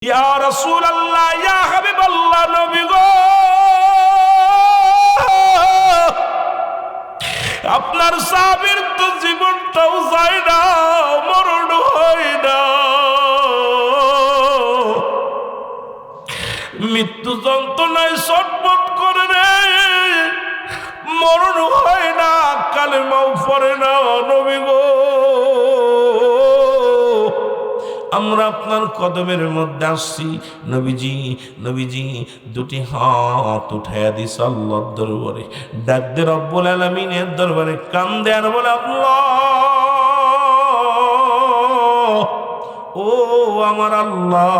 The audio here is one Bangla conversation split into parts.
ইয়া রাসূলুল্লাহ, ইয়া হাবিবাল্লাহ, নবী গো, আপনার সাহাবীর তো জীবনটাও যায় না, মরণ হয় না, মৃত্যু যন্ত্রণায় ছটফট করে রে, মরণ হয় না, কালেমাও পড়ে না। নবী গো, আমরা আপনার কদমের মধ্যে আসছি। নবীজি, নবীজি দুটি হাত উঠাইয়া দিস আল্লাহর দরবারে, ডাক দে রব্বুল আলামিনের দরবারে, কান্দে আর বলে, আল্লাহ, ও আমার আল্লাহ,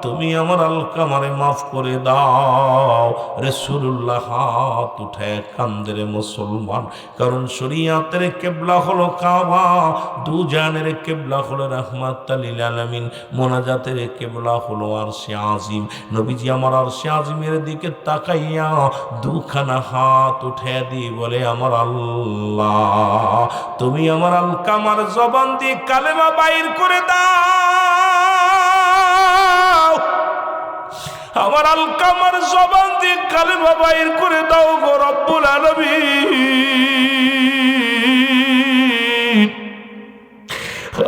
তুমি আমার আলকামারে মাফ করে দাও। রাসূলুল্লাহ হাত উঠায় কান্দে রে মুসলমান, কারণ শরীয়তের কিবলা হলো কাবা, দু জানের কিবলা হলো রাহমাতুল লিল আলামিন, মোনাজাতের কিবলা হলো আরশে আজিম। নবীজি আমার আরশে আজিমের দিকে তাকাইয়া দুখানা হাত উঠায় দিয়ে বলে, আমার আল্লাহ, তুমি আমার আলকামার জবান দিয়ে কালেমা বাইর করে দাও, আমার আলকামার জবান দিয়ে কালেমা বাইর করে দাও গো রব্বুল আলামিন,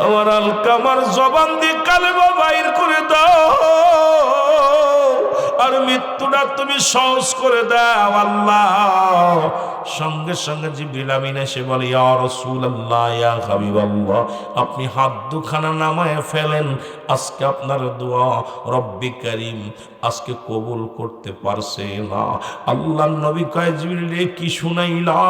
আমার আলকামার জবান দিয়ে কালেমা বাইর করে দাও, আর মৃত্যুটা তুমি সহজ করে দাও আল্লাহ। সঙ্গে সঙ্গে জিবরিল আমিন এসে বলে, ইয়া রাসূলুল্লাহ, ইয়া হাবিবাল্লাহ, আপনি হাত দুখানা নামায় ফেলেন, আজকে আপনার দোয়া রব্বি কারীম আজকে কবুল করতে পারছে না। আল্লাহর নবী কয়, জিবরিল কি শুনাইলা?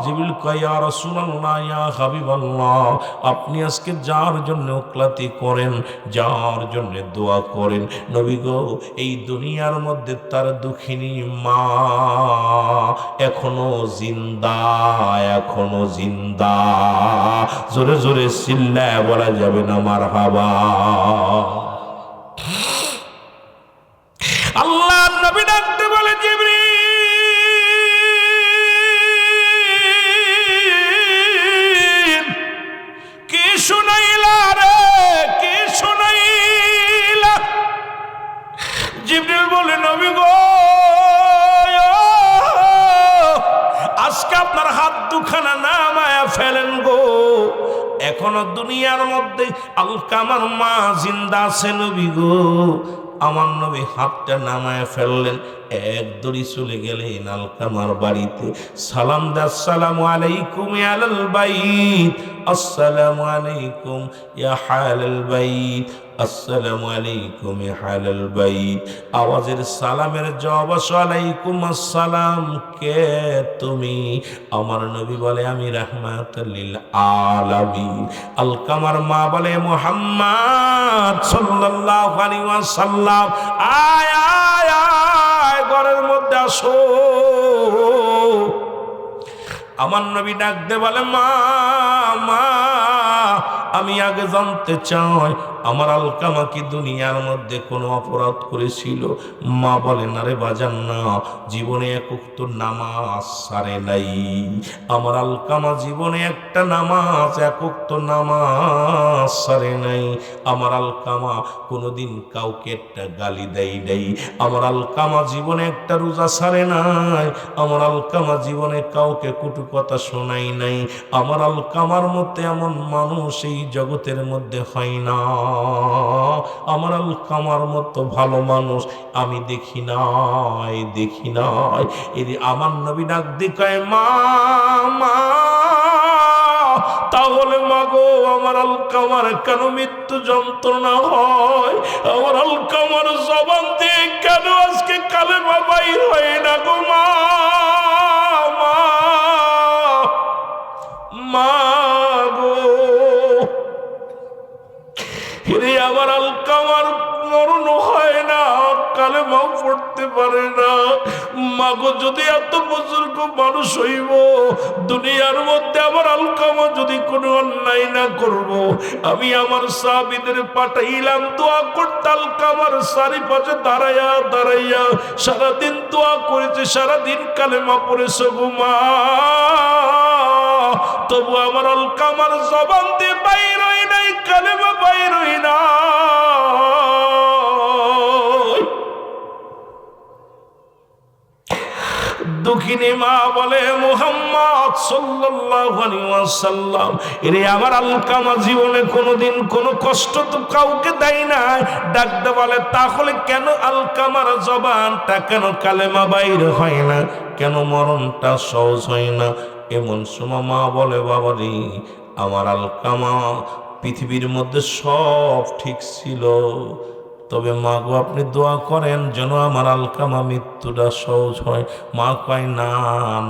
জিবরিল কয়, ইয়া রাসূলুল্লাহ, ইয়া হাবিবাল্লাহ, আপনি আজকে যার জন্য ওকলাতি করেন, যার জন্য দোয়া করেন, নবী গো, এই দুনিয়ার মধ্যে তার দুঃখিনী মা এখনো জিন্দা, এখনো জিন্দা। জোরে জোরে চিল্লায় বলা যাবে না মারহাবা। আল্লাহ নবী ডাকতে বলে, জিবরিল কি শুনাইলা রে, কি শুনাইলা? জিবরিল বলে, নবী গো, আজকে আপনার হাত দুখানা নামায়া ফেলেন গো, এখনো দুনিয়ার মধ্যে আলকামার মা জিন্দা আছে নবী গো। আমার নবী হাতটা নামায় ফেললেন, এক দড়ি চলে গেলেন আলকামার বাড়িতে, সালাম দে, আসসালামু আলাইকুম ইয়া আহলাল বাইত, আসসালামু আলাইকুম ইয়া আহলাল বাইত, আসসালামু আলাইকুম ইয়া আহলাল বাইত। আওয়াজের সালামের জবাব, ওয়ালাইকুম আসসালাম, কে তুমি? আমার নবী বলে, আমি রাহমাতুল লিল আলামিন। আলকামার মা বলে, মুহাম্মদ সাল্লাল্লাহু আলাইহি ওয়াসাল্লাম, আয় আয় আয়, ঘরের মধ্যে আসো। আমার নবী ডাক দে বলে, মা মা, আমি আগে জানতে চাই আমার আলকামা কি দুনিয়ার মধ্যে কোনো অপরাধ করেছিল? মা বলে, না রে বাজান, না, জীবনে এক ওয়াক্ত নামাজ ছাড়ে নাই। আমার আলকামা জীবনে একটা নামাজ, এক ওয়াক্ত নামাজ ছাড়ে নাই। আমার আলকামা কোনোদিন কাউকে একটা গালি দেয় নাই। আমার আলকামা জীবনে একটা রোজা ছাড়ে নাই। আমার আলকামা জীবনে কাউকে কটু কথা শোনাই নাই। আমার আলকামার মধ্যে এমন মানুষ এই জগতের মধ্যে হয় না। আমার আলকামার মতো ভালো মানুষ আমি দেখি নাই, দেখি নাই। এর আমার নবী ডাক দিয়ে কয়, মা মা, তাহলে মাগো, আমার আলকামার কেন মৃত্যু যন্ত্রণা হয়? আমার আলকামার জবান দিয়ে কেন আজকে কালেমা বাইর হয় না গো মা, মা মা গো। হিরে আমার আলকামার মরণ হয় না, কালেমাও পড়তে পারে না। মাগো, যদি এত বুজুর্গ মানুষ হইব, দুনিয়ার মধ্যে আমার আলকামা যদি কোনো অন্যায় না করব, আমি আমার সাহাবীদের পাঠাইলাম দোয়া করতে, আলকামার চারিপাশে দাঁড়াইয়া দাঁড়াইয়া সারাদিন দোয়া করেছে, সারাদিন কালেমা পড়েছে গো মা, তবু আমার আলকামার জবান দিয়ে বাইর হয় নাই, কালেমা বাইর হয় না। দুঃখিনী মা বলে, মুহাম্মদ সাল্লাল্লাহু আলাইহি ওয়াসাল্লাম, এরে আমার আলকামা জীবনে কোনোদিন কোনো কষ্ট তো কাউকে দেয় নাই। ডাকতে বলে, তাহলে কেন আলকামার জবানটা, কেন কালেমা বাইর হয় না, কেন মরণটা সহজ হয় না? এমন সময় মা বলে, বাবারে, আমার আলকামা পৃথিবীর মধ্যে সব ঠিক ছিল, তবে মা গো আপনি দোয়া করেন যেন আমার আলকামা মৃত্যুটা সহজ হয়। মা কয়, না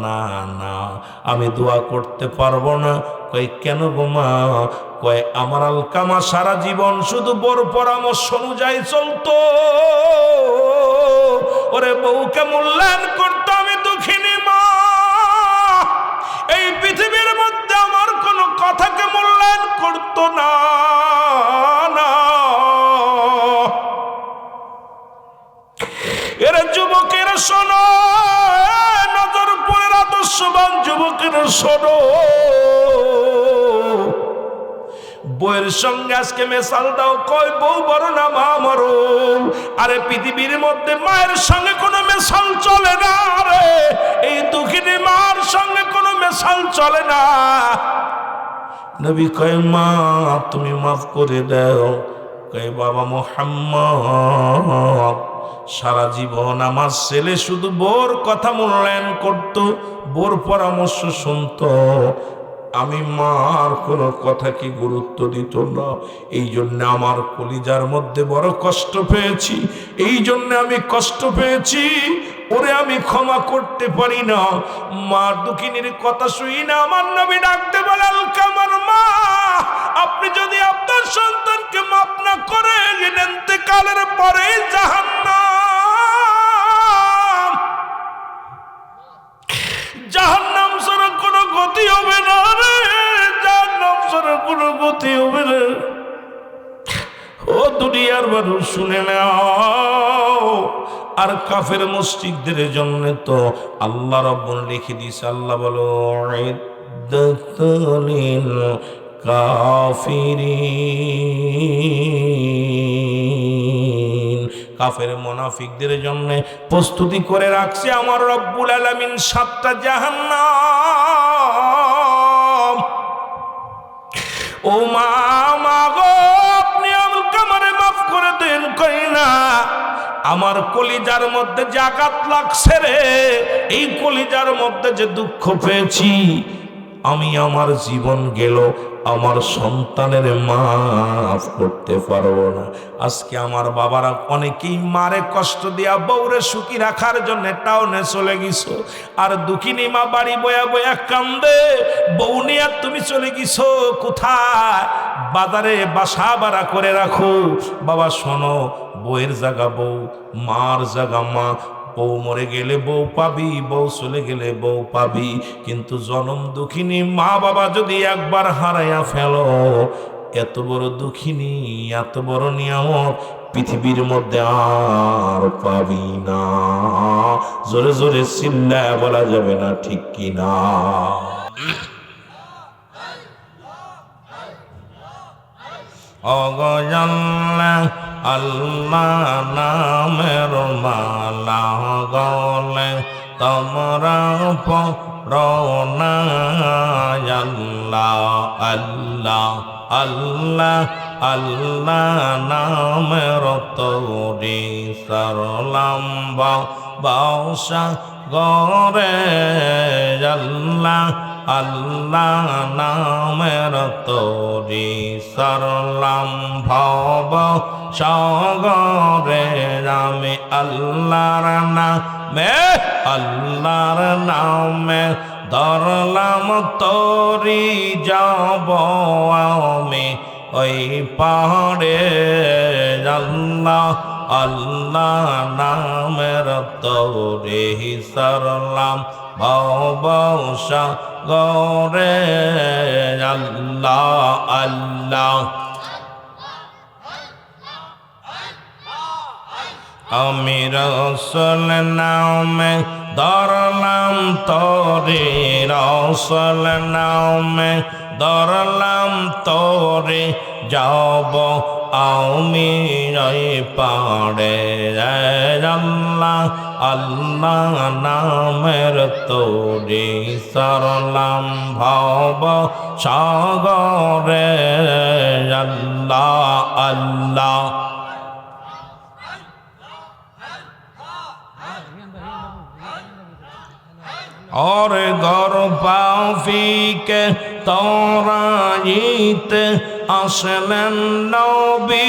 না না, আমি দোয়া করতে পারবো না। কয়, কেন গো মা? কয়, আমার আলকামা সারা জীবন শুধু বোর পরামর্শ অনুযায়ী চলতো, ওরে বউকে মূল্যায়ন করতো। আমি দুঃখিনী মা, এই পৃথিবীর মধ্যে আমার কোনো কথাকে মূল্যায়ন করতো না। এরা যুবকেরা শোনো, নজর পড়ে আদর্শবান যুবকেরা শোনো, বউয়ের সঙ্গে আজকে মেশাল দাও। কয়, বউ বড় না মা মরো। আরে পৃথিবীর মধ্যে মায়ের সঙ্গে কোনো মেশাল চলে না রে, এই দুঃখিনী মার সঙ্গে কোনো মেশাল চলে না। নবী কয়, মা তুমি মাফ করে দাও। কয়, বাবা মুহাম্মদ, সারা জীবন আমার ছেলে শুধু বোর কথা মূল্যায়ন করত, বোর পরামর্শ শুনতো, আমি মার কোনো কথা কি গুরুত্ব দিত না। এই জন্য আমার কলিজার মধ্যে বড় কষ্ট পেয়েছি, এই জন্য আমি কষ্ট পেয়েছি, ওরে আমি ক্ষমা করতে পারি না। মার দুঃখিনীর কথা শুই না আমার নবী ডাকতে বলে, আলকামার মা, আপনি যদি আপনার সন্তানকে মাফ না করে ইন্তেকালের পরে জাহান্নাম ছাড়া কোনো গতি হবে না রে, জাহান্নাম ছাড়া কোনো গতি হবে না। ও দুনিয়ার মানুষ শুনে নাও, আর কাফের মুশরিকদের জন্য তো আল্লাহ রাব্বুল লিখে দিয়েছে। আল্লাহ বলো, ইদ্দাতুলিল কাফিরিন, কাফের মুনাফিকদের জন্য প্রস্তুতি করে রাখছে আমার রব্বুল আলামিন 7টা জাহান্নাম। ও মা, মা গো, আপনি আলকামারে মাফ করে দেন। কই না, আমার কলিজার মধ্যে যে আঘাত লাগছে রে, এই কলিজার মধ্যে যে দুঃখ পেয়েছি, আমি আমার জীবন গেল আমার সন্তানের মাফ করতে পারবো না। আজকে আমার বাবারা অনেকেই মারে কষ্ট দিয়া বউরে সুখী রাখার জন্য টাউনে চলে গেছো, আর দুঃখিনী মা বাড়ি বয়া বয়া কান্দে, বউ নিয়ে তুমি চলে গেছো কোথায়? বাজারে বাসা ভাড়া করে রাখো। বাবা শোনো, বউয়ের জায়গা বউ, মার জায়গা মা। বউ মরে গেলে বউ পাবি, বউ চলে গেলে বউ পাবি, কিন্তু জনম দুঃখিনী মা বাবা যদি একবার হারাইয়া ফেলো, এত বড় দুঃখিনী, এত বড় নিয়ামত পৃথিবীর মধ্যে আর পাবি না। জোরে জোরে চিল্লায় বলা যাবে না, ঠিক কি না? অগজাল্লা আল্লাহ নামের মালা গলে তোমরা পড়না, আল্লাহ আল্লাহ আল্লাহ আল্লাহ নামের তরি সরলাম বাউসা গরে, আল্লাহ আল্লাহ নামের তরি সরলাম ভব সাগরে। আমি আল্লাহর নামে, আল্লাহর নামে ধরলাম তরি, যাব আমি ওই পাহাড়ে, আল্লাহ আল্লাহ নামের তরি সরলাম ভব সাগরে, আল্লাহ আল্লাহ। আমি রসুল নামে ধরলাম তরি, রসুল নামে ধরলাম তরি, যাব আমি ওই পাড়ে, আল্লাহ আল্লাহ নামের তরি সরলাম ভব সাগরে আল্লাহ আল্লাহ और गौर पाफिके तौराइत আসলেন নবী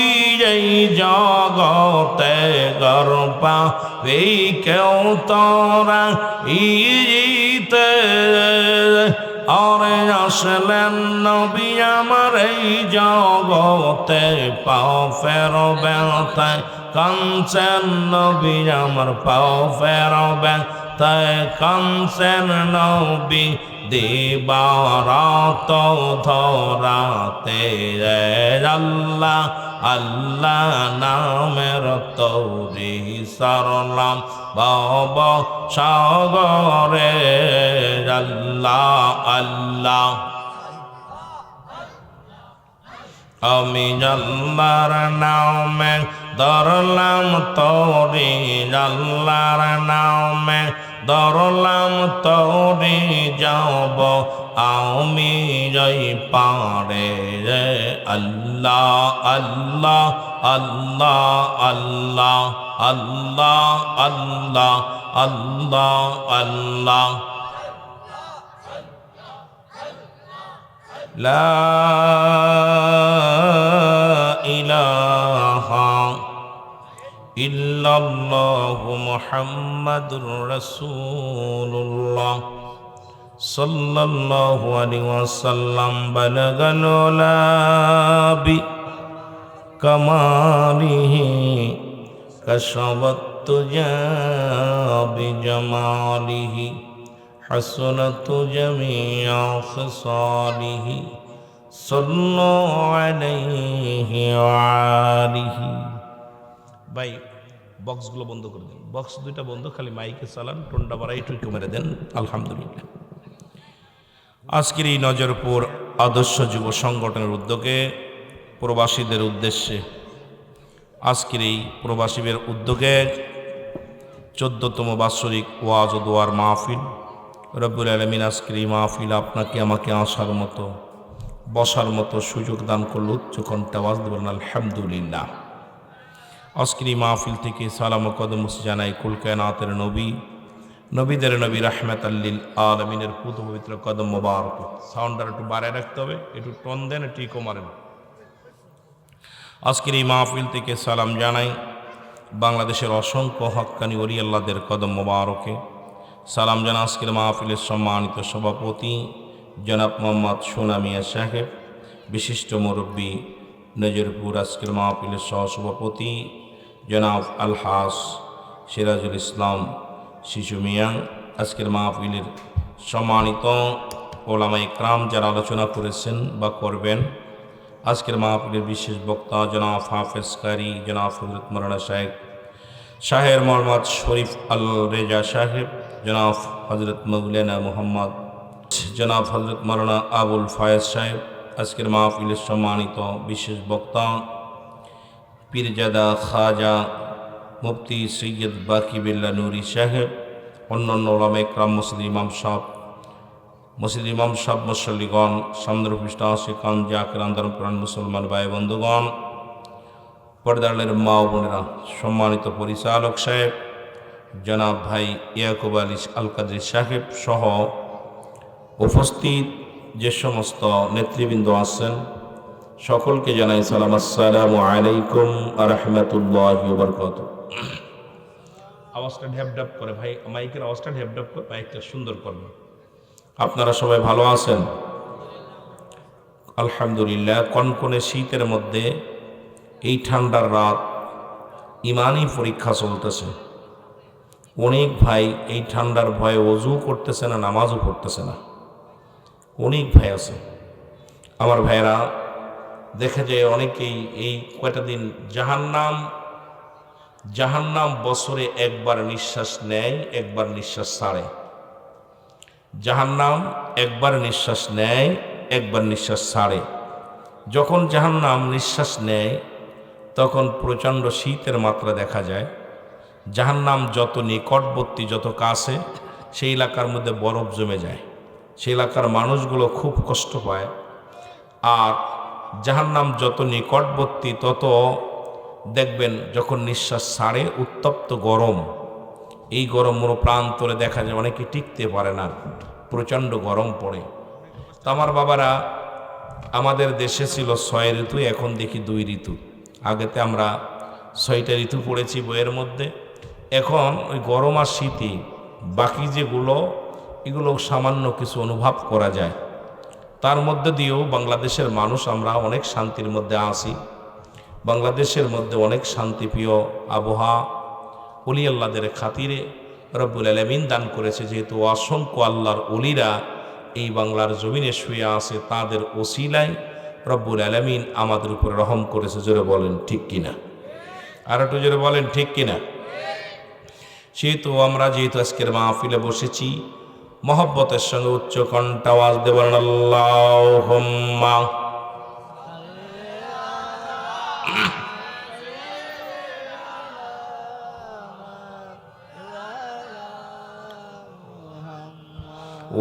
এই জগতে গৌর পাফিকেও তৌরাইতে और আসলেন নবী আমার এই জগতে পাও ফেরো ব্যথায় কাঞ্চন নবী আমার পাও ফেরো ব্যথায় কাঞ্চন নবী দিবারাত ধরাতে আল্লাহ আল্লাহ নামের তরি সরলাম ভব সাগরে আল্লাহ আল্লাহ আমি আল্লাহর নামে ধরলাম তরি আল্লাহর নামে ধরলাম তরি যাব আমি যাই পারে রে আল্লাহ আল্লাহ আল্লাহ আল্লাহ আল্লাহ আল্লাহ আল্লাহ আল্লাহ লা ইলাহা ইল্লাল্লাহু মুহাম্মাদুর রাসূলুল্লাহ সাল্লাল্লাহু আলাইহি ওয়াসাল্লাম বালাগাল উলাবি কামালিহি কাশাবাত তুজা বিজামালিহি حسنت جميع خصاله صلوا عليه وآله ভাই বক্সগুলো বন্ধ করে দেন বক্স দুইটা বন্ধ খালি মাইকে চালান টোনটা বাড়াই একটু মেরে দেন আলহামদুলিল্লাহ আজকের এই নজরপুর আদর্শ যুব সংগঠনের উদ্যোগে প্রবাসীদের উদ্দেশ্যে আজকের এই প্রবাসীদের উদ্যোগে 14তম বাৎসরিক ওয়াজ ও দোয়ার মাহফিল রব্বুল আলামিন আজকের এই মাহফিল আপনাকে আমাকে আসার মতো বসার মতো সুযোগ দান করল উচ্চ কণ্ঠে আওয়াজ দেবেন আলহামদুলিল্লাহ আজকের এই মাহফিল থেকে সালাম ও কদম জানাই কুল কায়নাতের নবী নবীদের নবী রাহমাতাল লিল আলামিনের পুত পবিত্র কদম মোবারক সাউন্ডার একটু বাড়ায় রাখতে হবে একটু টন দেন টিকো মারেন আজকের এই মাহফিল থেকে সালাম জানাই বাংলাদেশের অসংখ্য হক্কানি ওলি আল্লাহদের কদম মোবারকে সালাম জানা আজকের মাহফিলের সম্মানিত সভাপতি জনাব মোহাম্মদ সোনা মিয়া সাহেব বিশিষ্ট মুরব্বী নজরপুর আজকের মাহফিলের সহসভাপতি জনাব আলহাস সিরাজুল ইসলাম শিশু মিয়া আজকের মাহফিলের সম্মানিত ওলামায়ে কেরাম যারা আলোচনা করেছেন বা করবেন আজকের মাহফিলের বিশেষ বক্তা জনাব হাফেজ কারি জনাব হযরত মাওলানা শাহের মোহাম্মদ শরীফ আল রেজা সাহেব জনাব হযরত মৌলানা মোহাম্মদ জনাব হযরত মাওলানা আবুল ফায়েজ সাহেব আজকের মাহফিলের সম্মানিত বিশেষ বক্তা পীরজাদা খাজা মুফতি সৈয়দ বাকি বিল্লাহ নুরি সাহেব অন্যান্য ওলামায়ে কেরাম মসজিদ ইমাম সাহেব মুসল্লিগণ সামনের পৃষ্ঠ আশিকান জাকির আন্দোলন প্রাণ মুসলমান ভাই বন্ধুগণ পর্দারের মা ও বোনেরা সম্মানিত পরিচালক সাহেব জনাব ভাই ইয়াকুব আলী আল কাদরি সাহেব সহ উপস্থিত যে সমস্ত নেতৃবৃন্দ আছেন সকলকে জানাই সালাম আসসালামু আলাইকুম ওয়া রাহমাতুল্লাহি ওয়া বারাকাতুহু আওয়াজটা ঢেপঢাপ করে ভাই মাইকের আওয়াজটা ঢেপঢাপ করে মাইকটা সুন্দর করবেন আপনারা সবাই ভালো আছেন আলহামদুলিল্লাহ কনকনে শীতের মধ্যে এই ঠান্ডার রাত ইমানি পরীক্ষা চলতেছে অনেক ভাই এই ঠান্ডার ভয়ে ওযু করতেছে না নামাজও পড়তেছে না অনেক ভাই আছে আমার ভাইরা দেখা যায় অনেকেই এই কয়টা দিন জাহান্নাম বছরে একবার নিঃশ্বাস নেয় একবার নিঃশ্বাস ছাড়ে জাহান্নাম একবার নিঃশ্বাস নেয় একবার নিঃশ্বাস ছাড়ে যখন জাহান্নাম নিঃশ্বাস নেয় তখন প্রচণ্ড শীতের মাত্রা দেখা যায় জাহান্নাম যত নিকটবর্তী, যত কাছে, সেই এলাকার মধ্যে বরফ জমে যায়, সেই এলাকার মানুষগুলো খুব কষ্ট পায়। আর জাহান্নাম যত নিকটবর্তী তত দেখবেন যখন নিঃশ্বাস ছাড়ে উত্তপ্ত গরম, এই গরম প্রান্তরে দেখা যায় অনেকে টিকতে পারে না, প্রচণ্ড গরম পড়ে। তো আমার বাবারা, আমাদের দেশে ছিল 6 ঋতু, এখন দেখি 2 ঋতু। আগেতে আমরা 6টা ঋতু পড়েছি বইয়ের মধ্যে, এখন ওই গরম আর শীতে বাকি যেগুলো, এগুলো সামান্য কিছু অনুভব করা যায়। তার মধ্যে দিয়েও বাংলাদেশের মানুষ আমরা অনেক শান্তির মধ্যে আছি। বাংলাদেশের মধ্যে অনেক শান্তিপ্রিয় আবহাওয়া ওলি আল্লাহদের খাতিরে রব্বুল আলামিন দান করেছে। যেহেতু অসংখ্য আল্লাহর ওলিরা এই বাংলার জমিনে শুয়ে আছে, তাদের ওসিলায় রব্বুল আলামিন আমাদের উপরে রহম করেছে। জোরে বলেন ঠিক কিনা? আর একটু জোরে বলেন ঠিক কিনা? সেহেতু আমরা যেহেতু আজকের মাহফিলে বসেছি, মহব্বতের সঙ্গে উচ্চ কণ্ঠ আওয়াজ দিয়ে বলেন আল্লাহুম্মা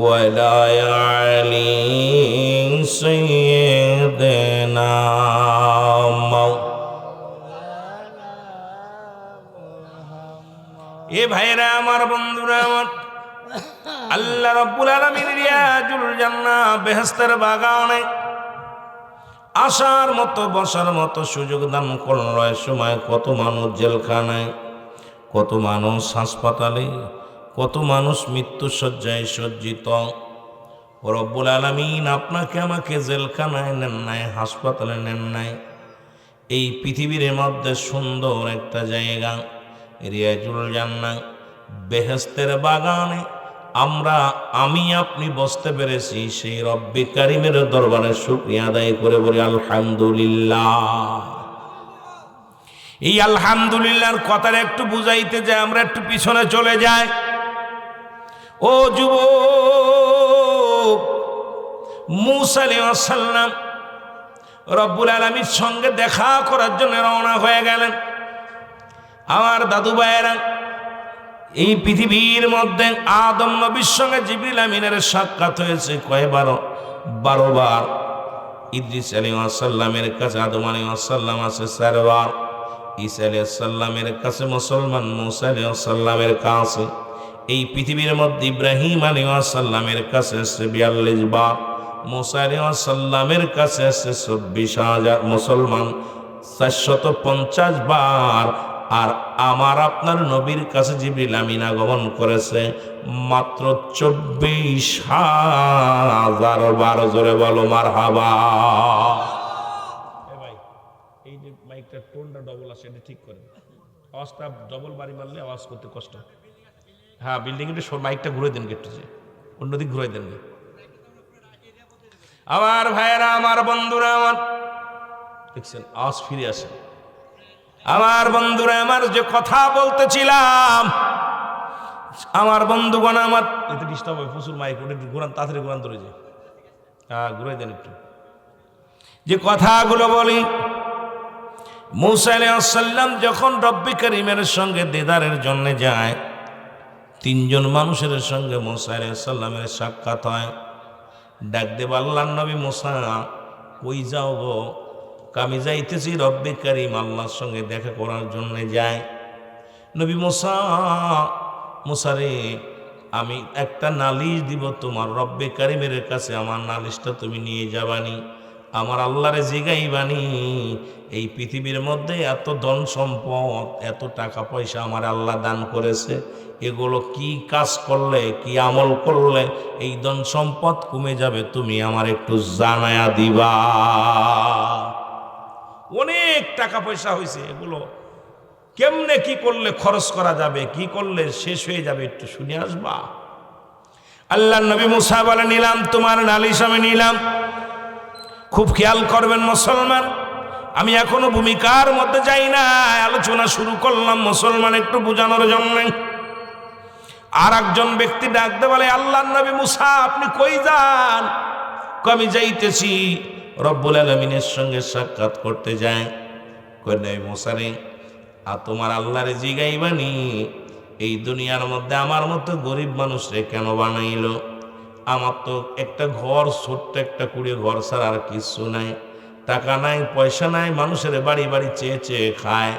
ওয়ালা আলি সাইয়্যিদিনা এ ভাইরা আমার, বন্ধুরা আমার, আল্লাহ রাব্বুল আলামিন রিয়াজুল জান্নাহ বেহেশতের বাগানে আসার মতো বসার মতো সুযোগ দান করল। এ সময় কত মানুষ জেলখানায়, কত মানুষ হাসপাতালে, কত মানুষ মৃত্যুশয্যায় সজ্জিত। রব্বুল আলামিন আপনাকে আমাকে জেলখানায় নেন নাই, হাসপাতালে নেন নাই, এই পৃথিবীর মধ্যে সুন্দর একটা জায়গা রিয়াজুল জান্নাহ বেহেশতের বাগানে আমি আপনি বসতে পেরেছি। সেই রব্বে কারিমের দরবারে শুকরিয়া আদায় করে বলি আলহামদুলিল্লাহ। এই আলহামদুলিল্লাহর কথাটা একটু বুঝাইতে যায়, আমরা একটু পিছনে চলে যাই। ও যুবক, মূসা আলাইহিস সালাম রব্বুল আলামিনের সঙ্গে দেখা করার জন্য রওনা হয়ে গেলেন। আমার দাদু ভাইয়েরা, এই পৃথিবীর মধ্যে আদম নবীর সঙ্গে জিবরিল আমিনের সাক্ষাৎ হয়েছে কয়বার? 12 বার। ইদ্রিস আলাইহিস সালামের কাছে আদম আলাইহিস সালাম আছে 4 বার। ঈসা আলাইহিস সালামের কাছে মুসলমান মূসা আলাইহিস সালামের কাছে, এই পৃথিবীর মধ্যে ইব্রাহিম আলাইহিস সালামের কাছে 42 বার, মূসা আলাইহিস সালামের কাছে 24,000 মুসলমান 450 বার। আর আমার আপনার নবীর কাছে জিবরিল আমিন আগমন করেছে মাত্র 24,000 বার। জোরে বলো মারহাবা। ভাই, এই যে মাইকটার টোনটা ডবল আসে, এটা ঠিক করেন। আওয়াজটা ডবল বাড়ি মারলে আওয়াজ করতে কষ্ট। হ্যাঁ, বিল্ডিং এর মাইকটা ঘুরে দেন একটু, যে অন্যদিক ঘুরে দেন। আমার ভাইয়েরা, আমার বন্ধুরা আমার, দেখছেন আওয়াজ ফিরে আসে। আমার বন্ধুরা আমার, যে কথা বলতেছিলাম, আমার বন্ধুগণ আমার, এতে ডিস্টার্ব হয় প্রচুর মাইক, ওটা একটু ঘুরান, তাড়াতাড়ি ঘুরান, ধরে যায়। হ্যাঁ, ঘুরাই দেন একটু। যে কথাগুলো বলি, মূসা আলাইহিস সালাম যখন রব্বে কারীমের সঙ্গে দিদারের জন্য যায়, 3 জন মানুষের সঙ্গে মূসা আলাইহিস সালামের সাক্ষাৎ হয়। ডাক দেব আল্লাহর নবী, মূসা কই যাও গো? আমি যাইতেছি রব্বে কারীম আল্লাহর সঙ্গে দেখা করার জন্য যায়। নবী মূসা রে, আমি একটা নালিশ দিব তোমার রব্বে কারীমের কাছে, আমার নালিশটা তুমি নিয়ে যাবানি, আমার আল্লাহরে জিগাইবানি, এই পৃথিবীর মধ্যে এত ধন সম্পদ, এত টাকা পয়সা আমার আল্লাহ দান করেছে, এগুলো কি কাজ করলে, কি আমল করলে এই ধন সম্পদ কমে যাবে, তুমি আমার একটু জানায়া দিবা। অনেক টাকা পয়সা হয়েছে, এগুলো কেমনে কি করলে খরচ করা যাবে, কি করলে শেষ হয়ে যাবে, একটু শুনে আসবা। আল্লাহর নবী মূসা বলে, নিলাম তোমার নালিশ, আমি নিলাম। খুব খেয়াল করবেন মুসলমান, আমি এখনো ভূমিকার মধ্যে যাই না, আলোচনা শুরু করলাম মুসলমান একটু বোঝানোর জন্য। আর একজন ব্যক্তি ডাকতে বলে, আল্লাহর নবী মূসা আপনি কই যান? আমি যাইতেছি রব্বুল আলামিনের সঙ্গে সাক্ষাৎ করতে যায়। কই নাই মূসা রে, আর তোমার আল্লাহরে জিগাইবানি এই দুনিয়ার মধ্যে আমার মতো গরিব মানুষরে কেন বানাইলো? আমার তো একটা ঘর, ছোট্ট একটা কুড়ে ঘর ছাড়া আর কিছু নাই, টাকা নাই, পয়সা নাই, মানুষের বাড়ি বাড়ি চেয়ে চেয়ে খায়।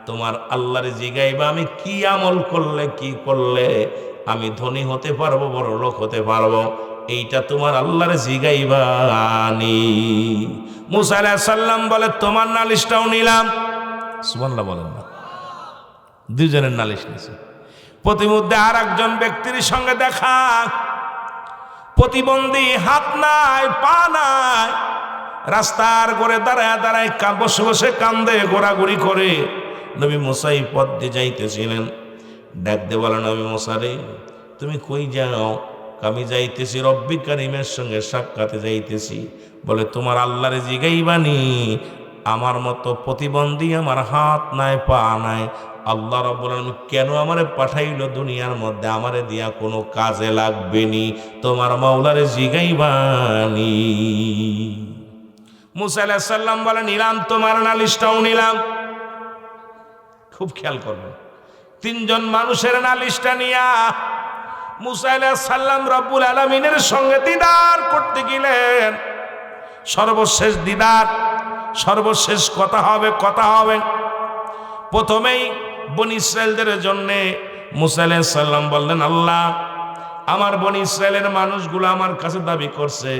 তোমার আল্লাহরে জিগাইবা আমি কি আমল করলে, কি করলে আমি ধনী হতে পারবো, বড় লোক হতে পারবো, এইটা তোমার আল্লাহরে জিগাইবানি। মুসা আলাইহিস সালাম বলে তোমার নালিশটাও নিলাম। সুবহানাল্লাহ বলেন না? দুজনের নালিশ নিছে। প্রতিমধ্যে আর একজন ব্যক্তির সঙ্গে দেখা, প্রতিবন্ধী, হাত নাই, পা নাই, রাস্তার করে দাঁড়ায় দাঁড়ায় বসে বসে কান্দে, ঘোরাঘুরি করে। নবী মুসা এই পথ দিয়ে যাইতেছিলেন, ডাক দিয়ে বলেন, নবী মুসা রে তুমি কই যাও? আমি যাইতেছি রব্বি কারিমের সঙ্গে সাক্ষাতে যাইতেছি। বলে তোমার আল্লাহরে জিগাইবানি আমার মতো প্রতিবন্ধী, আমার হাত নাই, পা নাই, আল্লাহ রাব্বুল আলামিন কেন আমারে পাঠাইলো দুনিয়ার মধ্যে? আমারে দিয়া কোনো কাজে লাগবে নি, তোমার মাওলারে জিগাইবানি। মুসা আলাইহিস সালাম বলে নিলাম, তোমার নালিশটাও নিলাম। খুব খেয়াল করবেন, তিনজন মানুষের নালিশটা নিয়া মুসা আলাইহিস সালাম রব্বুল আলামিনের সঙ্গে দিদার করতে গেলেন। সর্বশেষ দিদার, সর্বশেষ কথা হবে, কথা হবে। প্রথমেই বনি ইসরায়েলদের জন্য মুসা আলাইহিস সালাম বললেন, আল্লাহ আমার বনি ইসরায়েলের মানুষগুলো আমার কাছে দাবি করছে,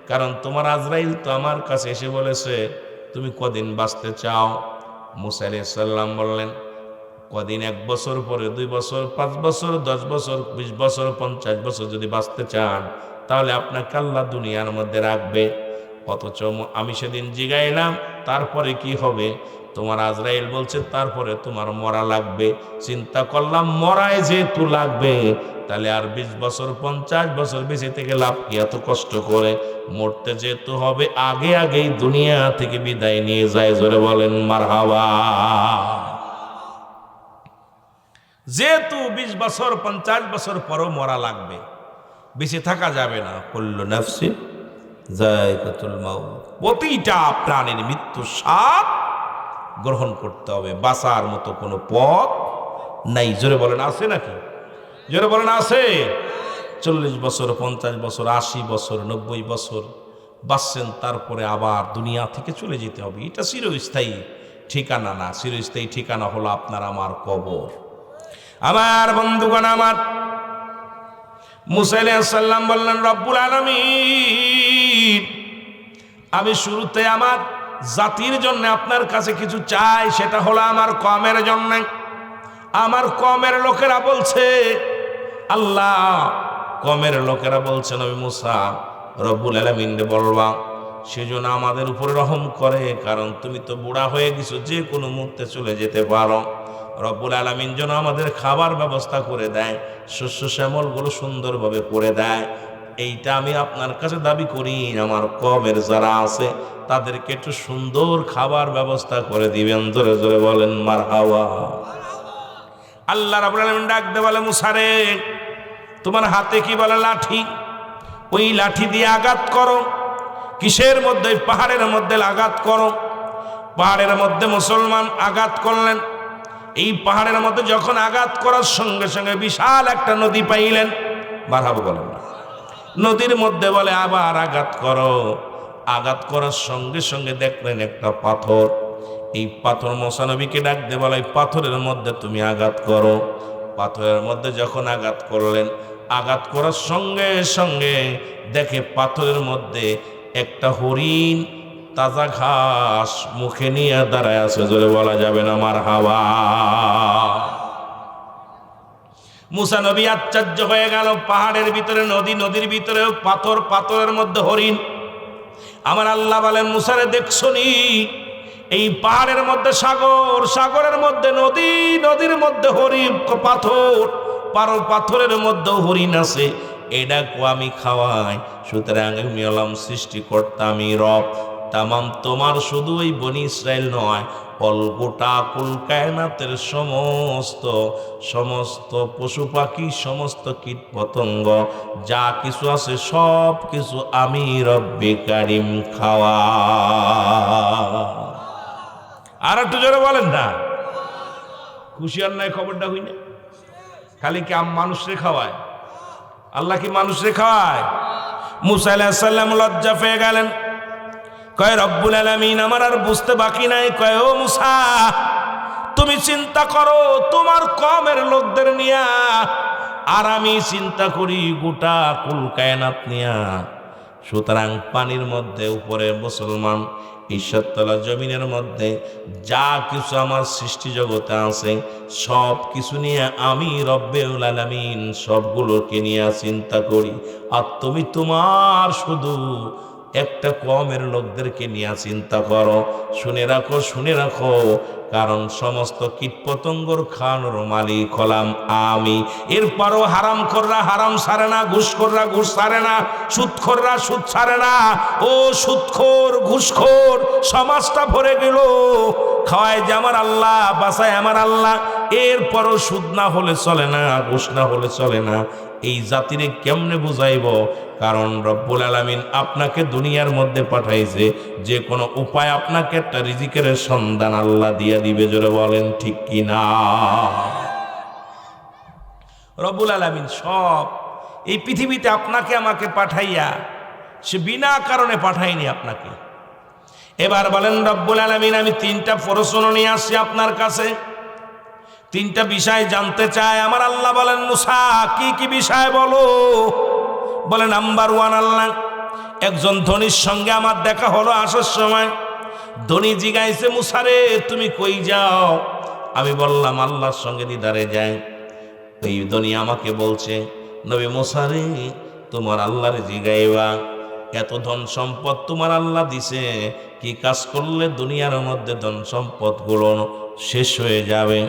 কারণ তোমার আজরাইল তো আমার কাছে এসে বলেছে তুমি কদিন বাঁচতে চাও? মুসা আলাইহিস সালাম বললেন, কদিন? 1 বছর পরে, 2 বছর, 5 বছর, 10 বছর, 20 বছর, 50 বছর যদি বাঁচতে চান তাহলে আপনাকে আল্লাহ দুনিয়ার মধ্যে রাখবে। অথচ আমি সেদিন জিগাইলাম তারপরে কি হবে? তোমার আজরাইল বলছে তারপরে তোমার মরা লাগবে। চিন্তা করলাম মরায় যেহেতু লাগবে তাহলে আর 20 বছর 50 বছর বেঁচে থেকে লাভ কি? এত কষ্ট করে মরতে যেহেতু হবে, আগে আগেই দুনিয়া থেকে বিদায় নিয়ে যায়। জোরে বলেন মারহাবা। যেহেতু 20 বছর 50 বছর পরও মরা লাগবে, বেঁচে থাকা যাবে না। কুল্লু নাফসিন যায়কাতুল মাউত, প্রতিটা প্রাণীর মৃত্যুর স্বাদ গ্রহণ করতে হবে, বাঁচার মতো কোনো পথ নাই। জোরে বলেন আছে নাকি? জোরে বলেন আছে? 40 বছর 50 বছর 80 বছর 90 বছর বাঁচছেন, তারপরে আবার দুনিয়া থেকে চলে যেতে হবে। এটা চিরস্থায়ী ঠিকানা না, চিরস্থায়ী ঠিকানা হলো আপনার আমার কবর। আমার বন্ধুগণ, আমার মুসা আলাইহিস সালাম বললেন, রব্বুল আলামিন আমি শুরুতে আমার জাতির জন্য আপনার কাছে কিছু চাই, সেটা হলো আমার কওমের জন্য। আমার কওমের লোকেরা বলছে, আল্লাহ কওমের লোকেরা বলছে নবী মুসা রব্বুল আলামিন বলবা সেজন্য আমাদের উপরে রহম করে, কারণ তুমি তো বুড়া হয়ে গেছো, যে কোনো মুহূর্তে চলে যেতে পারো। রব্বুল আলামিন যেন আমাদের খাবার ব্যবস্থা করে দেয়, শস্য শ্যামলগুলো সুন্দরভাবে করে দেয়। এইটা আমি আপনার কাছে দাবি করি, আমার কওমের যারা আছে তাদেরকে একটু সুন্দর খাবার ব্যবস্থা করে দিবেন। জোরে জোরে বলেন মারহাবা। আল্লাহ রাব্বুল আলামিন ডাক দিয়ে বলে, মুসা রে তোমার হাতে কি বলে? লাঠি। ওই লাঠি দিয়ে আঘাত করো। কিসের মধ্যে? পাহাড়ের মধ্যে আঘাত করো। পাহাড়ের মধ্যে মুসলমান আঘাত করলেন। এই পাহাড়ের মধ্যে যখন আঘাত করার সঙ্গে সঙ্গে বিশাল একটা নদী পাইলেন। মারহাবা বলেন না? নদীর মধ্যে বলে আবার আঘাত করো। আঘাত করার সঙ্গে সঙ্গে দেখলেন একটা পাথর। এই পাথর মুসা নবীকে ডাক দিয়ে বলে, এই পাথরের মধ্যে তুমি আঘাত করো। পাথরের মধ্যে যখন আঘাত করলেন, আঘাত করার সঙ্গে সঙ্গে দেখে পাথরের মধ্যে একটা হরিণ তাজা ঘাস মুখে নিয়ে দাঁড়ায় আছে। জোরে বলা যাবে না মারহাবা। মুসা নবী আশ্চর্য হয়ে গেল, পাহাড়ের ভিতরে নদী, নদীর ভিতরে পাথর, পাথরের মধ্যে হরিণ। আমার আল্লাহ বলেন, মুসারে দেখছো নি? এই পাহাড়ের মধ্যে সাগর, সাগরের মধ্যে নদী, নদীর মধ্যে হরিণ, পাথর, পাথরের মধ্যে হরিণ আছে। এটাকে আমি খাওয়াই। সুতরাং আমি হলাম সৃষ্টিকর্তা, আমি রব। তামাম তোমার শুধু ওই বনি ইসরায়েল নয়, গোটা কুল কায়নাতের সমস্ত পশু পাখি, সমস্ত কীট পতঙ্গ যা কিছু আছে সব কিছু আমি রব্বে কারিম খাওয়া। আর একটু জোরে বলেন না? খুশি আর নাই খবরটা হই না? খালি কি মানুষরে খাওয়ায়? আল্লাহ কি মানুষরে খাওয়ায়? মুসা আলাইহিস সালাম লজ্জা পেয়ে গেলেন, কয় রব্বুল আলামিন আমার আর বুঝতে বাকি নাই। কয় ও মুসা, তুমি চিন্তা করো তোমার কমের লোকদের নিয়া, আর আমি চিন্তা করি গোটা কুল কায়নাত নিয়া। সুতরাং পানির মধ্যে উপরে মুসলমান, ঈশ্বরতলা জমিনের মধ্যে যা কিছু আমার সৃষ্টি জগতে আছে সব কিছু নিয়ে আমি রব্বুল আলামিন সবগুলোকে নিয়ে চিন্তা করি। আর তুমি তোমার শুধু একটা কমের লোকদেরকে নিয়ে চিন্তা করো। শুনে রাখো, শুনে রাখো, কারণ সমস্ত কীটপতঙ্গর খাওয়ানোর মালিক হলাম আমি। এরপরও হারামখোররা হারাম ছাড়ে না, ঘুষখোররা ঘুষ ছাড়ে না, সুদখোররা সুদ ছাড়ে না। ও সুদখোর, ঘুষখোর, সমাজটা ভরে গেল। খাওয়ায় যে আমার আল্লাহ, বাঁচায় আমার আল্লাহ, এরপরও সুদ না হলে চলে না, ঘুষ না হলে চলে না। এই জাতিরে কেমনে বুঝাইব? কারণ রব্বুল আলামিন আপনাকে দুনিয়ার মধ্যে পাঠাইছে, যে কোনো উপায় আপনাকে একটা রিজিকের সন্ধান আল্লাহ দিয়ে দিবে। জোরে বলেন ঠিক কি না? রব্বুল আলামিন সব এই পৃথিবীতে আপনাকে আমাকে পাঠাইয়া, সে বিনা কারণে পাঠায়নি আপনাকে। এবার বলেন রব্বুল আলামিন, আমি 3টা প্রশ্ন নিয়ে আসছি আপনার কাছে, 3টা বিষয় জানতে চাই। আমার আল্লাহ বলেন, মুসা কি কি বিষয় বলো? বলে নাম্বার 1, আল্লাহ একজন ধনীর সঙ্গে আমার দেখা হলো আসার সময়। ধনী জিগাইছে, মুসারে তুমি কই যাও? আমি বললাম আল্লাহর সঙ্গে দিদারে যাই। এই ধনী আমাকে বলছে, নবী মুসারে তোমার আল্লাহরে জিগাইবা, এত ধন সম্পদ তোমার আল্লাহ দিছে, কি কাজ করলে দুনিয়ার মধ্যে ধন সম্পদ গুলো শেষ হয়ে যাবে?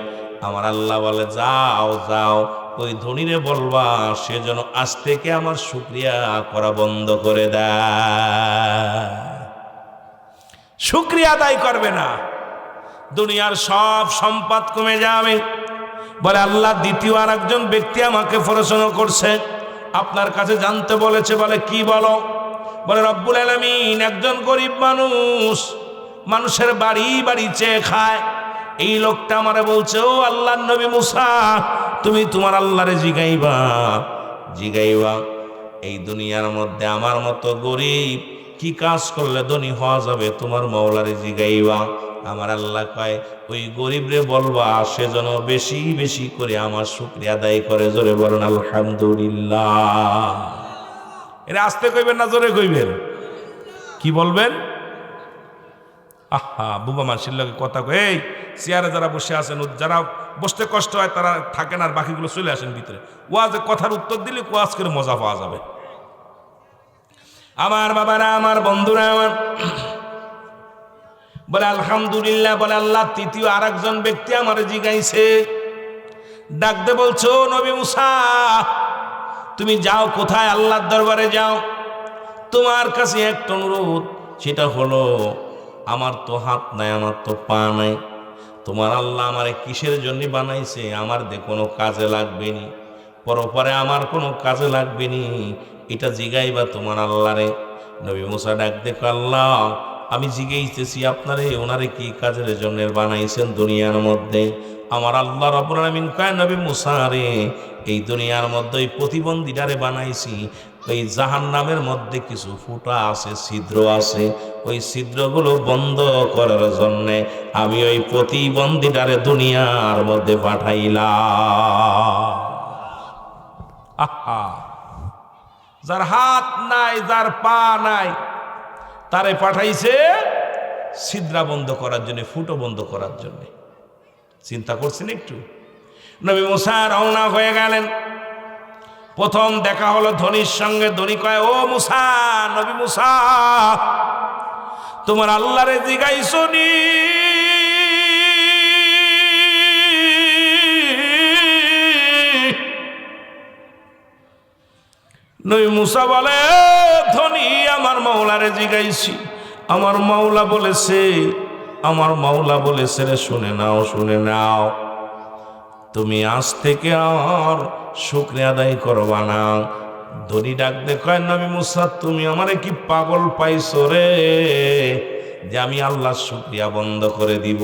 আমার আল্লাহ বলে, যাও যাও, ওই ধনীরে বলবা সে যেন আজ থেকে আমার শুকরিয়া করা বন্ধ করে দেয়। শুকরিয়া আদায় করবে না, দুনিয়ার সব সম্পদ কমে যাবে। বলে আল্লাহ দ্বিতীয় আর একজন ব্যক্তি আমাকে প্রশ্ন করছে, আপনার কাছে জানতে বলেছে। বলে কি বলো? বলে রব্বুল আলামিন একজন গরিব মানুষ, মানুষের বাড়ি বাড়ি চেয়ে খায়। এই লোকটা আমারে বলছে, ও আল্লাহর নবী মুসা, তুমি তোমার আল্লাহরে জিগাইবা, জিগাইবা এই দুনিয়ার মধ্যে আমার মতো গরিব কি কাজ করলে ধনী হওয়া যাবে, তোমার মাওলারে জিগাইবা। আমার আল্লাহ কয়, ওই গরিব রে বলবা সে যেন বেশি বেশি করে আমার শুকরিয়া আদায় করে। জোরে বলেন আলহামদুলিল্লাহ। এরা আস্তে কইবেন না জোরে কইবেন? কি বলবেন? আহা, বুবা মানুষের লোকে কথা কয়। এই চেয়ারে যারা বসে আছেন, যারা বসতে কষ্ট হয় তারা থাকেন, আর বাকিগুলো চলে আসেন ভিতরে। ওয়াজে কথার উত্তর দিলে ওয়াজ করে মজা পাওয়া যাবে। আমার বাবারা, আমার বন্ধুরা, আমার বলে আলহামদুলিল্লাহ। বলে আল্লাহ তৃতীয় আর একজন ব্যক্তি আমার জিগাইছে, ডাকতে বলছো, নবী মুসা তুমি যাও কোথায়? আল্লাহর দরবারে যাও। তোমার কাছে একটা অনুরোধ, সেটা হলো আমার তো হাত নাই, আমার তো পা নাই, তোমার আল্লাহ আমারে কিসের জন্য বানাইছে? আমার দে কোনো কাজে লাগবে নি, পরপরে আমার কোনো কাজে লাগবে নি, এটা জিগাইবা তোমার আল্লাহরে। নবী মুসা ডাক দেখো, আল্লাহ আমি জিগাইতেছি আপনারে, ওনারে কি কাজের জন্য বানাইছেন দুনিয়ার মধ্যে? আমার আল্লাহ রাব্বুল আলামিন কয়, নবী মুসা রে, এই দুনিয়ার মধ্যে ওই প্রতিবন্ধীটারে বানাইছি। ওই জাহান্নামের মধ্যে কিছু ফুটা আছে, ছিদ্র আছে, ওই ছিদ্রগুলো বন্ধ করার জন্যে আমি ওই প্রতিবন্ধীটারে দুনিয়ার মধ্যে পাঠাইলাম। আহা, যার হাত নাই, যার পা নাই, তারে পাঠাইছে ছিদ্রা বন্ধ করার জন্য, ফুটো বন্ধ করার জন্য। চিন্তা করছেন একটু? নবী মুসা রওনা হয়ে গেলেন। প্রথম দেখা হলো ধনীর সঙ্গে। ধনী কয়, ও মুসা, নবী মুসা তোমার আল্লাহরে জিগাইছনি? নবী মুসা বলে, ধনী আমার মাওলারে জিগাইছি, আমার মাওলা বলেছে, আমার মাওলা বলেছে রে, শুনে নাও, শুনে নাও, তুমি আজ থেকে আর শুকরিয়া আদায় করবা না। ধনী ডাক দে কয়, নবী মুসা তুমি আমারে কি পাগল পাইছো রে? যে আমি আল্লাহর শুকরিয়া বন্ধ করে দিব।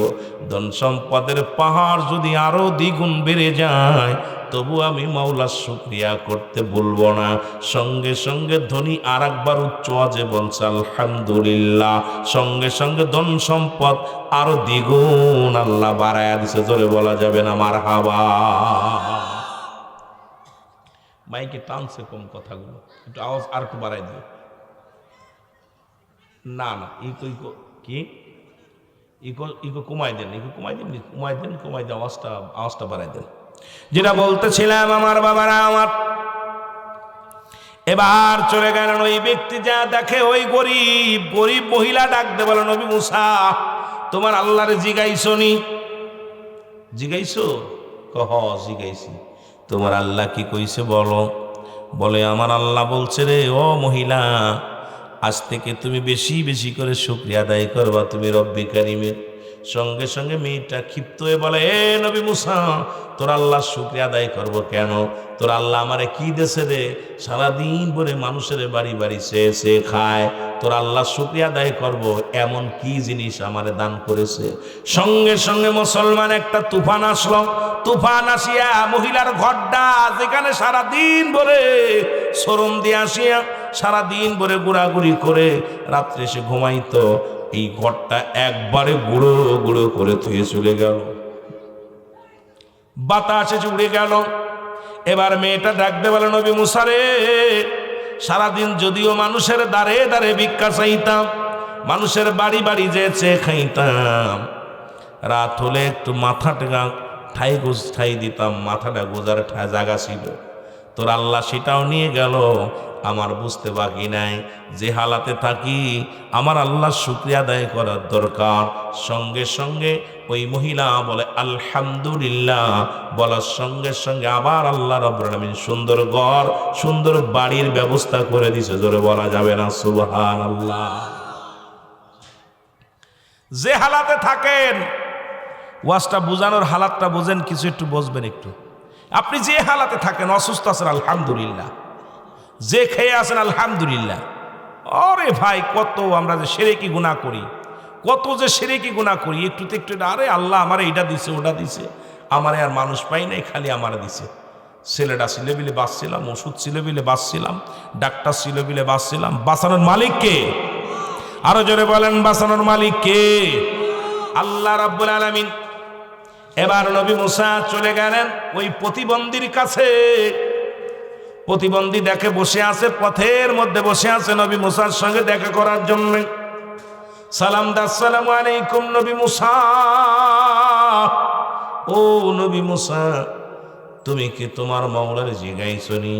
ধন সম্পদের পাহাড় যদি আরো দ্বিগুণ বেড়ে যায় তবু আমি মাওলার শুকরিয়া করতে ভুলব না। সঙ্গে সঙ্গে ধনী আর একবার উচ্চ আওয়াজে বলছে আলহামদুলিল্লাহ। সঙ্গে সঙ্গে ধন সম্পদ আরো দ্বিগুণ আল্লাহ বাড়ায়া দিছে। জোরে বলা যাবে না মারহাবা। মাইকে টানছে কম কথাগুলো, একটু আওয়াজ আর একটু বাড়াই দিও। না না ইকো ইকো কি ইকো ইকো কমাই দেন, ইকো কমাই দেন, কমাই দেন, কমাই দেন, আওয়াজটা বাড়াই দেন। যেটা বলতেছিলাম আমার বাবারা আমার, এবার চলে গেলেন ওই ব্যক্তি। যা দেখে ওই গরিব গরিব মহিলা ডাকতে বলে নবী মুসা তোমার আল্লাহরে জিগাইছো নি? জিগাইছো? কহ জিগাইছি। তোমার আল্লাহ কি কইছে বলো? বলে আমার আল্লাহ বলছে রে ও মহিলা, আজ থেকে তুমি বেশি বেশি করে শুকরিয়া আদায় করবা তুমি রব্বি কারিমের। সঙ্গে সঙ্গে মেয়েটা ক্ষিপ্ত হয়ে বলে এ নবী মুসা তোর আল্লাহর শুকরিয়া আদায় করব কেন? তোর আল্লাহ আমারে কি দেশে রে? সারাদিন ভরে মানুষের বাড়ি বাড়ি সে খায়, তোর আল্লাহ শুকরিয়া আদায় করব এমন কি জিনিস আমারে দান করেছে? সঙ্গে সঙ্গে মুসলমান একটা তুফান আসলো। তুফান আসিয়া মহিলার ঘরটা যেখানে সারাদিন ভরে শরম দিয়ে আসিয়া সারাদিন ভরে ঘোরাঘুরি করে রাত্রে সে ঘুমাইতো, এই ঘরটা একবারে গুঁড়ো গুঁড়ো করে থুয়ে চলে গেল। বাতাসে উড়ে গেল। এবার মেয়েটা ডাকতে বলে নবী মুসা রে, সারাদিন যদিও মানুষের দ্বারে দ্বারে ভিক্ষা চাইতাম, মানুষের বাড়ি বাড়ি যেয়ে খাইতাম, রাত হলে একটু মাথাটা ঠাই দিতাম, মাথাটা গোজার জায়গা ছিল। তোর আল্লাহ সেটাও নিয়ে গেল। আমার বুঝতে বাকি নাই যে হালাতে থাকি আমার আল্লাহর শুকরিয়া আদায় করার দরকার। সঙ্গে সঙ্গে ওই মহিলা বলে আলহামদুলিল্লাহ, বলার সঙ্গে সঙ্গে আবার আল্লাহ রাব্বুল আলামিন সুন্দর ঘর সুন্দর বাড়ির ব্যবস্থা করে দিছে। জোরে বলা যাবে না সুবহানাল্লাহ। যে হালাতে থাকেন ওয়াজটা বুঝানোর হালাতটা বোঝেন, কিছু একটু বুঝবেন একটু। আপনি যে হালাতে থাকেন, অসুস্থ আছেন আলহামদুলিল্লাহ, যে খেয়ে আছেন আলহামদুলিল্লাহ। আরে ভাই কত আমরা যে শিরকি গুনাহ করি, কত যে শিরকি গুনাহ করি, একটুতে একটু আরে আল্লাহ আমারে এটা দিছে ওটা দিছে, আমারে আর মানুষ পাই নাই খালি আমারে দিছে। ছেলেটা ছিল বিলে বাঁচছিলাম, ওষুধ ছিল বিলে বাঁচছিলাম, ডাক্তার ছিল বিলে বাঁচছিলাম। বাঁচানোর মালিক কে? আরো জোরে বলেন বাঁচানোর মালিক কে? আল্লাহ রাব্বুল আলামিন। এবার নবী মুসা চলে গেলেন ওই প্রতিবন্ধীর কাছে। প্রতিবন্ধী দেখে বসে আছে, পথের মধ্যে বসে আছে নবী মুসার সঙ্গে দেখা করার জন্য। সালাম দা আসসালামু আলাইকুম নবী মুসা। ও নবী মুসা তুমি কি তোমার মাওলার জিগাইছো নি?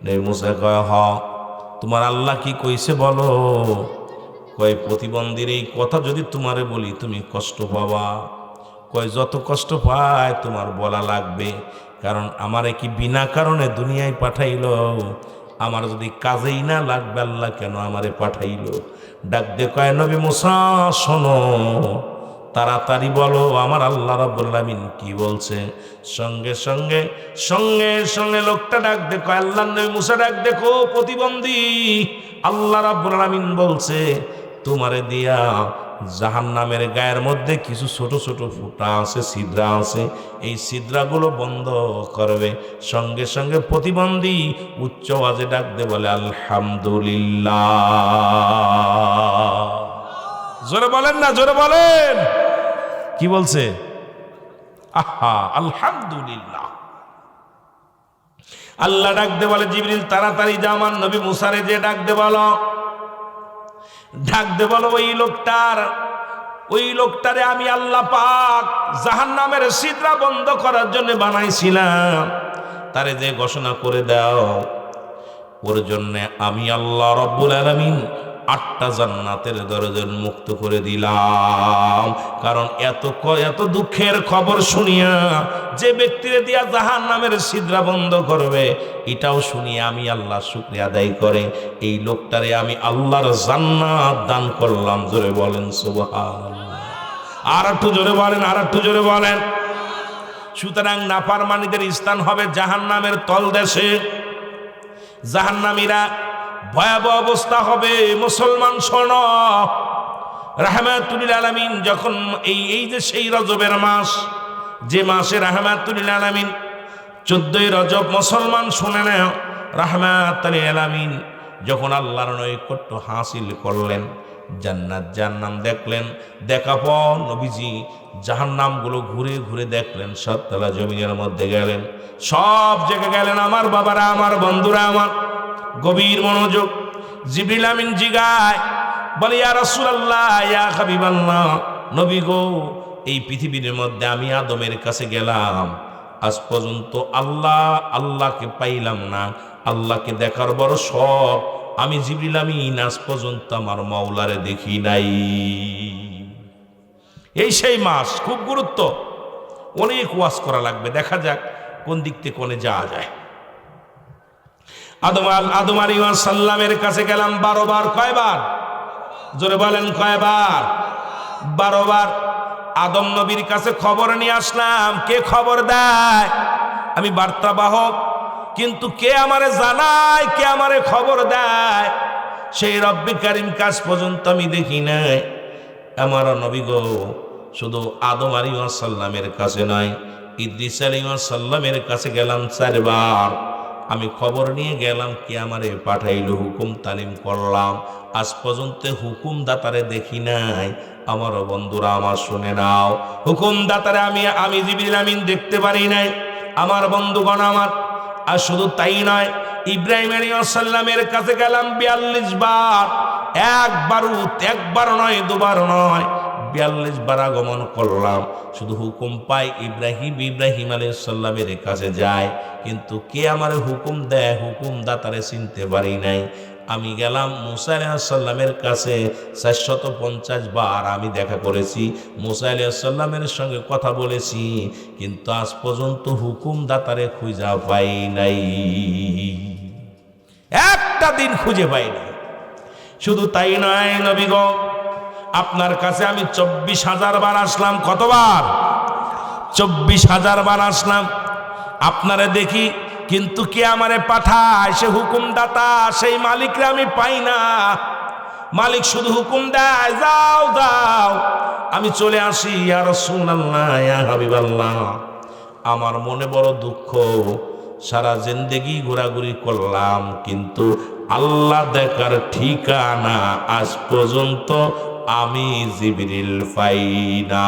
নবী মুসা কয় হ। তোমার আল্লাহ কি কইছে বলো? কয় প্রতিবন্ধীর এই কথা যদি তোমারে বলি তুমি কষ্ট পাবা। কয় যত কষ্ট পায় তোমার বলা লাগবে, কারণ আমারে কি বিনা কারণে দুনিয়ায় পাঠাইলো? আমার যদি কাজেই না লাগবে আল্লাহ কেন আমারে পাঠাইলো? ডাক দে কয় নবী মুসা শোনো, তাড়াতাড়ি বলো আমার আল্লাহ রাব্বুল আলামিন কি বলছে। সঙ্গে সঙ্গে সঙ্গে সঙ্গে লোকটা ডাক দে কয় আল্লাহ নবী মুসা ডাক দেখো প্রতিবন্ধী, আল্লাহ রাব্বুল আলামিন বলছে তোমারে দিয়া জাহান্নামের গায়ের মধ্যে কিছু ছোট ছোট ফুটা আছে, ছিদ্রা আছে, এই ছিদ্রাগুলো বন্ধ করবে। সঙ্গে সঙ্গে প্রতিবন্ধী উচ্চ আওয়াজে ডাক দে বলে আলহামদুলিল্লাহ। জোরে বলেন না, জোরে বলেন। কি বলছে? আহা আলহামদুলিল্লাহ। আল্লাহ ডাক দে বলে জিবরিল তাড়াতাড়ি যা আমার নবী মুসারে যে ডাক দে বলো, ডাক দে বলো ওই লোকটারে আমি আল্লাহ পাক জাহান্নামের ছিদ্রা বন্ধ করার জন্য বানাইছিলাম, তারে যে ঘোষণা করে দাও ওর জন্য আমি আল্লাহ রাব্বুল আলামিন 8টা জান্নাতের দরজা মুক্ত করে দিলাম। কারণ এত দুঃখের খবর শুনিয়া যে ব্যক্তিরে দিয়া জাহান্নামের ছিদ্রা বন্ধ করবে, এটাও শুনিয়া আমি আল্লাহ শুকরিয়া আদায় করে এই লোকটারে আমি আল্লাহর জান্নাত দান করলাম। জোরে বলেন সুবহানাল্লাহ। আর একটু জোরে বলেন, আর একটু জোরে বলেন। সুতরাং নাফরমানীদের স্থান হবে জাহান্নামের তলদেশে। জাহান্নামীরা ভয়াবহ অবস্থা হবে। মুসলমান শোনো, রাহমাতুল আলামিন যখন এই যে সেই রজবের মাস, যে মাসে রাহমাতুল আলামিন 14ই রজব, মুসলমান শুনে না, রাহমাতুল আলামিন যখন আল্লাহর নৈকট্য হাসিল করলেন, জান্নাত জাহান্নাম দেখলেন, দেখা পর নবীজি জাহান্নামগুলো ঘুরে ঘুরে দেখলেন, সাততলা জমিনের মধ্যে গেলেন, সব জায়গায় গেলেন। আমার বাবারা, আমার বন্ধুরা, আমার গভীর মনোযোগ। জিবরিল আমিন জিগায়, বলে ইয়া রাসূলুল্লাহ, ইয়া হাবিবাল্লাহ, নবী গো, এই পৃথিবীর মধ্যে আমি আদমের কাছে গেলাম, আজ পর্যন্ত আল্লাহকে পাইলাম না, আল্লাহকে দেখার বড় শখ, আমি জিবরিল আমিন আজ পর্যন্ত আমার মাওলারে দেখি নাই। এই সেই মাস, খুব গুরুত্ব, অনেক ওয়াজ করা লাগবে, দেখা যাক কোন দিক থেকে কোনে যাওয়া যায়। আদম আলাইহিস সালামের কাছে গেলাম 12 বার। কয়বার? জোরে বলেন, কয়বার? 12 বার। আদম নবীর কাছে খবর নিয়ে আসলাম। কে খবর দেয়? আমি বার্তাবাহক, কিন্তু কে আমারে জানায়, কে আমারে খবর দেয়? সেই রব্বে কারিম কাজ পর্যন্ত আমি দেখি নাই। আমার নবী গো, শুধু আদম আলাইহিস সালামের কাছে নয়, ইদ্রিস আলাইহিস সালামের কাছে গেলাম 4 বার। আমি খবর নিয়ে গেলাম, কে আমারে পাঠাইলো, হুকুম তালিম করলাম, আজ পর্যন্ত হুকুম দাতারে দেখি নাই। আমার বন্ধুরা, আমার শুনে নাও, হুকুম দাতারে আমি জিবরিল আমিন দেখতে পারি নাই। আমার বন্ধুগণ আমার, আর শুধু তাই নয়, ইব্রাহিম আলাইহিস সালামের কাছে গেলাম 42 বার। একবার নয়, 2 বার নয়, 42 বার আগমন করলাম। শুধু হুকুম পাই ইব্রাহিম আলাইহিস সালামের কাছে যায়, কিন্তু কে আমার হুকুম দেয়, হুকুম দাতারে চিনতে পারি নাই। আমি গেলাম মুসা আলাইহিস সালামের কাছে, 450 বার আমি দেখা করেছি, মুসা আলাইহিস সালামের সঙ্গে কথা বলেছি, কিন্তু আজ পর্যন্ত হুকুম দাতারে খুঁজে পাই নাই, একটা দিন খুঁজে পাই নাই। শুধু তাই নয় নবী গো, আপনার কাছে আমি 24,000 বার আসলাম। কতবার? 24,000 বার আসলাম, আপনারে দেখি, কিন্তু কে আমারে পাঠায়, সে হুকুমদাতা, সেই মালিকরা আমি পাই না। মালিক শুধু হুকুম দেয়, যাও যাও, আমি চলে আসি। ইয়া রাসূলুল্লাহ, ইয়া হাবিবাল্লাহ, আমার মনে বড় দুঃখ, সারা জিন্দেগি ঘোরাঘুরি করলাম, কিন্তু আল্লাহ দেখার ঠিকানা আজ পর্যন্ত আমি জিবরিল পাই না।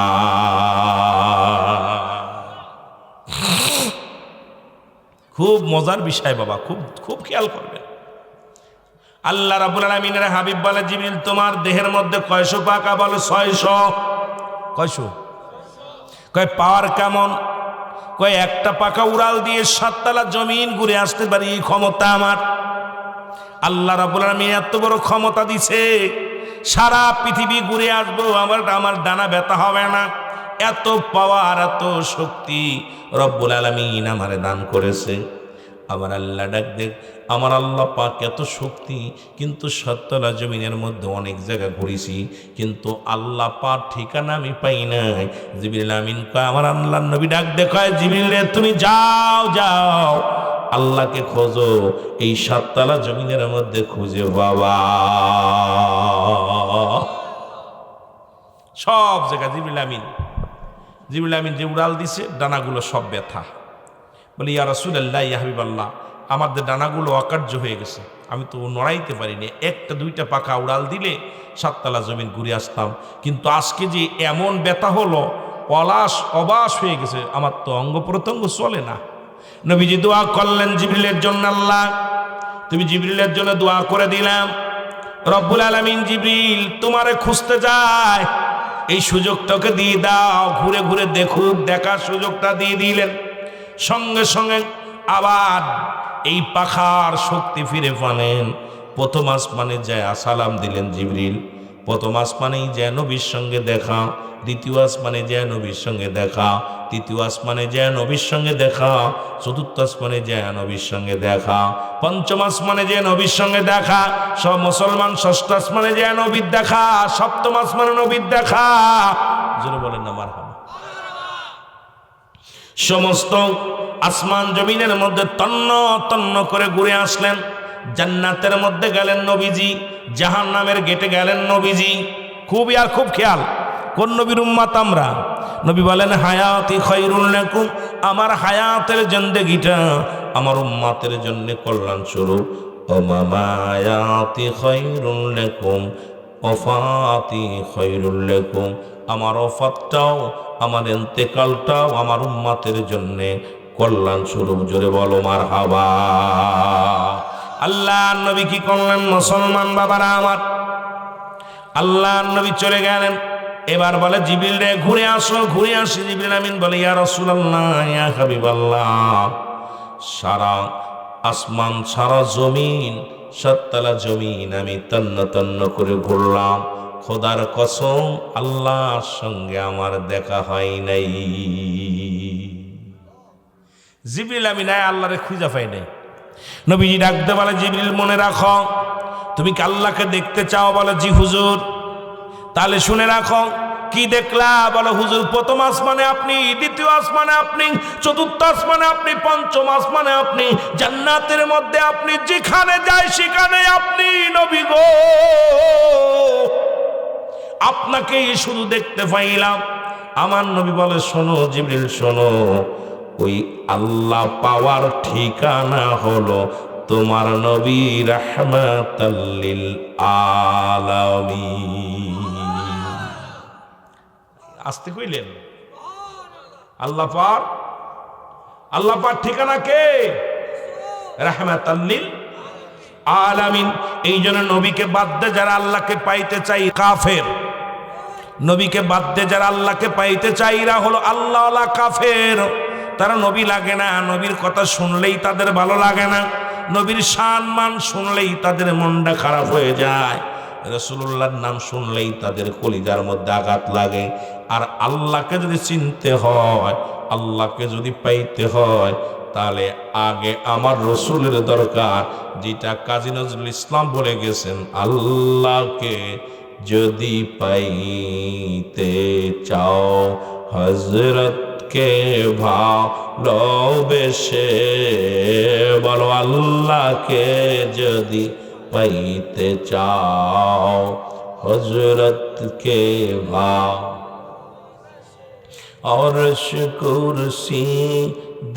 খুব মজার বিষয় বাবা, খুব খুব খেয়াল করবেন। আল্লাহ রাব্বুল আলামিনের হাবিব বলে, জিবরিল তোমার দেহের মধ্যে কয়শো পাকা? বলে 600। কয়শো? কয় পাওয়ার কেমন? কয় একটা পাকা উড়াল দিয়ে 7 তলা জমিন ঘুরে আসতে পারি, এই ক্ষমতা আমার। আল্লাহ রাব্বুল আলামিন এত বড় ক্ষমতা দিছে, সারা পৃথিবী ঘুরে আসবো, আমার ডানা ব্যথা হবে না, এত পাওয়ার, এত শক্তি রব্বুল আলামিন আমারে দান করেছে। আমার আল্লাহ ডাক দেখ, আমার আল্লাহ পাক এত শক্তি, কিন্তু 7 তলা জমিনের মধ্যে অনেক জায়গা ঘুরেছি, কিন্তু আল্লাহ পাক ঠিকানা আমি পাই নাই। জিবরিল আমিন কয়, আমার আল্লাহর নবী ডাক দেখায়, জিবরিল রে, তুমি যাও যাও, আল্লাহকে খোঁজো, এই 7 তলা জমিনের মধ্যে খুঁজে বাবা। সব জায়গা জিবরিল আমিন যে উড়াল দিছে, ডানাগুলো সব ব্যথা। বলি, ইয়া রাসূলুল্লাহ, ইয়া হাবিবাল্লাহ, আমাদের ডানাগুলো অকার্য হয়ে গেছে, আমি তো নড়াইতে পারিনি, 1টা 2টা পাখা উড়াল দিলে 7 তলা জমিন ঘুরে আসতাম, কিন্তু আজকে যে এমন ব্যথা হলো, অবাস হয়ে গেছে, আমার তো অঙ্গ প্রত্যঙ্গ চলে না। নবীজি দোয়া করলেন জিবরিলের জন্য, আল্লাহ তুমি জিবরিলের জন্য দোয়া করে দিলাম, রব্বুল আলামিন জিবরিল তোমারে খুঁজতে যায়, এই সুযোগটাকে দিয়ে দাও, ঘুরে ঘুরে দেখুক, দেখার সুযোগটা দিয়ে দিলেন। সঙ্গে সঙ্গে আবার এই পাখার শক্তি ফিরে পানেন। প্রথম আসমানে যায় সালাম দিলেন জিবরিল, প্রথম আসমানেই যায় নবীর সঙ্গে দেখা, দ্বিতীয় আসমানে যায় নবীর সঙ্গে দেখা, তৃতীয় আসমানে যায় নবীর সঙ্গে দেখা, চতুর্থ আসমানে যায় নবীর সঙ্গে দেখা, পঞ্চম আসমানে যায় নবীর সঙ্গে দেখা, সব মুসলমান 6ষ্ঠ আসমানে যায় নবীর দেখা, সপ্তম আসমানে নবীর দেখা। জোরে বলেন না মারহাবা। সমস্ত আসমান জমিনের মধ্যে তন্ন তন্ন করে ঘুরে আসলেন। জান্নাতের মধ্যে গেলেন নবীজি, জাহান্নামের গেটে গেলেন নবীজি, খুবই আর খুব খেয়াল। কোন নবীর উম্মত আমরা? নবী বলেন হায়াতি খায়রুল লাকুম, আমার হায়াতের জিন্দেগিটা আমার উম্মতের জন্য কল্যাণ স্বরূপ। ও মামায়াতি খায়রুল লাকুম ওয়াফাতি খায়রুল লাকুম, আমার ওফাতটাও আমার ইন্তেকালটাও আমার উম্মতের জন্য কল্যাণ স্বরূপ। জোরে বলো মারহাবা। আল্লাহ নবী কি করলেন? মুসলমান বাবারা আমার, আল্লাহ নবী চলে গেলেন। এবার বলে জিবরিল রে ঘুরে আসো, ঘুরে আসি। জিবরিল আমিন বলে ইয়া রাসূলুল্লাহ, ইয়া হাবিবাল্লাহ, সারা আসমান, সারা জমিন, সাততলা জমিন আমি তন্ন তন্ন করে ঘুরলাম, খোদার কসম আল্লাহর সঙ্গে আমার দেখা হয় নাই। জিবরিল আমিন আল্লাহরে খুঁজে পাই নাই। নবীজি ডাকতে বলে জিবরিল মনে রাখো, তুমি কি আল্লাহকে দেখতে চাও? বলে জি হুজুর। তাহলে শুনে রাখো, কি দেখলা? বলো হুজুর প্রথম আসমানে আপনি, দ্বিতীয় আসমানে আপনি, চতুর্থ আসমানে আপনি, পঞ্চম আসমানে আপনি, জান্নাতের মধ্যে আপনি, যেখানে যাই সেখানে আপনি নবী গো, আপনাকেই শুধু দেখতে পাইলাম। আমার নবী বলে শোনো জিবরিল শোনো, ওই আল্লাহ পাওয়ার ঠিকানা হলো তোমার নবী রাহমাতাল লিল আলামিন। আসতে কইলেন আল্লাহ পাক ঠিকানা কে? রাহমাতাল লিল আলামিন। এই জন্য নবীকে বাদ দিয়ে যারা আল্লাহকে পাইতে চাই কাফের। নবীকে বাদ দিয়ে যারা আল্লাহকে পাইতে চাই এরা হলো আল্লাহওয়ালা কাফের। তারা নবী লাগে না, নবীর কথা শুনলেই তাদের ভালো লাগে না, নবীর শান মান শুনলেই তাদের মনটা খারাপ হয়ে যায়, রাসূলুল্লাহর নাম শুনলেই তাদের কলিজার মধ্যে আঘাত লাগে। আর আল্লাহকে যদি চিনতে হয়, আল্লাহকে যদি পাইতে হয়, তাহলে আগে আমার রসুলের দরকার, যেটা কাজী নজরুল ইসলাম বলে গেছেন, আল্লাহকে যদি পাইতে চাও হযরতকে ভালোবেসে, বলো আল্লাহকে যদি পাইতে চাও হযরতকে অরশ কুরসি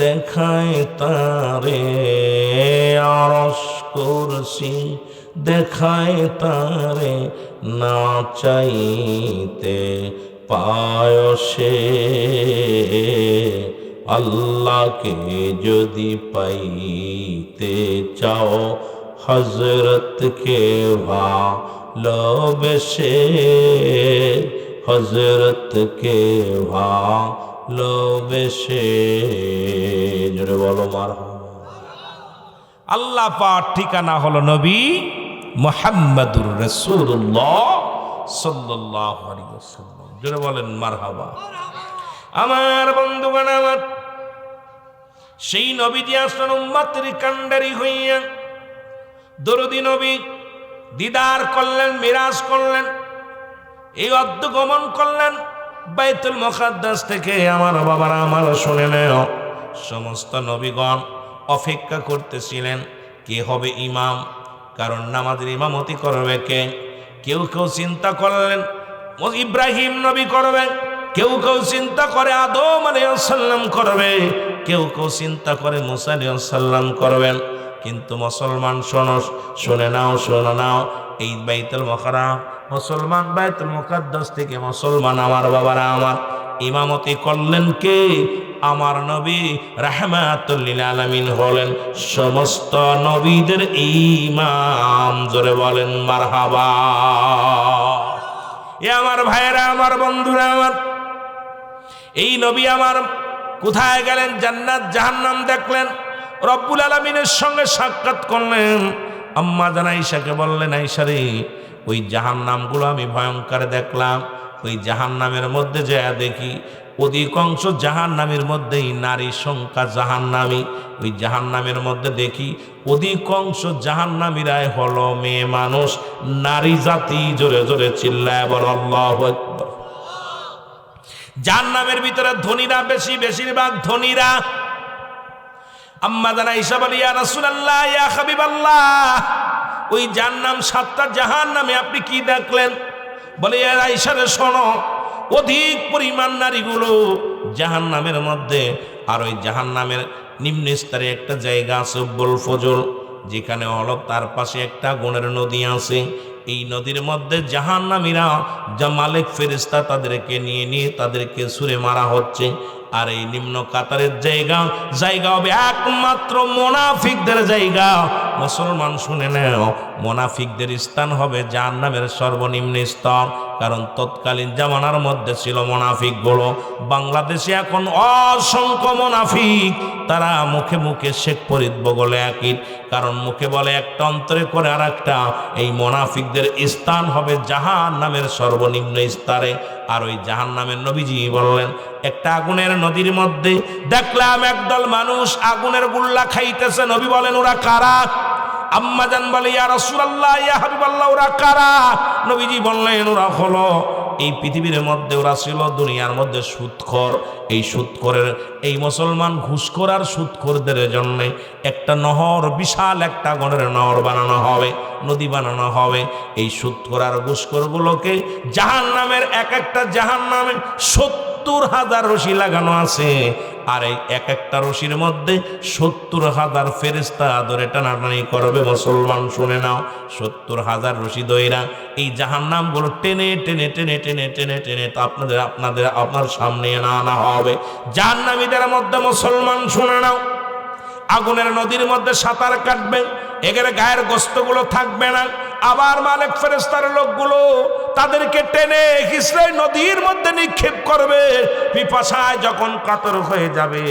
দেখায় তারে, অরশ কুরসি দেখায় তারে, না চাইতে পায়সে, আল্লাহকে যদি পাইতে চাও হযরতকে ভালোবেসে, হযরতকে ভালোবেসে। জোরে বলো মারহাবা। আল্লাহ পাক ঠিকানা হলো নবী মুহাম্মাদুর রাসূলুল্লাহ সাল্লাল্লাহু আলাইহি ওয়াসাল্লাম। জোরে বলেন মারহাবা। আমার বন্ধুগণ আমার, সেই নবীজি আসলেন উম্মতের কান্ডারি হইয়া। দরদি নবী দিদার করলেন, মিরাজ করলেন, এই অদ্য গমন করলেন বাইতুল মুকাদ্দাস থেকে। আমার বাবারা আমার শুনে নেও, সমস্ত নবীগণ অপেক্ষা করতেছিলেন কে হবে ইমাম, কারণ নামাজের ইমামতি করবে কে। কেউ কেউ চিন্তা করলেন ইব্রাহিম নবী করবেন, কেউ কেউ চিন্তা করে আদম আলাইহিস সালাম করবে, কেউ কেউ চিন্তা করে মুসা আলাইহিস সালাম করবেন। কিন্তু মুসলমান শোনো, শুনে নাও, শোনো নাও, এই বাইতুল মুকাররম মুসলমান, বাইতুল মুকাদ্দাস থেকে মুসলমান আমার বাবারা আমার ইমামতি করলেন কে? আমার নবী রাহমাতুল লিল আলামিন হলেন সমস্ত নবীদের ইমাম। জোরে বলেন মারহাবা। এ আমার ভাইয়েরা, আমার বন্ধুরা আমার, এই নবী আমার কোথায় গেলেন? জান্নাত জাহান্নাম দেখলেন, রব্বুল আলামিনের সঙ্গে সাক্ষাৎ করলেন। আম্মা জান আয়েশাকে বললেন, আয়েশা রে, ওই জাহান্নামগুলো আমি ভয়ঙ্কর দেখলাম। ওই জাহান্নামের মধ্যে যা দেখি অধিকাংশ জাহান্নামের মধ্যেই নারী সংখ্যা জাহান্নামী। ওই জাহান্নামের মধ্যে দেখি অধিকাংশ জাহান্নামীরাই হলো মেয়ে মানুষ, নারী জাতি। জোরে জোরে চিল্লায় বল আল্লাহু আকবার। জাহান্নামের ভিতরে ধনীরা বেশি, বেশিরভাগ ধনীরা। আম্মা জান আয়েশা বলে, ইয়া রাসূলুল্লাহ, ইয়া হাবিবাল্লাহ, ওই জাহান্নাম, 7টা জাহান্নামে আপনি কি দেখলেন? বলে এর আইসারে শোনো, অধিক পরিমাণ নারীগুলো জাহান্নামের মধ্যে। আর ওই জাহান্নামের নিম্ন স্তরে একটা জায়গা আছে উব্বুল ফজল, যেখানে হলো তার পাশে একটা আগুনের নদী আছে। এই নদীর মধ্যে জাহান্নামীরা যা মালিক ফেরেশতা তাদেরকে নিয়ে তাদেরকে ছুঁড়ে মারা হচ্ছে। আর এই নিম্ন কাতারের জায়গা হবে একমাত্র মুনাফিকদের জায়গা। মুসলমান শুনে নাও, মুনাফিকদের স্থান হবে জাহান্নামের সর্বনিম্ন স্তর। কারণ তৎকালীন জামানার মধ্যে ছিল মুনাফিকগুলো। বাংলাদেশে এখন অসংখ্য মুনাফিক, তারা মুখে মুখে শেখ ফরিদ বগলে একই, কারণ মুখে বলে একটা, অন্তরে করে আর একটা। এই মুনাফিকদের স্থান হবে জাহান্নামের সর্বনিম্ন স্তরে। আর ওই জাহান্নামের নবীজি বললেন, একটা আগুনের নদীর মধ্যে দেখলাম একদল মানুষ আগুনের গুল্লা খাইতেছে। নবী বলেন, ওরা কারা? আম্মাজান বলে, ইয়া রাসূলুল্লাহ, ইয়া হাবিবাল্লাহ, ওরা কারা? নবীজি বললেন, ওরা হলো এই পৃথিবীর মধ্যে ওরা ছিল দুনিয়ার মধ্যে সুদখোর। এই সুদখোরের, এই মুসলমান ঘুষখোর আর সুদখোরদের জন্য একটা নহর, বিশাল একটা আগুনের নহর বানানো হবে, নদী বানানো হবে। এই সুদখোর আর ঘুষখোরগুলোকে জাহান্নামের, এক একটা জাহান্নামে 70,000 রশি লাগানো আছে। আর এই এক একটা রশির মধ্যে 70,000 ফেরেশতা ধরে টানাটানি করবে। মুসলমান শুনে নাও, 70,000 রশি দইরা এই জাহান্নামগুলো টেনে টেনে টেনে টেনে টেনে টেনে তা আপনার সামনে আনা হবে। জাহান্নামীদের মধ্যে মুসলমান শুনে নাও, আগুনের নদীর মধ্যে সাঁতার কাটবে, এখানে গায়ের গোস্তগুলো থাকবে না। আবার মালিক ফেরেশতার লোকগুলো তাদেরকে টেনে হিসড়ে নদীর মধ্যে নিক্ষেপ করবে। পিপাসায় যখন কাতর হয়ে যাবে,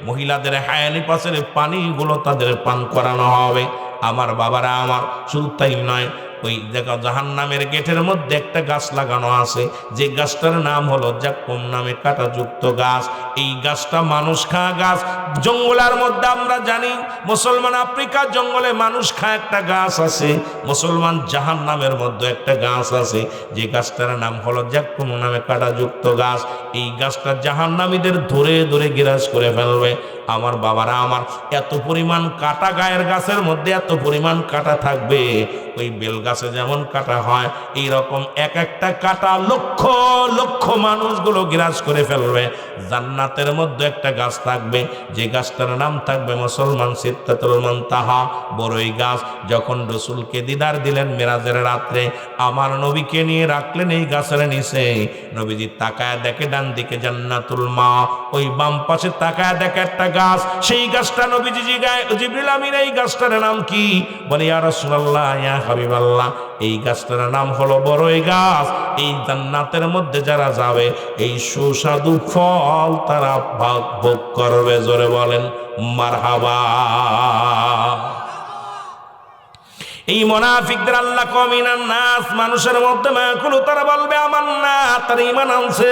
মহিলাদের হায়ানি পাশের পানিগুলো তাদের পান করানো হবে। আমার বাবারা আমার, শুধু তাই নয়, ওই দেখো জাহান্নামের গেটের মধ্যে একটা গাছ লাগানো আছে, যে গাছটার নাম হলো জাক্কুম নামে কাঁটাযুক্ত গাছ। এই গাছটা মানুষ খাওয়া গাছ। জঙ্গলের মধ্যে আমরা জানি মুসলমান আফ্রিকার জঙ্গলে মানুষ খায় একটা গাছ আছে, মুসলমান জাহান্নামের মধ্যে একটা গাছ আছে, যে গাছটার নাম হলো জাক্কুম নামে কাঁটাযুক্ত গাছ। এই গাছটা জাহান্নামীদের ধরে ধরে গিরাজ করে ফেলবে। আমার বাবারা আমার, এত পরিমাণ কাটা গায়ের গাছের মধ্যে এত পরিমাণ কাটা থাকবে, ওই বেল গাছে যেমন কাটা হয় এইরকম এক একটা কাটা লক্ষ লক্ষ মানুষগুলো গ্রাস করে ফেলবে। জান্নাতের মধ্যে একটা গাছ থাকবে, যে গাছটার নাম থাকবে মুসলমান সিদরাতুল মুনতাহা, বড়ই গাছ। যখন রাসূলকে দিদার দিলেন মেরাজের রাত্রে, আমার নবীকে নিয়ে রাখলেন এই গাছের নিচে। নবীজি তাকায় দেখে ডান দিকে জান্নাতুল মা, ওই বাম পাশে তাকায় দেখে একটা গাছ। সেই গাছটা নবীজি জিজ্ঞাসা, জিবরিল আমিন এই গাছটার নাম কি? বলে, ইয়া রাসূলুল্লাহ, ইয়া হাবিবাল্লাহ, এই গাছটার নাম হলো বড়ই গাছ। এই জান্নাতের মধ্যে যারা যাবে, এই সুস্বাদু ফল তারা ভোগ করবে। জোরে বলেন মারহাবা। এই মুনাফিকদের আল্লাহ কমিনান নাস, মানুষের মধ্যে মাকুল, তারা বলবে আমান্না, তারা ঈমান আনছে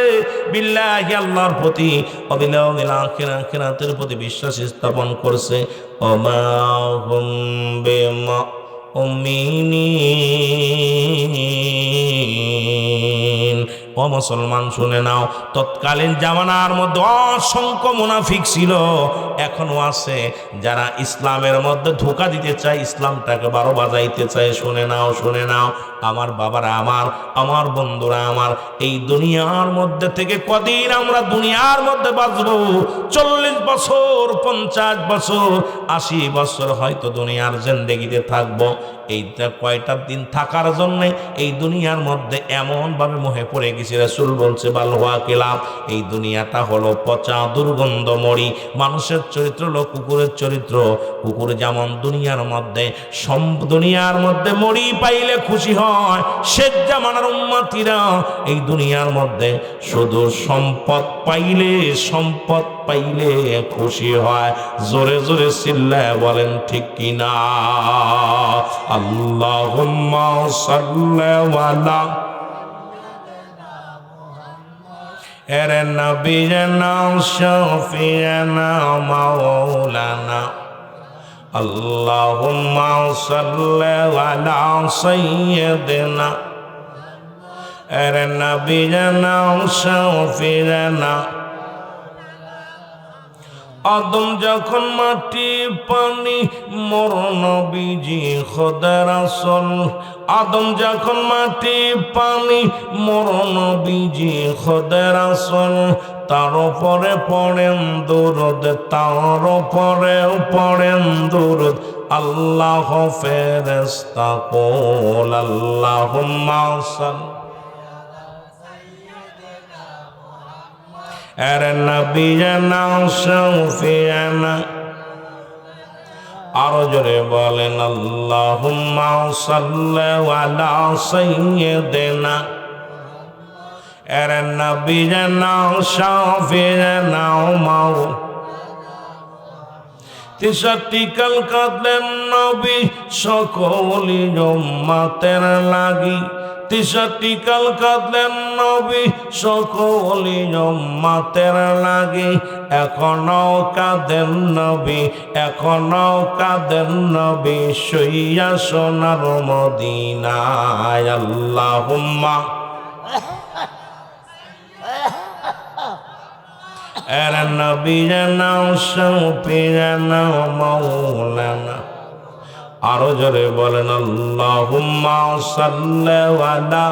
বিল্লাহি, আল্লাহর প্রতি, ওয়াবিল আখিরাতের প্রতি বিশ্বাস স্থাপন করছে। ওমা হুম বিমুমিনিন। ও মুসলমান শুনে নাও, তৎকালীন জামানার মধ্যে অসংখ্য মুনাফিক ছিল, এখনো আছে, যারা ইসলামের মধ্যে ধোঁকা দিতে চায়, ইসলামটাকে 12 বাজাইতে চায়। শুনে নাও, শুনে নাও আমার বাবারা আমার বন্ধুরা আমার, এই দুনিয়ার মধ্যে থেকে কদিন আমরা দুনিয়ার মধ্যে বাঁচবো? 40 বছর, 50 বছর, 80 বছর হয়তো দুনিয়ার জিন্দেগিতে থাকবো। এইটা কয়টা দিন থাকার জন্যে এই দুনিয়ার মধ্যে এমনভাবে মোহে পড়ে গেছি, রাসূল বলছে বালহুয়া কিলাব, এই দুনিয়াটা হলো পচা দুর্গন্ধ মরি। মানুষের চরিত্র হলো কুকুরের চরিত্র। কুকুর যেমন দুনিয়ার মধ্যে মরি পাইলে খুশি হয়, শেষ জামানার উম্মতিরা এই দুনিয়ার মধ্যে শুধু সম্পদ পাইলে খুশি হয়। জোরে জোরে চিল্লায় বলেন ঠিক কিনা? আল্লাহুম্মা সাল্লি আলা এরে নবিয়না শাফিয়ানা মাওলানা। আল্লাহুম্মা সাল্লি আলা সাইয়্যিদিনা এরে নবিয়না শাফিয়ানা আদম যখন মাটি পানি মোর নবীজি খোদার আসল। আদম যখন মাটি পানি মোর নবীজি খোদার আসল। তার উপরে পড়েন দুরুদ, তার উপরে পড়েন দুরুদ। আল্লাহ ফেরেশতা কুল আল্লাহুম্মা সাল্লি আলা নবিয়িনা শাফিয়ানা। আরো জোরে বলেন আল্লাহুম্মা সাল্লি আলা সাইয়্যিদিনা আলা নবিয়িনা শাফিয়ানা মাওলানা। 63টি কাল কাঁদলেন নবী সকলি উম্মতের লাগি। 63টি কাল কাঁদলেন নবী সকলি উম্মতের লাগি। এখনো কাঁদেন নবী, এখনো কাঁদেন নবী শুইয়া সোনার মদিনায়। আল্লাহুম্মা আলা নবিয়িনা শাফিয়ানা মাওলানা। আরো জোরে বলেন আল্লাহুম্মা সাল্লি আলা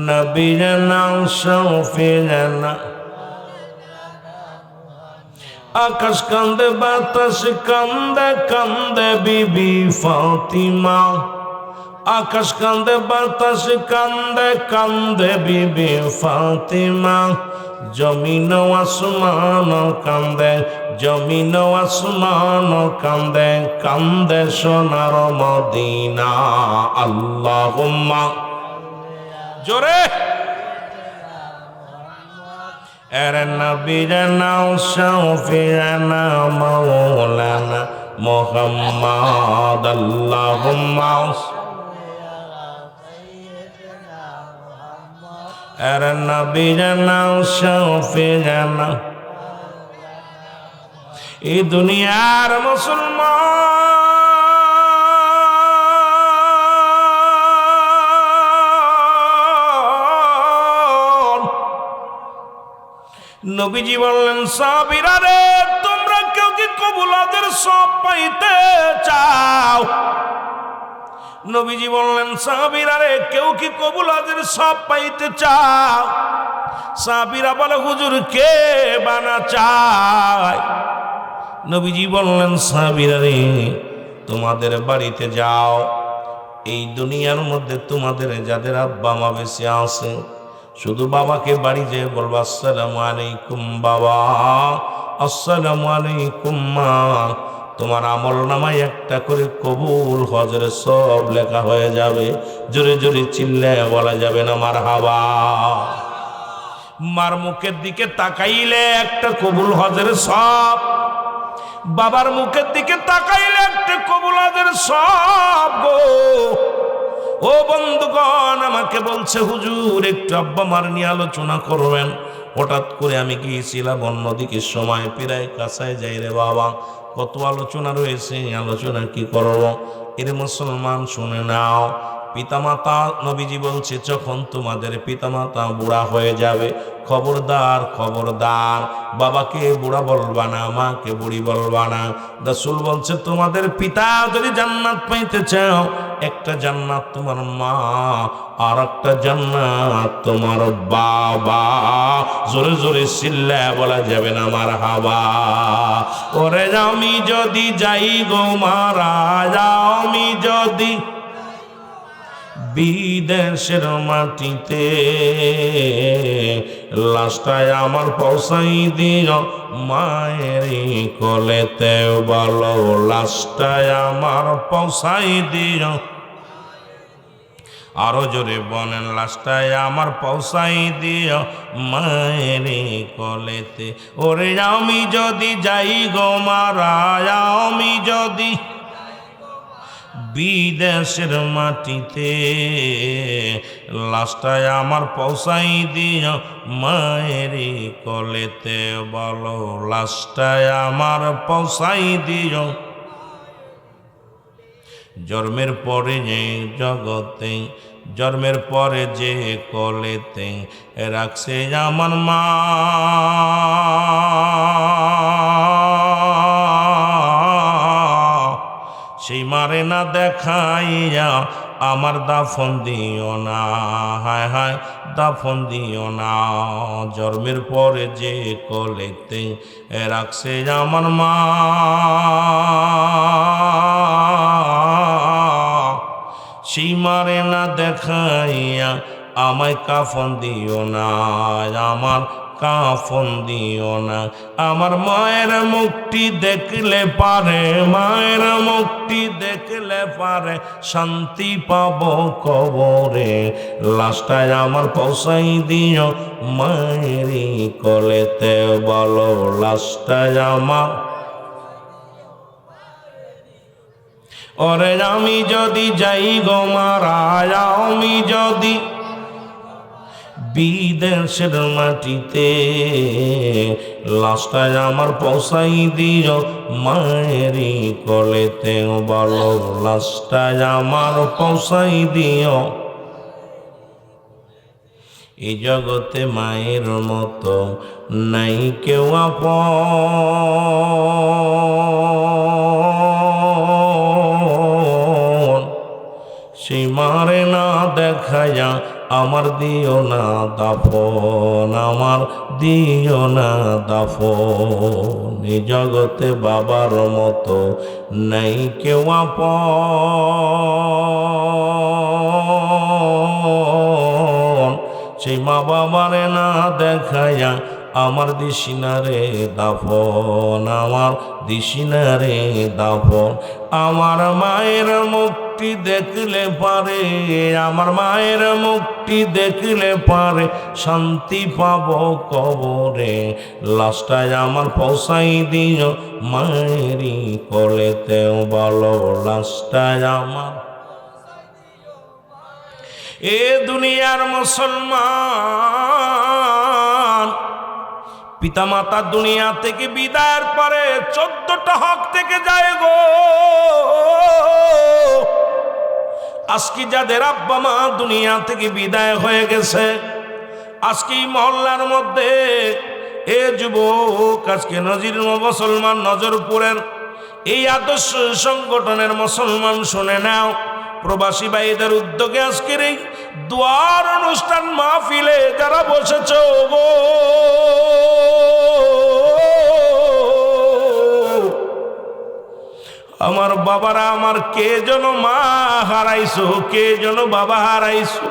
নবিয়িনা শাফিয়ানা। আকাশ কান্দে বাতাস কান্দে কান্দে বিবি ফাতিমা। আকাশ কান্দে বাতাস কান্দে কান্দে বিবি ফাতিমা। জমিন আসমান কান্দে, জমিন আসমান কান্দে কান্দে সোনার মদিনা। আল্লাহুম্মা জোরে আলা নবিয়িনা শাফিয়ানা মাওলানা মুহাম্মদ। আল্লাহুম্মা আলা নবিয়িনা শাফিয়ানা। এই দুনিয়ার মুসলমান নবীজি বললেন সাহাবীরা রে, তোমরা কেউ কি কবুলাদের সব পাইতে চাও? নবীজি বললেন সাহাবীরা রে, কেউ কি কবুলাদের সব পাইতে চাও? সাহাবীরা বলে হুজুর কে বানা চায়? নবীজি বললেন সাহাবীরা রে, তোমাদের বাড়িতে যাও, এই দুনিয়ার মধ্যে তোমাদের যাদের আব্বা মা বেঁচে আছে, শুধু বাবাকে বাড়ি যেয়ে বলবা আসসালামু আলাইকুম বাবা, আসসালামু আলাইকুম মা। তোমার আমল নামায় একটা করে কবুল হজের সব লেখা হয়ে যাবে। জোরে জোরে চিল্লায় বলা যাবে না মারহাবা। মার মুখের দিকে তাকাইলে একটা কবুল হজের সব, বাবার মুখের দিকে তাকাইলে একটা কবুল হজের সব গো। ও বন্ধুগণ, আমাকে বলছে হুজুর একটু আব্বা মার নিয়ে আলোচনা করবেন। হঠাৎ করে আমি গিয়েছিলাম অন্যদিকে, সময় প্রায় কাছায় যাই রে বাবা, কত আলোচনা রয়েছে, আলোচনা কি করব? এর মুসলমান শুনে নাও, পিতামাতা নবীজি বলছে যখন তোমাদের পিতামাতা বুড়া হয়ে যাবে, খবরদার খবরদার বাবাকে বুড়া বলবা না, মাকে বুড়ি বলবা না। রাসূল বলছে তোমাদের পিতা যদি জান্নাত পাইতে চাও, একটা জান্নাত তোমার মা, আর একটা জান্নাত তোমার বাবা। জোরে জোরে চিল্লায় বলা যাবে না মারহাবা। ওরে আমি যদি যাই গো মারা, আমি যদি বিদেশের মাটিতে, লাশটায় আমার পৌঁছাই দিও মায়ের কোলেতে, বলো লাশটায় আমার পৌঁছাই দিও। আরো জোরে বলেন লাশটায় আমার পৌঁছাই দিও মায়ের কোলেতে। ওরে আমি যদি যাই গো মারা, আমি যদি বিদেশের মাটিতে, লাশটায় আমার পৌঁছাই দিও মায়ের কোলেতে, বলো লাশটায় আমার পৌঁছাই দিও। জন্মের পরে যে জগতে জন্মের পরে যে কোলেতে রাখছে আমার মা, সেই মারে না দেখাইয়া আমার দাফন দিও না, হায় হায় দাফন দিও না। জন্মের পরে যে কোলেতে রাখছে আমার মা, সেই মারে না দেখাইয়া আমায় কাফন দিও না, আমার কাফন দিও না। আমার মায়ের মুখটি দেখলে পারে, মায়ের মুখটি দেখলে পারে শান্তি পাবো কবরে, লাশটায় আমার পৌঁছাই দিও মায়েরই কোলেতে, বলো লাশটায় আমার। ওরে আমি যদি যাই গো মারা, আমি যদি বিদেশের মাটিতে, লাশটায় আমার পৌঁছাই দিও মায়েরই কোলেতে, বলো লাশটায় আমার পৌঁছাই দিও। এই জগতে মায়ের মতো নাই কেউ আপন, সেই মারে না দেখায়া আমার দিও না দাফন, আমার দিও না দাফন। এই জগতে বাবার মতো নাই কেউ আপন, সেই মা বাবারে না দেখায়া আমার দিশিনারে দাফন, আমার দিশিনারে দাফন। আমার মায়ের মুখটি দেখলে পারে, আমার মায়ের মুখটি দেখলে পারে শান্তি পাবো কবরে, লাশটায় আমার পৌঁছাই দিও মায়েরই কোলেতে, বলো লাশটায় আমার। এ দুনিয়ার মুসলমান, পিতামাতা দুনিয়া থেকে বিদায়ের পরে 14টা হক থেকে যায় গো। আজকে যাদের আব্বা মা দুনিয়া থেকে বিদায় হয়ে গেছে, আজকে এই মহল্লার মধ্যে এ যুবক, আজকে নজির মুসলমান নজরপুরের এই আদর্শ সংগঠনের মুসলমান শুনে নাও, প্রবাসী ভাইদের উদ্যোগে আজকের এই দুয়ার অনুষ্ঠান মাহফিলে যারা বসেছ গো, আমার বাবারা, আমার কে যেন মা হারাইছো, কে যেন বাবা হারাইছো।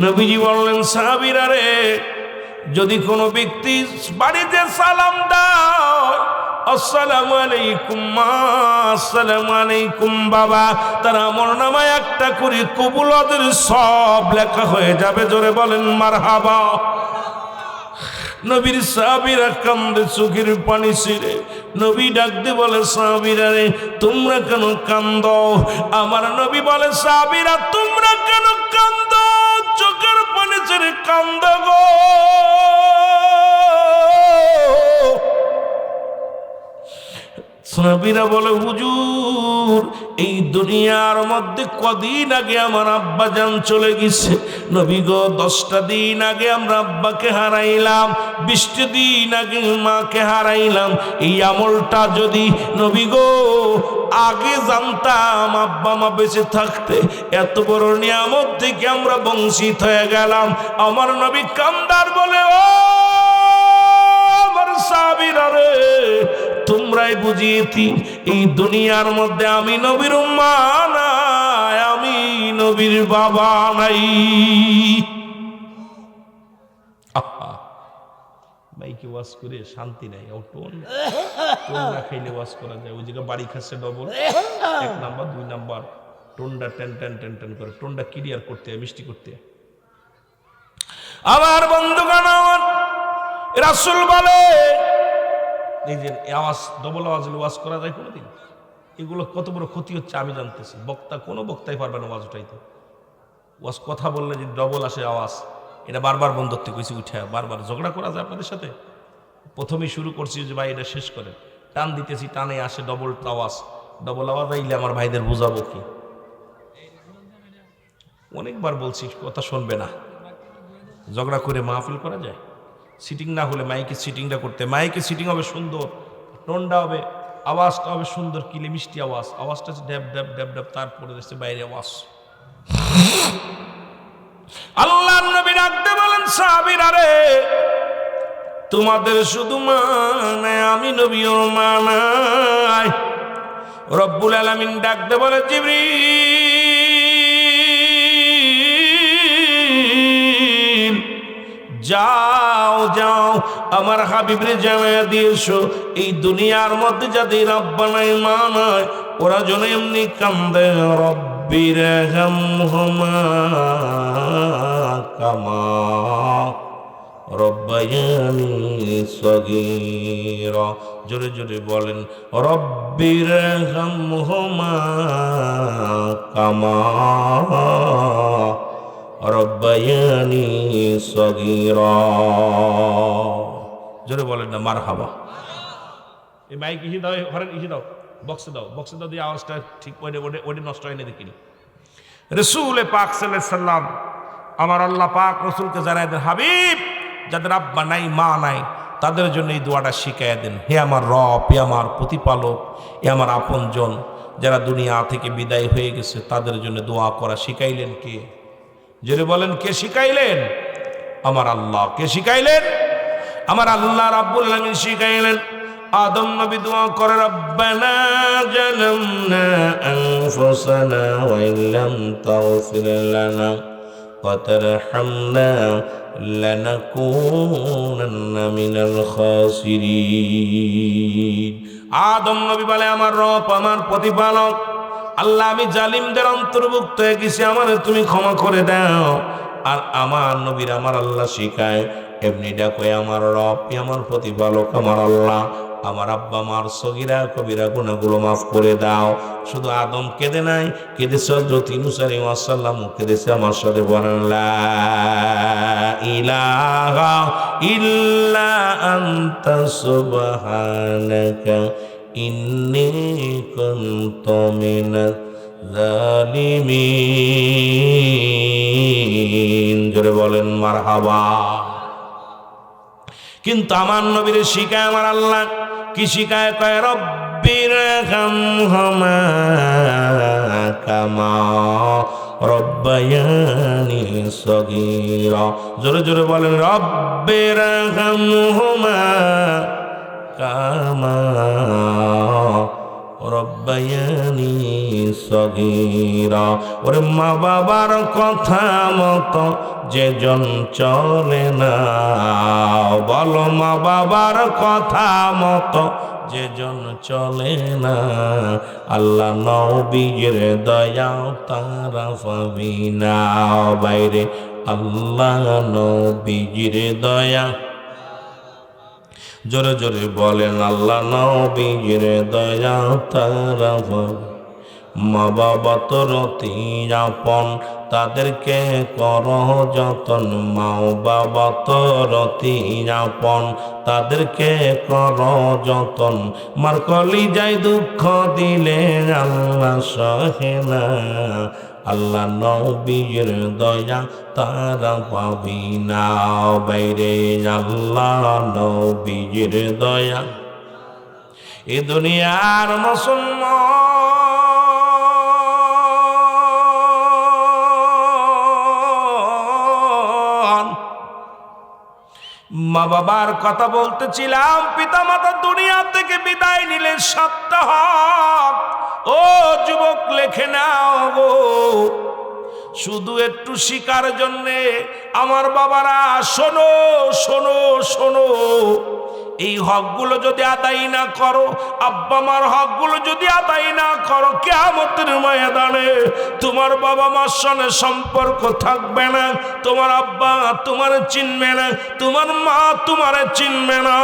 নবীজি বললেন সাহাবীরা রে, যদি কোনো ব্যক্তি বাড়িতে সালাম দাও, আসসালামু আলাইকুম মা, আসসালামু আলাইকুম বাবা, তার আমল নামায় একটা করে কবুলতের সব লেখা হয়ে যাবে। জোরে বলেন মারহাবা। নবীর সাহাবীরা কান্দে, চোখের পানি ছিঁড়ে। নবী ডাকতে বলে সাহাবীরা রে, তোমরা কেন কান্দো? আমার নবী বলে সাহাবীরা, তোমরা কেন কান্দো? চোখের পানি ছিঁড়ে কান্দো গো। সাহাবীরা বলে হুজুর, এই দুনিয়ার মধ্যে কদিন আগে আমার আব্বা জান চলে গেছে। নবী গো, 10টা দিন আগে আমরা আব্বাকে হারাইলাম, 20টা দিন আগে মাকে হারাইলাম। এই আমলটা যদি নবী গো আগে জানতাম, আব্বা মা বেঁচে থাকতে এত বড় নিয়ামত থেকে আমরা বঞ্চিত হয়ে গেলাম। আমার নবী কান্দার বলে, ও আমার সাহাবীরা রে, তোমরাই বুঝিয়েছি এই দুনিয়ার মধ্যে আমি নবীর মা নাই, আমি নবীর বাবা নাই। মাইকে ওয়াজ করে শান্তি নাই, ও টোন না খাইলে ওয়াজ করা যায়। ওই জায়গায় বাড়ি খাচ্ছে ডবল, 1 নাম্বার 2 নাম্বার টোনটা টেন টেন টেন টেন করে, টোনটা ক্লিয়ার করতে হয়, মিষ্টি করতে হয়। আমার বন্ধুগণ, আমার রাসূল বলে এই যে আওয়াজ, ডবল আওয়াজ ওয়াজ করা যায় কোনোদিন? এগুলো কত বড় ক্ষতি হচ্ছে আমি জানতেছি। বক্তা কোনো বক্তাই পারবে না ওয়াজ উঠাইতে। ওয়াজ কথা বললে যে ডবল আসে আওয়াজ, এটা বারবার বন্ধত্ব কইছি, উঠে বারবার ঝগড়া করা যায় আপনাদের সাথে। প্রথমেই শুরু করছি যে ভাই এটা শেষ করে, টান দিতেছি, টানে আসে ডবল আওয়াজ। ডবল আওয়াজ আইলে আমার ভাইদের বোঝাবো কি? অনেকবার বলছি, কথা শুনবে না। ঝগড়া করে মাহফিল করা যায়? সিটিং না হলে মাইকে সিটিংটা করতে, মাইকে সিটিং হবে সুন্দর, টোনটা হবে, আওয়াজটা হবে সুন্দর, কিলে মিষ্টি আওয়াজ, আওয়াজটা ড্যাব ড্যাব ড্যাব ড্যাব, তারপরে দেশে বাইরে আওয়াজ। আল্লাহর নবী ডাকতে বলেন, সাহাবীরা রে, তোমাদের শুধু মানায়, আমি নবীর মানায়। রব্বুল আলামিন ডাকতে বলে, জিবরিল যাও যাও আমার হাবিবরে জানায়া দিয়েছো, এই দুনিয়ার মধ্যে যাদের রব্বা নাই মা নাই, ওরা যেন এমনি কান্দে, রব্বির হামহুমা কামা রব্বায়ানি সগীরা। জোরে জোরে বলেন, রব্বির হামহুমা কামা রব্বায়ানি সগীরা। জোরে বলেন না মারহাবা। এই মাইক ইসি দাও, হরেন ইসি দাও, বক্সে দাও, বক্সে দাও দিয়ে আওয়াজটা ঠিক ওটা নষ্ট হয় না দেখিনি। রাসূল পাক সাল্লাল্লাহু আলাইহি সাল্লাম, আমার আল্লাহ পাক রাসূলকে জানায় দেন, হাবিব যাদের আব্বা নাই মা নাই তাদের জন্য এই দোয়াটা শিখাইয়া দেন। হে আমার রব, হে আমার প্রতিপালক, হে আমার আপনজন, যারা দুনিয়া থেকে বিদায় হয়ে গেছে তাদের জন্য দোয়া করা শিখাইলেন কে? জোরে বলেন, কে শিখাইলেন? আমার আল্লাহ। কে শিখাইলেন? আমার আল্লাহ রাব্বুল আলামিন শিখাইলেন। আদম নবী দোয়া করে, রব্বানা জালামনা আনফুসানা ওয়া ইল্লাম তাগফির লানা ওয়া তারহামনা লানাকুনান্না মিনাল খাসিরিন। আদম নবী বলে, আমার রব, আমার প্রতিপালক আল্লাহ, আমি জালিমদের অন্তর্ভুক্ত হয়ে গেছি, আমার তুমি ক্ষমা করে দাও। আর আমার নবীর আমার আল্লাহ শিখায় এমনি ডাকো, আমার রব, আমার প্রতিপালক, আমার আল্লাহ, আমার আব্বা মার সগীরা কবিরা গুনাহগুলো মাফ করে দাও। শুধু আদম কেঁদে নাই, কেঁদেছে হযরত ইউনূস আলাইহিস সালাম, কেঁদেছে আমার সাথে বলেন, লা ইলাহা ইল্লা আনতা সুবহানাকা ইন্নী কুনতু মিনাজ জালিমিন। জোরে বলেন মারহাবা। কিন্তু আমার নবীর শিখায় আমার আল্লাহ কি শিখায়? কয়, রব্বির হামহুমা কামা রব্বায়ানি সগীরা। জোরে জোরে বলেন, রব্বির হামহুমা কামা রব্বায়ানি সগীরা। ওরে মা বাবার কথা মতো যেজন চলে না, বলো মা বাবার কথা মতো যেজন চলে না, আল্লাহ নবীর দয়া তারা পাবি না। বাইরে আল্লাহ নবীর দয়া, জোরে জোরে বলেন, আল্লাহ নবীর দয়া তারা পাবে। মা বাবা তোর অতি আপন, তাদেরকে করহ যতন। মা বাবা তোর অতি আপন, তাদেরকে করহ যতন। মার কলিজায় দুঃখ দিলে আল্লাহ সহে না, আল্লাহ নবীর দয়া তারা পাবি না। বাইরে আল্লাহ নবীর দয়া। এ দুনিয়ার মুসলমান, মা বাবার কথা বলতেছিলাম, পিতা মাতা দুনিয়া থেকে বিদায় নিলে 7টা হক। ও যুবক লেখে নাও গো, শুধু একটু শিকার জন্যে আমার বাবারা শোনো শোনো শোনো, এই হকগুলো যদি আদায় না করো, আব্বা মার হকগুলো যদি আদায় না করো, কিয়ামতের ময়দানে তোমার বাবা মার সঙ্গে সম্পর্ক থাকবে না, তোমার আব্বা তোমার চিনবে না, তোমার মা তোমার চিনবে না।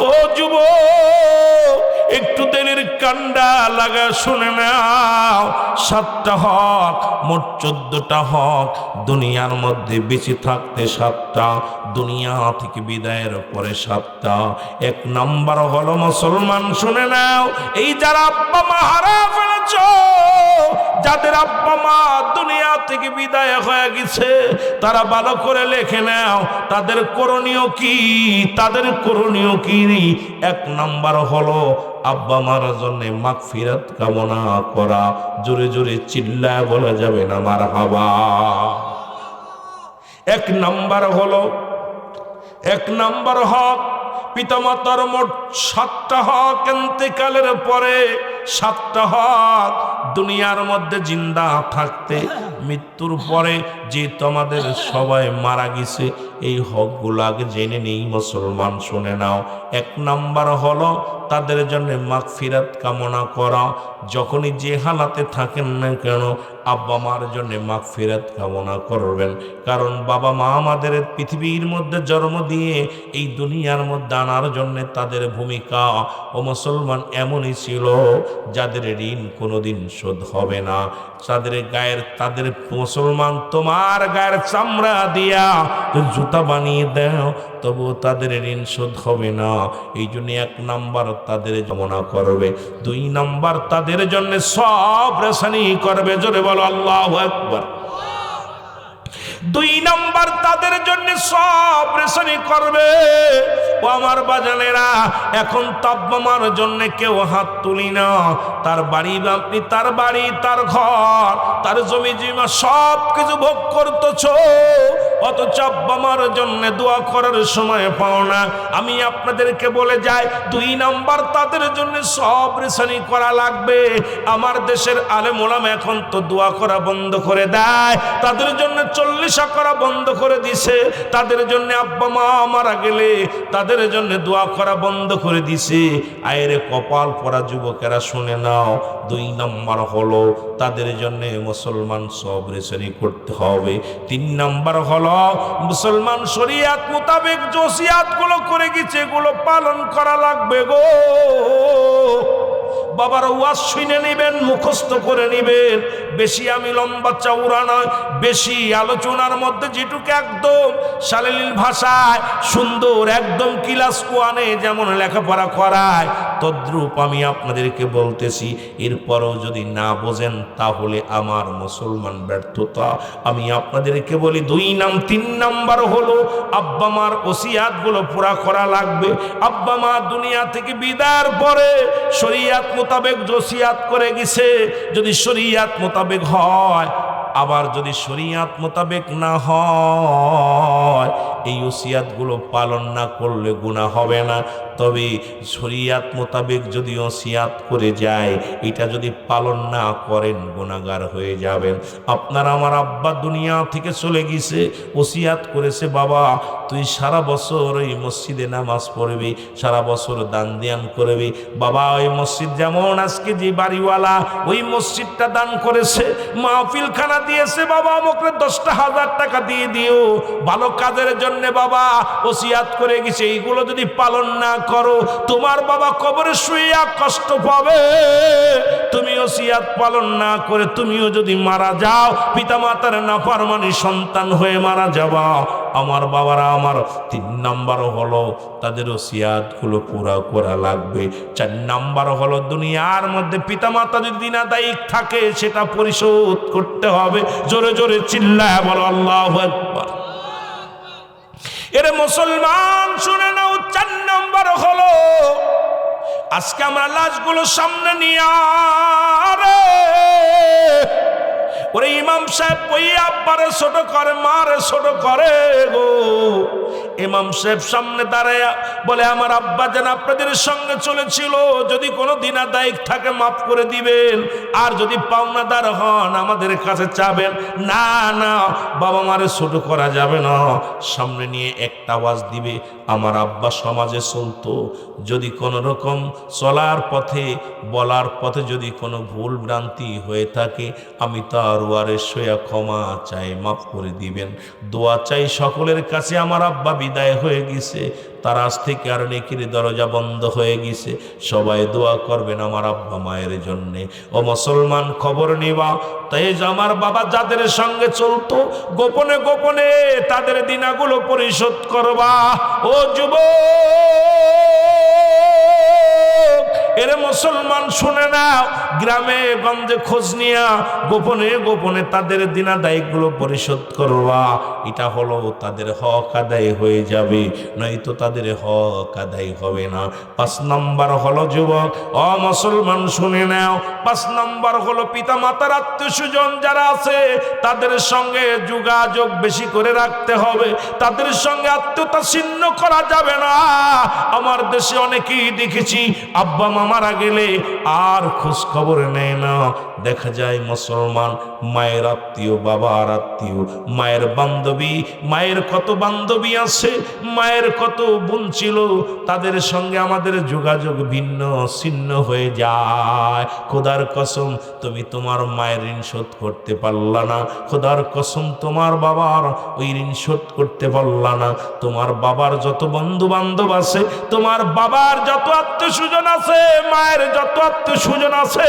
ও যুবক, একটু দেনের কান্ডা লাগা শুনে নাও। 7টা হক, মোট 14টা হক। দুনিয়ার মধ্যে বেঁচে থাকতে 7টা, দুনিয়া থেকে বিদায়ের পরে 7টা। 1 নম্বর হলো মুসলমান, শুনে নাও, এই যারা আব্বা মা হারা ফেলেছ, যাদের আব্বা মা দুনিয়া থেকে বিদায় হয়ে গেছে, তারা ভালো করে লেখে নাও তাদের করণীয় কি। তাদের করণীয় কি? এক নাম্বার হলো আব্বা মার জন্য মাগফিরাত কামনা করা। জোরে জোরে চিল্লায় বলা যাবে না মারহাবা। এক নাম্বার হলো, এক নাম্বার হক পিতামাতার মোট 7টা হক ইন্তেকালের পরে, 7টা হক দুনিয়ার মধ্যে জিন্দা থাকতে, মৃত্যুর পরে যে তোমাদের সবাই মারা গেছে, এই হকগুলো আগে জেনে নেই মুসলমান, শুনে নাও। এক নাম্বার হলো তাদের জন্য মাগফিরাত কামনা করা। যখনই যে হালাতে থাকেন না কেন আব্বা মার জন্য মাগফিরাত কামনা করবেন, কারণ বাবা মা আমাদের পৃথিবীর মধ্যে জন্ম দিয়ে এই দুনিয়ার মধ্যে আনার জন্য তাদের ভূমিকা ও মুসলমান এমনই ছিল যাদের ঋণ কোনোদিন শোধ হবে না। তাদের গায়ের, তাদের মুসলমান তোমার গায়ের চামড়া দিয়া জুতা বানিয়ে দাও তবু তাদের ঋণ শোধ হবে না। এই জন্য এক নাম্বার তাদের কামনা করবে, 2 নাম্বার তাদের জন্য সব রেশানি করবে। জোরে বলো আল্লাহু আকবার। 2 নাম্বার তাদের জন্য সব রেশানি করবে। ও আমার বাজানেরা, এখন তাব্বামার জন্য কেউ হাত তুলি না। তার বাড়ি, আপনি তার বাড়ি, তার ঘর, তার জমি জমা সব কিছু ভোগ করতেছ, অথচ আব্বামার জন্য দোয়া করার সময় পাও না। আমি আপনাদেরকে বলে যাই, 2 নাম্বার তাদের জন্য সব রেশানি করা লাগবে। আমার দেশের আলেম ওলামা এখন তো দোয়া করা বন্ধ করে দেয়, তাদের জন্য 40 করা বন্ধ করে দিছে। তাদের জন্য আব্বা মা মারা গেলে তাদের জন্য দোয়া করা বন্ধ করে দিছে। আয়ের কপাল পরা যুবকেরা শুনে নাও, 2 নাম্বার হলো তাদের জন্য মুসলমান সব রেশানি করতে হবে। 3 নাম্বার হলো মুসলমান শরীয়ত মোতাবেক যে ওসিয়াতগুলো করে গেছে এগুলো পালন করা লাগবে গো। বাবার ওয়াজ শুনে নেবেন, মুখস্থ করে নেবেন। বেশি আমি লম্বা চওড়া নয়, বেশি আলোচনার মধ্যে যেটুকু একদম শালীল ভাষায় সুন্দর একদম ক্লাস 1-এ যেমন লেখাপড়া করায় তদ্রূপ আমি আপনাদেরকে বলতেছি। এরপরও যদি না বোঝেন তাহলে আমার মুসলমান ব্যর্থতা। আমি আপনাদেরকে বলি 3 নাম্বার হলো আব্বা মার ওসিয়াতগুলো পুরা করা লাগবে। আব্বা মা দুনিয়া থেকে বিদায়ের পরে শরীয়ত মোতাবেক ওসিয়াত করে গেছে, যদি শরীয়ত মোতাবেক হয়, আবার যদি শরীয়ত মোতাবেক না হয় এই ওসিয়াতগুলো পালন না করলে গুনাহ হবে না। তবে শরীয়ত মোতাবেক যদি ওসিয়াত করে যায় এটা যদি পালন না করেন গুনাহগার হয়ে যাবেন। আপনার আমার আব্বা দুনিয়া থেকে চলে গেছে, ওসিয়াত করেছে বাবা তুই সারা বছর ওই মসজিদে নামাজ পড়বি, সারা বছর দান ধ্যান করবি। বাবা ওই মসজিদ যেমন আজকে যে বাড়িওয়ালা ওই মসজিদটা দান করেছে, মাহফিলখানা দিয়েছে, বাবা আমাকে 10,000 টাকা দিয়ে দিও ভালো কাজের জন্য। বাবা ওসিয়াত করে গেছে, এইগুলো যদি পালন না করো তোমার বাবা কবরে শুইয়া কষ্ট পাবে। তুমি ওসিয়াত পালন না করে তুমিও যদি মারা যাও, পিতামাতার নাফরমানি সন্তান হয়ে মারা যাবা। আমার বাবারা আমার 3 নাম্বার হলো তাদের ওসিয়াতগুলো পুরা করা লাগবে। 4 নাম্বার হলো দুনিয়ার মধ্যে পিতামাতা যদি দিনাদায়ী থাকে সেটা পরিশোধ করতে হবে। জোরে জোরে চিল্লায় বলো আল্লাহু আকবার। এরে মুসলমান শুনে নাও, 4 নাম্বার হলো আজকে আমরা লাশগুলো সামনে নিয়ে ওরে ইমাম সাহেব ওই আব্বারে ছোট করে, মারে ছোট করে গো। ইমাম সাহেব সামনে দাঁড়ায় বলে আমার আব্বা যেন আপনাদের সঙ্গে চলেছিল, যদি কোনো দিনাদায়িক থাকে মাফ করে দিবেন, আর যদি পাওনাদার হন আমাদের কাছে চাবেন। না না বাবা মারে ছোট করা যাবে না। সামনে নিয়ে একটা আওয়াজ দিবে, আমার আব্বা সমাজে চলতো, যদি কোনো রকম চলার পথে বলার পথে যদি কোনো ভুল ভ্রান্তি হয়ে থাকে আমি তার ওয়ারিস হয়ে ক্ষমা চাই, মাফ করে দিবেন। দোয়া চাই সকলের কাছে, আমার আব্বা বিদায় হয়ে গেছে, তার আজ থেকে আর নেকির দরজা বন্ধ হয়ে গেছে, সবাই দোয়া করবেন আমার আব্বা মায়ের জন্যে। ও মুসলমান খবর নিবা, তাই আমার বাবা যাদের সঙ্গে চলতো গোপনে গোপনে তাদের দিনাগুলো পরিশোধ করবা। ও যুবক এরে মুসলমান শুনে নাও, গ্রামে গঞ্জে খোঁজ নিয়া গোপনে গোপনে তাদের দিনাদায়গুলো পরিশোধ করবা। এটা হলো তাদের হক আদায় হয়ে যাবে, নয়তো তাদের হক আদায় হবে না। 5 নম্বর হলো যুবক, মুসলমান শুনে নাও, 5 নম্বর হলো পিতা মাতার আত্মীয় স্বজন যারা আছে তাদের সঙ্গে যোগাযোগ বেশি করে রাখতে হবে, তাদের সঙ্গে আত্মীয়তা ছিন্ন করা যাবে না। আমার দেশে অনেকেই দেখেছি আব্বা মা মারা গেলে আর খোঁজ খবর নেয় না। দেখা যায় মুসলমান মায়ের আত্মীয়, বাবার আত্মীয়, মায়ের বান্ধবী, মায়ের কত বান্ধবী আছে, মায়ের কত বোন ছিল, তাদের সঙ্গে আমাদের যোগাযোগ ভিন্ন ছিন্ন হয়ে যায়। খোদার কসম তুমি তোমার মায়ের ঋণ শোধ করতে পারলা না, খোদার কসম তোমার বাবার ওই ঋণ শোধ করতে পারলা না। তোমার বাবার যত বন্ধু বান্ধব আছে, তোমার বাবার যত আত্মীয় স্বজন আছে, মায়ের যত আত্মীয় স্বজন আছে,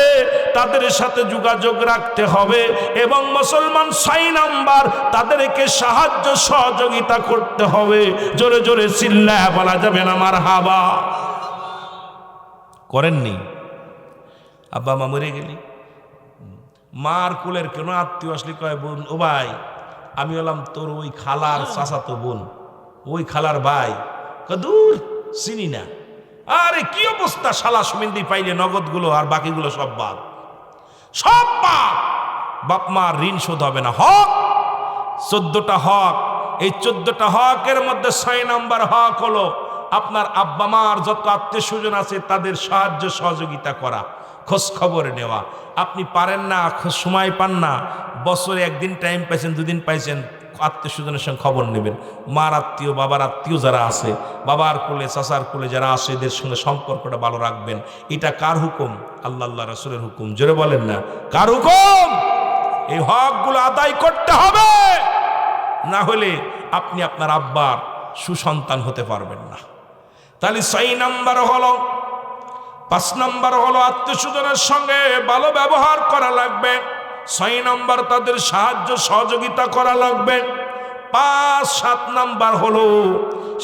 তাদের সাথে যোগাযোগ রাখতে হবে। এবং মুসলমান 6 নাম্বার, তাদেরকে সাহায্য সহযোগিতা করতে হবে। জোরে জোরে চিল্লায়া বলা যাবে না মারহাবা। করেননি? আব্বা মা মরে গেলি, মার কুলের কেন আত্মীয় আসলে কয় বোন, ও ভাই আমি হলাম তোর ওই খালার চাচাতো বোন, ওই খালার ভাই। দূর চিনি না। আরে কি অবস্থা, শালা সুমিন্দি পাইলে নগদগুলো আর বাকিগুলো সব বাদ, সব বাদ। বাপ মার ঋণ শোধ হবে না। হক 14টা হক, এই 14টা হকের মধ্যে 6 নাম্বার হক হলো আপনার আব্বা মার যত আত্মীয় স্বজন আছে তাদের সাহায্য সহযোগিতা করা, খোঁজ খবর নেওয়া। আপনি পারেন না, সময় পান না, বছরে একদিন টাইম পাইছেন, 2 দিন পাইছেন, আত্মীয় স্বজনের সঙ্গে খবর নেবেন। মার আত্মীয়, বাবার আত্মীয় যারা আছে, বাবার কোলে চাচার কোলে যারা আছে, এদের সঙ্গে সম্পর্কটা ভালো রাখবেন। এটা কার হুকুম? আল্লাহ রাসূলের হুকুম। জোরে বলেন না কার হুকুম? এই হকগুলো আদায় করতে হবে, না হলে আপনি আপনার আব্বার সুসন্তান হতে পারবেন না। তাহলে 6 নাম্বার হলো, 5 নাম্বার হলো আত্মীয় স্বজনের সঙ্গে ভালো ব্যবহার করা লাগবে। 6 নাম্বার তাদের সাহায্য সহযোগিতা করা লাগবে। 5, 7 নাম্বার হলো,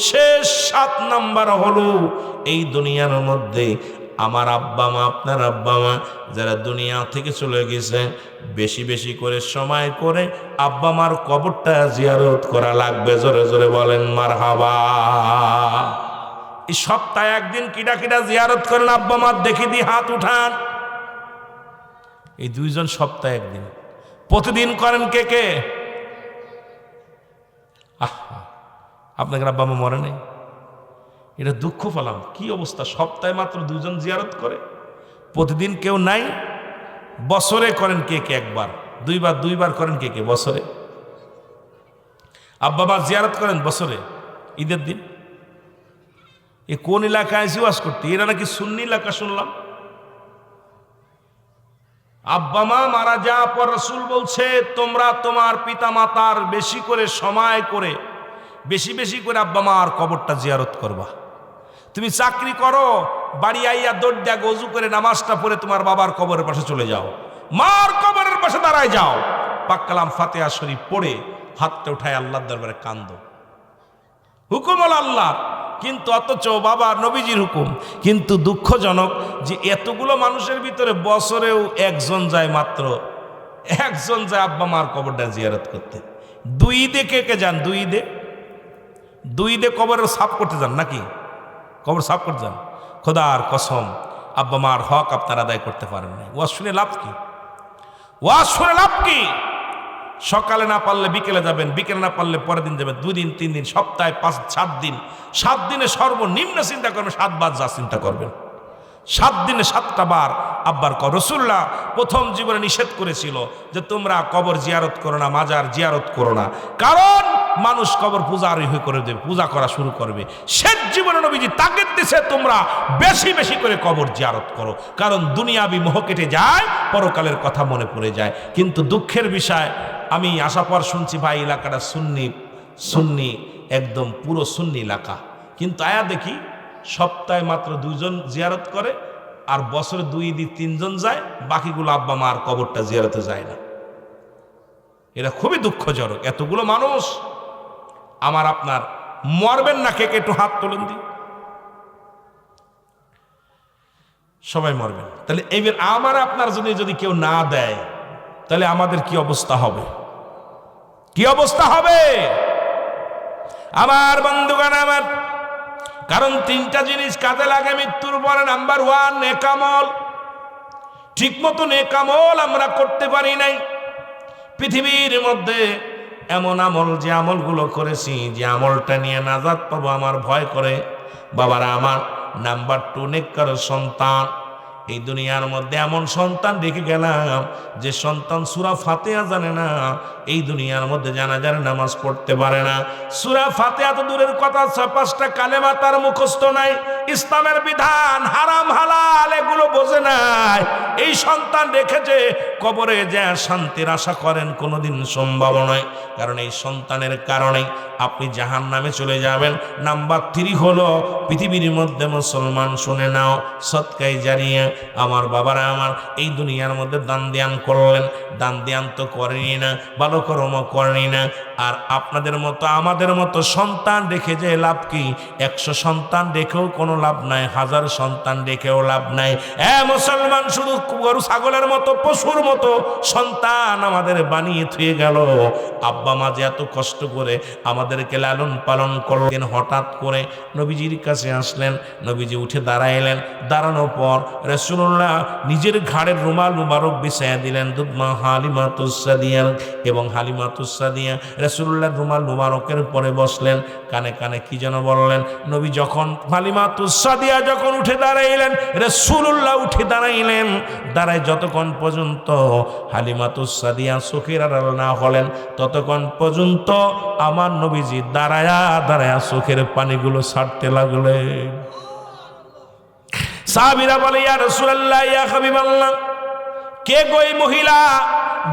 শেষ 7 নাম্বার হলো এই দুনিয়ার মধ্যে আমার আব্বা মা, আপনার আব্বা মা যারা দুনিয়া থেকে চলে গেছে, বেশি বেশি করে সময় করে আব্বা মার কবরটা জিয়ারত করা লাগবে। জোরে জোরে বলেন মারহাবা। এই সপ্তাহে একদিন কিডা কিডা জিয়ারত করেন আব্বা মার? দেখি দি হাত উঠান। এই 2 জন সপ্তাহে একদিন। প্রতিদিন করেন কে কে? আপনাকে আব্বা মা মরে নেই, এটা দুঃখ পেলাম। কি অবস্থা, সপ্তাহে মাত্র 2 জন জিয়ারত করে, প্রতিদিন কেউ নাই। বছরে করেন কে কে? একবার, 2বার করেন কে কে? বছরে আব্বা মা জিয়ারত করেন বছরে ঈদের দিন। এ কোন এলাকায় ওয়াজ করতে? এরা নাকি সুন্নি এলাকা শুনলাম। আব্বা মা মারা যাওয়ার পর রাসূল বলছে তোমরা তোমার পিতা মাতার বেশি করে সময় করে, বেশি বেশি করে আব্বা মার কবরটা জিয়ারত করবা। তুমি চাকরি করো, বাড়ি আইয়া দৌড় দেয়া ওযু করে নামাজটা পড়ে তোমার বাবার কবরের পাশে চলে যাও, মার কবরের পাশে দাঁড়ায় যাও, পাক কালাম ফাতিহা শরীফ পড়ে হাতটা উঠায় আল্লাহর দরবারে কান্দো। হুকুম হল আল্লাহ, কিন্তু অথচ বাবা নবীজির হুকুম। কিন্তু দুঃখজনক যে এতগুলো মানুষের ভিতরে বছরেও একজন যায়, মাত্র একজন যায় আব্বা মার কবরটা জিয়ারত করতে। 2 ঈদে কে কে যান? 2 ঈদে কবরের সাফ করতে যান নাকি? কবর সাফ করতে যান? খোদার কসম আব্বা মার হক আপনারা আদায় করতে পারেন না। ওয়াজ শুনে লাভ কি? ওয়াজ শুনে লাভ কি? সকালে না পারলে বিকেলে যাবেন, বিকেলে না পারলে পরের দিন যাবেন, 2 দিন 3 দিন, সপ্তাহে 5-7 দিন। 7 দিনে সর্বনিম্ন চিন্তা করবেন 7 বার যা চিন্তা করবেন। 7 দিনে 7টা বার আব্বার কবর। রাসূলুল্লাহ প্রথম জীবনে নিষেধ করেছিল যে তোমরা কবর জিয়ারত করো না, মাজার জিয়ারত করো না, কারণ মানুষ কবর পূজারি হয়ে করে দেবে, পূজা করা শুরু করবে। শেষ জীবনে নবীজি তাগিদ দিয়েছে তোমরা বেশি বেশি করে কবর জিয়ারত করো, কারণ দুনিয়াবি মোহ কেটে যায়, পরকালের কথা মনে পড়ে যায়। কিন্তু দুঃখের বিষয়, আমি আসার পর শুনছি ভাই এলাকাটা সুন্নি একদম পুরো সুন্নি এলাকা, কিন্তু আয়া দেখি সপ্তাহে মাত্র 2 জন জিয়ারত করে, আর বছরে 2 ঈদে 3 জন যায়, বাকিগুলো আব্বা মার কবরটা জিয়ারতে যায় না। এটা খুবই দুঃখজনক। এতগুলো মানুষ আমার আপনার মরবেন না কে কে? একটু হাত তোলেন দি। সবাই মরবেন। তাহলে এইবার আমার আপনার যদি কেউ না দেয় তাহলে আমাদের কি অবস্থা হবে? কি অবস্থা হবে আমার বন্ধুগণ আমার? কারণ তিনটা জিনিস কাজে লাগে মৃত্যুর পরে। নাম্বার ওয়ান, নেকামল। ঠিক মতো নেকামল আমরা করতে পারি নাই। পৃথিবীর মধ্যে এমন আমল, যে আমলগুলো করেছি, যে আমলটা নিয়ে নাজাত পাবো আমার ভয় করে বাবারা আমার। নাম্বার টু, নেককার সন্তান। এই দুনিয়ার মধ্যে এমন সন্তান রেখে গেলাম যে সন্তান সূরা ফাতিহা জানে না, এই দুনিয়ার মধ্যে জানাজার নামাজ পড়তে পারে না। সূরা ফাতিহা তো দূরের কথা, 6-5টা কালেমা তার মুখস্থ নাই। ইসলামের বিধান, হারাম হালাল এগুলো বোঝে নাই। এই সন্তান রেখেছে, কবরে যে শান্তির আশা করেন কোনোদিন সম্ভব নয়। কারণ এই সন্তানের কারণেই আপনি জাহান্নামে চলে যাবেন। নাম্বার 3 হলো পৃথিবীর মধ্যে মুসলমান শুনে নাও, সদকায়ে জারিয়া। আমার বাবারা আমার, এই দুনিয়ার মধ্যে দান ধ্যান করলেন, দান ধ্যান তো করেনি না, ভালো কর্ম করেনি না। আর আপনাদের মতো আমাদের মতো সন্তান রেখে যে লাভ কি? 100 সন্তান রেখেও কোনো লাভ নাই, 1000 সন্তান রেখেও লাভ নাই। মুসলমান শুধু গরু ছাগলের মতো, পশুর মতো সন্তান আমাদের বানিয়ে থুয়ে গেল। আব্বা মা যে এত কষ্ট করে আমাদেরকে লালন পালন করলেন, হঠাৎ করে নবীজির কাছে আসলেন। নবীজি উঠে দাঁড়াইলেন। দাঁড়ানোর পর রাসূলুল্লাহ নিজের ঘাড়ের রুমাল মুবারক বিছায়া দিলেন দুধমা হালিমাতুস সাদিয়া, এবং হালিমাতুস সাদিয়া রাসূলুল্লাহ রুমাল মুবারকের পরে বসলেন। কানে কানে কি যেন বললেন। নবী যখন হালিমাতুস সাদিয়া যখন উঠে দাঁড়াইলেন, রাসূলুল্লাহ উঠে দাঁড়াইলেন। দাঁড়ায় যতক্ষণ পর্যন্ত হালিমাতুস সাদিয়া চোখের আড়াল না হলেন, ততক্ষণ পর্যন্ত আমার নবীজি দাঁড়ায়া দাঁড়ায়া চোখের পানিগুলো ছাড়তে লাগলেন। সাহাবীরা বলে, ইয়া রাসূলুল্লাহ, ইয়া হাবিবাল্লাহ, কে গো এই মহিলা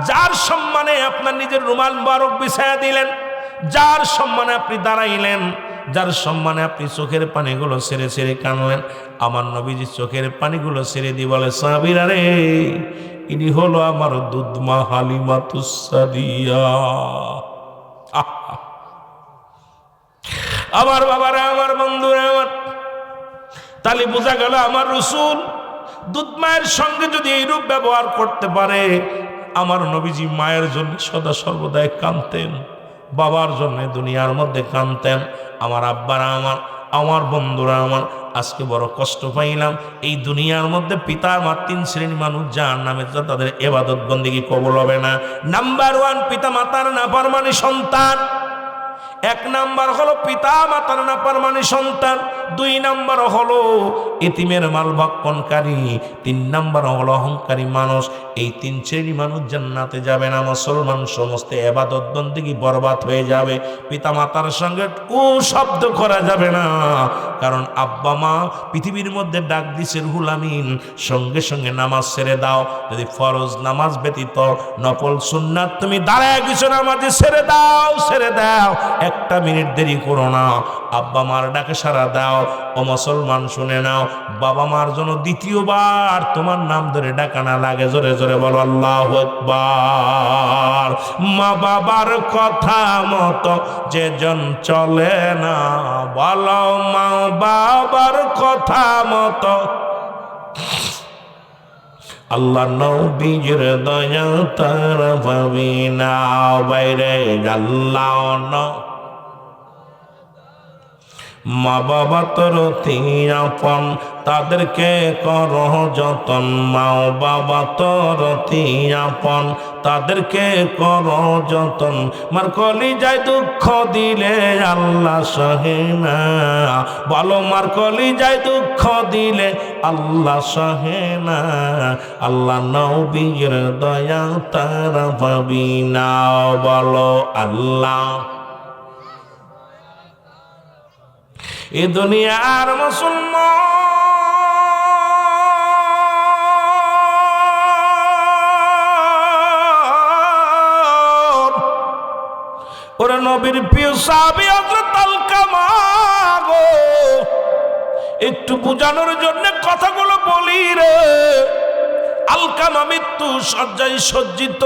যার সম্মানে আপনার নিজের রুমাল মুবারক বিছায়া দিলেন, যার সম্মানে আপনি দাঁড়াইলেন, যার সম্মানে আপনি চোখের পানিগুলো ছেড়ে ছেড়ে কানলেন? আমার নবীজি চোখের পানিগুলো ছেড়ে দিয়ে বলে, সাহাবীরা রে, ইনি হলো আমার দুধমা হালিমাতুস সাদিয়া। আমার বাবারা, আমার বন্ধুরা আমার, তাহলে বোঝা গেল আমার রাসূল দুধ মায়ের সঙ্গে যদি এইরূপ ব্যবহার করতে পারে, আমার নবীজি মায়ের জন্য সদা সর্বদাই কাঁদতেন, বাবার জন্য দুনিয়ার মধ্যে কাঁদতেন। আমার আব্বারা আমার, আমার বন্ধুরা আমার, আজকে বড় কষ্ট পাইলাম। এই দুনিয়ার মধ্যে পিতা মাতা 3 শ্রেণীর মানুষ জাহান্নামে, তাদের ইবাদত বন্দেগী কবুল হবে না। নাম্বার 1, পিতা মাতার নাফরমানি সন্তান। 1 নাম্বার হলো পিতা মাতার নাফরমানি সন্তান। 2 নাম্বার হলো এতিমের মাল ভক্ষণকারী। 3 নাম্বার হলো অহংকারী মানুষ। এই 3 শ্রেণী মানুষ জান্নাতে যাবে না। মুসলমান সমস্ত ইবাদত বন্দেগী বরবাদ হয়ে যাবে। পিতা মাতার সঙ্গে শব্দ করা যাবে না, কারণ আব্বা মা পৃথিবীর মধ্যে ডাক দিছে, রুহুল আমিন সঙ্গে সঙ্গে নামাজ ছেড়ে দাও। যদি ফরজ নামাজ ব্যতীত নফল সুন্নাত তুমি দাঁড়ায় কিছু নামাজে ছেড়ে দাও, ছেড়ে দাও, 1 মিনিট দেরি করো না। আব্বা মার ডাকে সাড়া দাও। ও মুসলমান শুনে নাও, বাবা মার জন্য দ্বিতীয়বার তোমার নাম ধরে ডাকা না লাগে, জোরে জোরে বলো আল্লাহু আকবার। মা বাবার কথা মতো যেজন চলে না, বলো মা বাবার কথা মতো। আল্লাহ নবীর দয়া তার পাবি না, বাইরে আল্লাহ মা বাবা তোর আপন, তাদেরকে কর যতন। মা বাবা তোর আপন, তাদেরকে কর যতন। মার কলিজায় দুঃখ দিলে আল্লাহ সহে না, বলো মার কলিজায় দুঃখ দিলে আল্লাহ সহে না। আল্লাহ নবীর দয়া তারা পাবি না, বলো আল্লাহ। এ দুনিয়ার মুসলমান, ওরা নবীর প্রিয় সাহাবী হযরত আলকামা গো, একটু বোঝানোর জন্য কথাগুলো বলি রে। আলকামা মৃত্যু শয্যায় সজ্জিত।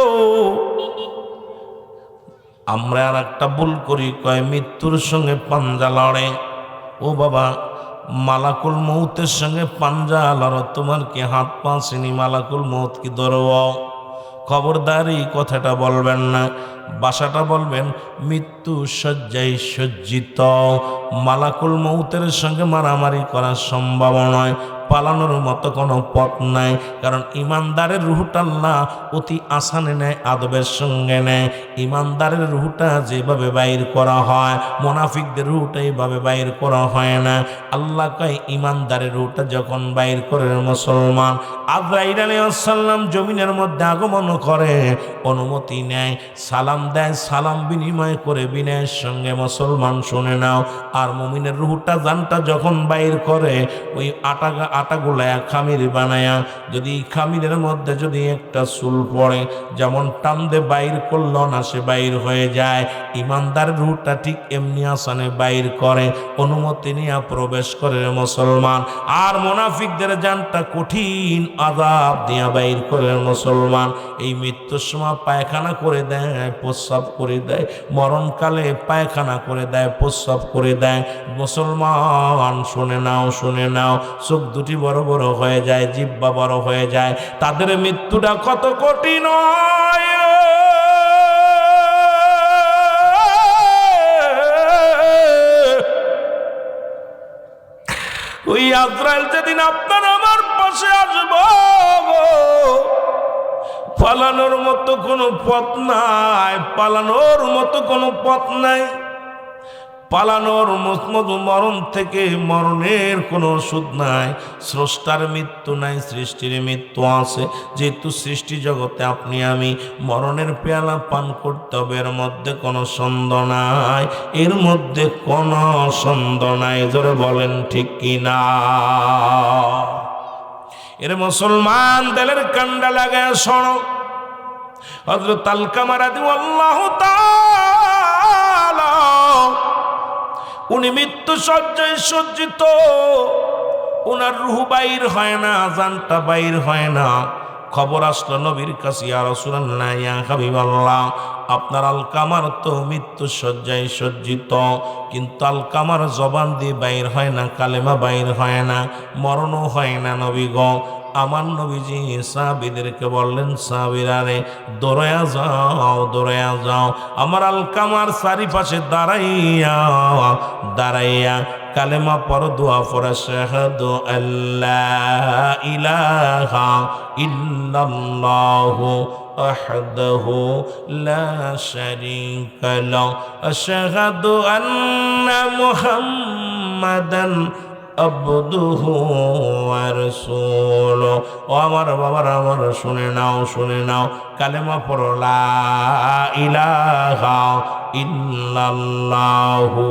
আমরা আর একটা ভুল করি, কয় মৃত্যুর সঙ্গে পাঞ্জা লড়ে। ও বাবা, মালাকুল মৌতের সঙ্গে পাঞ্জা লড়ো, তোমার কি হাত পা চিনি মালাকুল মৌত কি ধরো? খবরদার এই কথাটা বলবেন না, বাসাটা বলবেন মৃত্যু শয্যায় সজ্জিত। মালাকুল মৌতের সঙ্গে মারামারি করা সম্ভব নয়, পালানোর মতো কোনো পথ নাই। কারণ ইমানদারের রুহটা আল্লাহ অতি আসানে নেয়, আদবের সঙ্গে নেয়। ইমানদারের রুহটা যেভাবে বাইর করা হয়, মুনাফিকদের রুহটা এইভাবে বাইর করা হয় না। আল্লাহ কয় ইমানদারের রুহটা যখন বাইর করে মুসলমান, আজরাইল আলাইহিস সালাম জমিনের মধ্যে আগমন করে, অনুমতি নেয়, সালাম দেয়, সালাম বিনিময় করে বিনয়ের সঙ্গে মুসলমান শুনে নাও। আর মুমিনের রুহটা জানটা যখন বাইর করে, ওই আটাগুলা খামির বানায়া, যদি খামিরের মধ্যে যদি একটা চুল পড়ে, যেমন টান দে বাইর করলো না সে বাইর হয়ে যায়। ইমানদার রুহটা ঠিক এমনি আসানে বাইর করে, অনুমতি নিয়ে প্রবেশ করে মুসলমান। আর মুনাফিকদের জানটা কঠিন আযাব দিয়া বাইর করে মুসলমান। এই মৃত্যুর সময় পায়খানা করে দেয়, প্রস্রাব করে দেয়, মরণকালে পায়খানা করে দেয়, প্রস্রাব করে দেয়। মুসলমান শুনে নাও, শুনে নাও, চোখ দুটি বড় বড় হয়ে যায়, জিহ্বা বড় হয়ে যায়। তাদের মৃত্যুটা কত কঠিন হয়। ওই আজরাইল যেদিন আপনার আমার পাশে আসবো, পালানোর মতো কোনো পথ নাই, পালানোর মতো কোনো পথ নাই। পালানোর মরণ থেকে মরণের কোনো ওষুধ নাই। স্রষ্টার মৃত্যু নাই, সৃষ্টির মৃত্যু আছে। যেহেতু সৃষ্টি জগতে আপনি আমি মরণের পেয়ালা পান করতে হবে, এর মধ্যে কোনো সন্দেহ নাই, এর মধ্যে কোনো সন্দেহ নাই। জোরে বলেন ঠিক কিনা? এর মুসলমান দিলের কান্ডা লাগায় শোনো, হযরত আলকামা রাদিয়াল্লাহু তাআলা উনি মৃত্যু শয্যায় সজ্জিত, উনার রূহ বাইর হয় না, জানটা বাইর হয় না। খবর আসলো নবীর কাছে, ইয়া রাসূলুল্লাহ, ইয়া হাবিবাল্লাহ, আপনার আলকামার তো মৃত্যু শয্যায় সজ্জিত, কিন্তু আলকামার জবান দিয়ে বাইর হয় না, কালেমা বাইর হয় না, মরণও হয় না নবী গো। আমার নবীজি সাহাবীদেরকে বললেন, সাহাবীরা রে, দৌড়ায়া যাও, দৌড়ায়া যাও, আমার আলকামার চারিপাশে দাঁড়াইয়া দাঁড়াইয়া কালেমা পড়, দোয়া পড়া, শাহাদু আল্লাহ ইলাহা ইল্লাল্লাহু ওয়াহদাহু লা শারীকা লাহু, আশহাদু আন্না মুহাম্মাদান আবদুহু ওয়া রাসূলুহু। ও আমার বাবারা, আমার শুনে নাও, শুনে নাও, কালেমা পড়ো, লা ইলাহা ইল্লাল্লাহু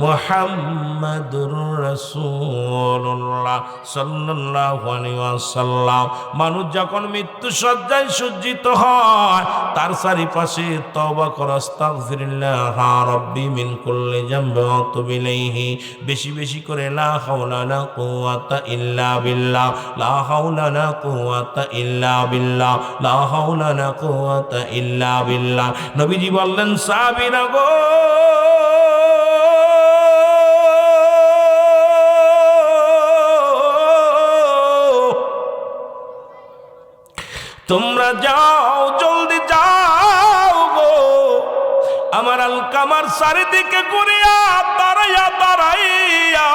মুহাম্মাদুর রাসূলুল্লাহ সাল্লাল্লাহু আলাইহি ওয়াসাল্লাম। মানুষ যখন মৃত্যু শয্যায় সজ্জিত হয়, তার চারিপাশে তওবা কর, আস্তাগফিরুল্লাহ রাব্বি মিন কুল্লি যামবি ওয়া আতুবু ইলাইহি, বেশি বেশি করে লা হাওলা লা কুওয়াতা ইল্লা বিল্লাহ, লা হাওলা লা কুওয়াতা ইল্লা বিল্লাহ, লা হাওলা লা কুওয়াতা ইল্লা বিল্লাহ। নবীজি বললেন, সাহাবীরা গো, তোমরা যাও, জলদি যাও গো, আমার আলকামার চারিদিকে ঘুরিয়া দাঁড়াইয়া দাঁড়াইয়া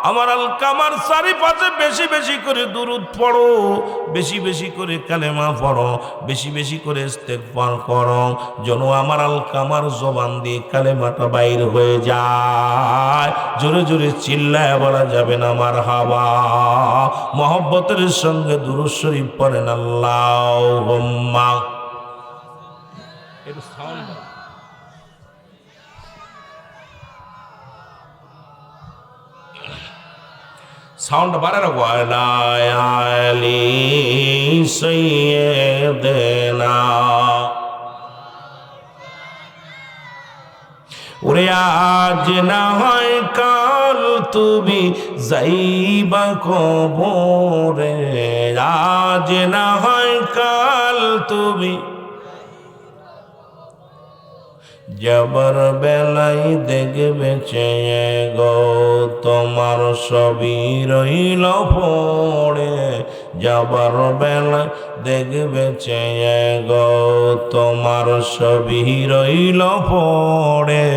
আমার আলকামার চারিপাশে বেশি বেশি করে দুরূদ পড়ো, বেশি বেশি করে কালেমা পড়ো, বেশি বেশি করে ইস্তেগফার করো, যেন আমার আলকামার জবান দিয়ে কালেমাটা বাইর হয়ে যায়। জোরে জোরে চিল্লায় বলা যাবে না মারহাবা। মহব্বতের সঙ্গে দুরূদ শরীফ পড়েন, আল্লাহুম্মা। এর সাউন্ড সাউন্ড বাড়ে রাখবো। আলী সাইয়্যিদিনা, ওরে আজ না হয় কাল তুমি যাইবা কবরে, আজ না হয় কাল তুমি যাবার বেলায় দেখবে চেয়ে গো তোমার ছবি রইল পড়ে, যাবার বেলায় দেখবে চেয়ে গো তোমার ছবি রইল পড়ে।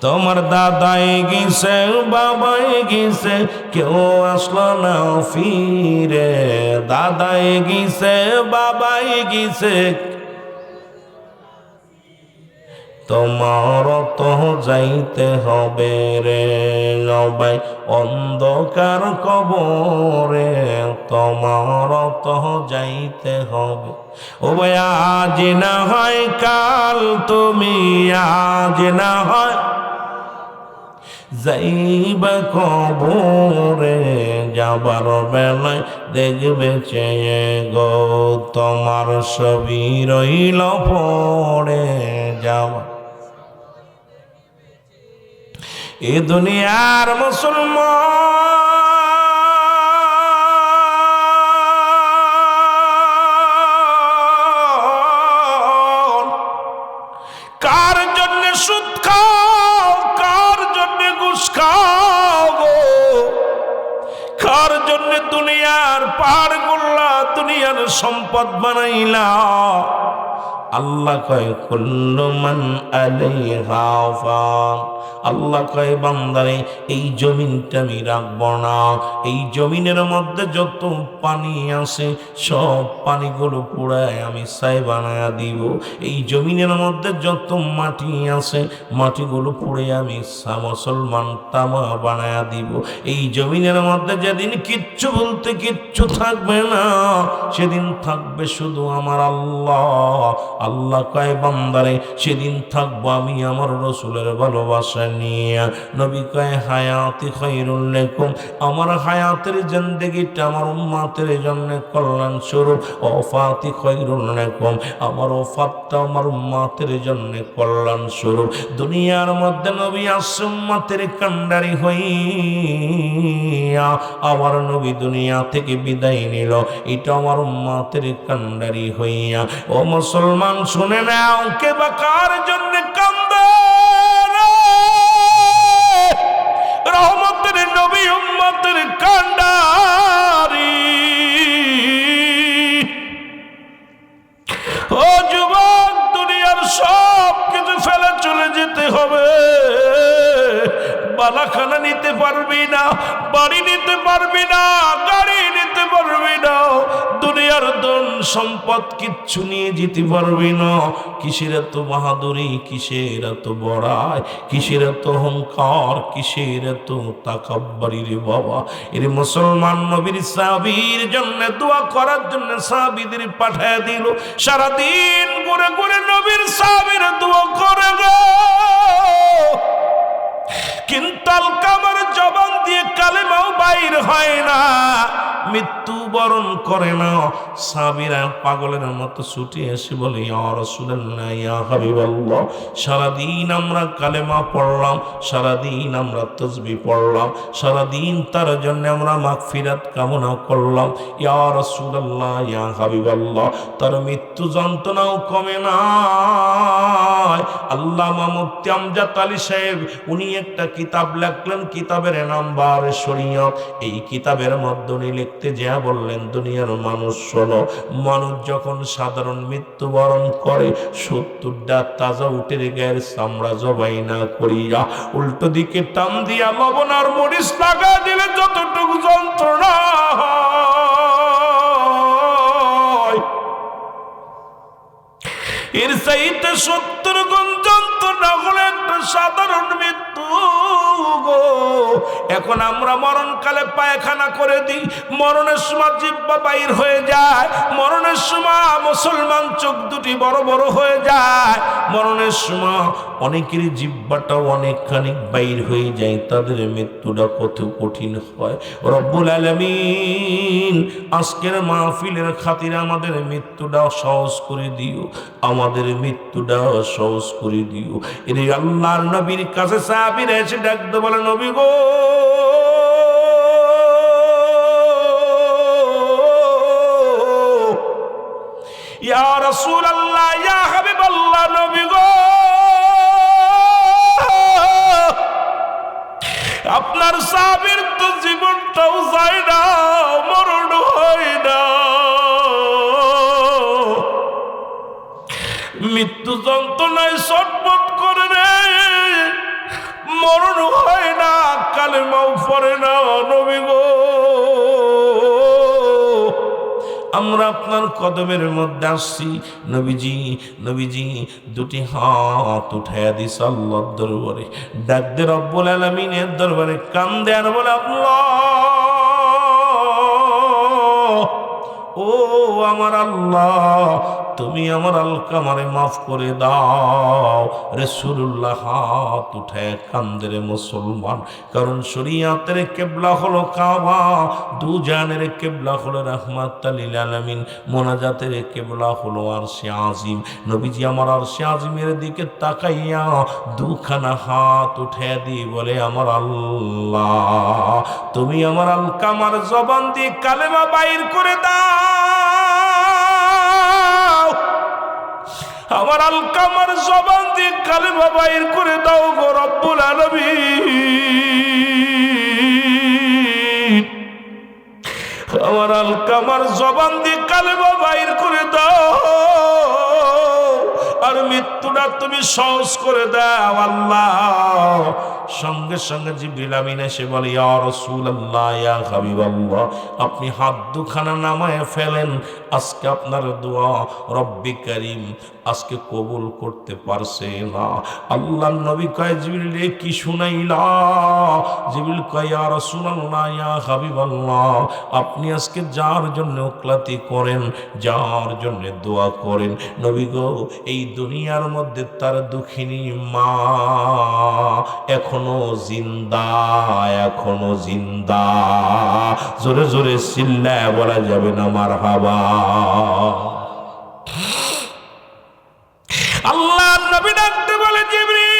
তোমার দাদাই গেছে বাবাই গেছে কেউ আসলো না ফিরে, দাদাই গেছে বাবাই গেছে তোমার তো যাইতে হবে রে নবাই অন্ধকার কবরে, তোমার তো যাইতে হবে। ও ভাই আজ না হয় কাল তুমি আজ না হয় যাইবা কবরে, যাবার বেলায় দেখবে চেয়ে গো তোমার ছবি রইল পড়ে যাওয়া। এ দুনিয়ার মুসলমান কার জন্য সুদ খাও, কার জন্য ঘুষ খাও গো, কার জন্য দুনিয়ার পাহাড় গুল্লা দুনিয়ার সম্পদ বানাইলা। আল্লাহ কয় কুল্লু মান আলাইহা ফান, আল্লাহ কয় বান্দারে এই জমিনটা আমি রাখবো না, এই জমিনের মধ্যে যত পানি আছে সব পানিগুলো পুরায় আমি ছাই বানায়া দিব, এই জমিনের মধ্যে যত মাটি আছে মাটিগুলো পুড়ে আমি মুসলমান তামা বানায়া দিব, এই জমিনের মধ্যে যেদিন কিচ্ছু বলতে কিচ্ছু থাকবে না সেদিন থাকবে শুধু আমার আল্লাহ। আল্লাহ কয় বান্দারে সেদিন থাকবো আমি আমার রসুলের ভালোবাসা নিয়ে। নবী কয় হায়াতি খায়রুল লাকুম, আমার হায়াতের জিন্দেগিটা আমার উম্মতের জন্য কল্যাণ স্বরূপ, ওফাতি খায়রুল লাকুম, আমার ওফাতটা আমার উম্মতের জন্য কল্যাণ স্বরূপ। দুনিয়ার মধ্যে নবী আসছে উম্মতের কান্ডারি হইয়া, আমার নবী দুনিয়া থেকে বিদায় নিল, এটা আমার উম্মতের কান্ডারি হইয়া। ও মুসলমান শুনে নাও, কে বা কার জন্য কান্দে রহমতের নবী উম্মতের কান্ডারি। ও যুবক, দুনিয়ার সব কিছু ফেলে চলে যেতে হবে, বালাখানা নিতে পারবি না, বাড়ি নিতে পারবি না, গাড়ি নিতে পারবি না, দুনিয়ার ধন সম্পদ কিচ্ছু নিয়ে যেতে পারবি না। কিসের এত বাহাদুরি, কিসের এত বড়াই, কিসের এত অহংকার, কিসের এত তাকাব্বুরি রে বাবা। এর মুসলমান নবীর সাহাবীর জন্য দোয়া করার জন্য সাহাবীদের পাঠায় দিল, সারাদিন ঘুরে ঘুরে নবীর সাহাবীর দোয়া করে গো, কিন্তু আলকামার জবান দিয়ে কালেমাও বাইর হয় না, মৃত্যু বরণ করে না। সাহাবীরা পাগলের মতো ছুটে এসে বলে ইয়া রাসূলুল্লাহ, ইয়া হাবিবাল্লাহ, সারাদিন আমরা কালেমা পড়লাম, সারাদিন আমরা তাসবিহ পড়লাম, সারাদিন তার জন্য আমরা মাগফিরাত কামনা করলাম, ইয়া রাসূলুল্লাহ, ইয়া হাবিবাল্লাহ, তার মৃত্যু যন্ত্রণাও কমে না। আল্লামা মুফতি আমজাদ আলী সাহেব উনি একটা কিতাব লিখলেন, কিতাবের নাম বারে শরীয়ত। এই কিতাবের মধ্যে উনি লিখতে যা বললেন, দুনিয়ার মানুষ শোনো, মানুষ যখন সাধারণ মৃত্যুবরণ করে 70টা তাজা উটের গায়ের চামড়া জবাই না করিয়া উল্টো দিকে টান দিয়া লবণ আর মরিচ লাগা দিলে যতটুকু যন্ত্রণা হয়, এর চাইতে 70 গুণ যন্ত্রণা হলে একটা সাধারণ মৃত্যু গো। এখন আমরা মরণকালে পায়খানা করে দিই, মরণের সময় জিহ্বা বাইর হয়ে যায়, মরণের সময় মুসলমান চোখ দুটি বড় বড় হয়ে যায়, মরণের সময় অনেকের জিহ্বাটাও অনেকখানি বাইর হয়ে যায়, তাদের মৃত্যুটা কত কঠিন হয়। রব্বুল আলামিন আজকের মাহফিলের খাতিরে আমাদের মৃত্যুটা সহজ করে দিও, আমাদের মৃত্যুটা সহজ করে দিও। এর আল্লাহর নবীর কাছে সাহাবীরা এসে ডাকতে বলে, নবী গো, ইয়া রাসূলুল্লাহ, ইয়া হাবিবাল্লাহ, নবী গো, আপনার সাহাবীর তো জীবনটাও যায় না, মরণ হয় না, মৃত্যু যন্ত্রণায় ছটফট করে রে, মরণ হয় না, কালেমাও পড়ে না। নবী গো, আমরা আপনার কদমের মধ্যে আসছি। নবীজি, নবীজি দুটি হাত উঠাইয়া দিস আল্লাহর দরবারে, ডাক দে রব্বুল আলামিনের দরবারে, কান্দে আর বলে, আল্লাহ, ও আমার আল্লাহ, তুমি আমার আলকামারে মাফ করে দাও। রাসূলুল্লাহ হাত উঠায় কান্দে রে মুসলমান, কারণ শরীয়তের কিবলা হলো কাবা, দুজানের কিবলা হলো রাহমাতাল লিল আলামিন, মোনাজাতের কিবলা হলো আরশে আজিম। নবীজি আমার আরশে আজিমের দিকে তাকাইয়া দুখানা হাত উঠায় দিয়ে বলে, আমার আল্লাহ, তুমি আমার আলকামার জবান দিয়ে কালেমা বাইর করে দাও, আমার আলকামার জবান দিয়ে কালেমা বাইর করে দাও গো রব্বুল আলামিন, আমার আলকামার জবান দিয়ে কালেমা বাইর করে দাও, আর মৃত্যুটা তুমি সহজ করে দাও আল্লাহ। সঙ্গে সঙ্গে জিবরিল আমিন এসে বলে, ইয়া রাসূলুল্লাহ, ইয়া হাবিবাল্লাহ, আপনি হাত দুখানা নামায় ফেলেন, আজকে আপনার দোয়া রব্বি কারীম আজকে কবুল করতে পারছে না। আল্লাহর নবী কয়, জিবরিল কি শুনাইলা? জিবরিল কয়, ইয়া রাসূলুল্লাহ, ইয়া হাবিবাল্লাহ, আপনি আজকে যার জন্য ওকলাতি করেন, যার জন্য দোয়া করেন, নবী গো, এই দুনিয়ার মধ্যে তার দুঃখিনী মা এখনো জিন্দা, এখনো জিন্দা। জোরে জোরে চিল্লায় বলা যাবে না মারহাবা। আল্লাহ নবী ডাকতে বলে, জিবরিল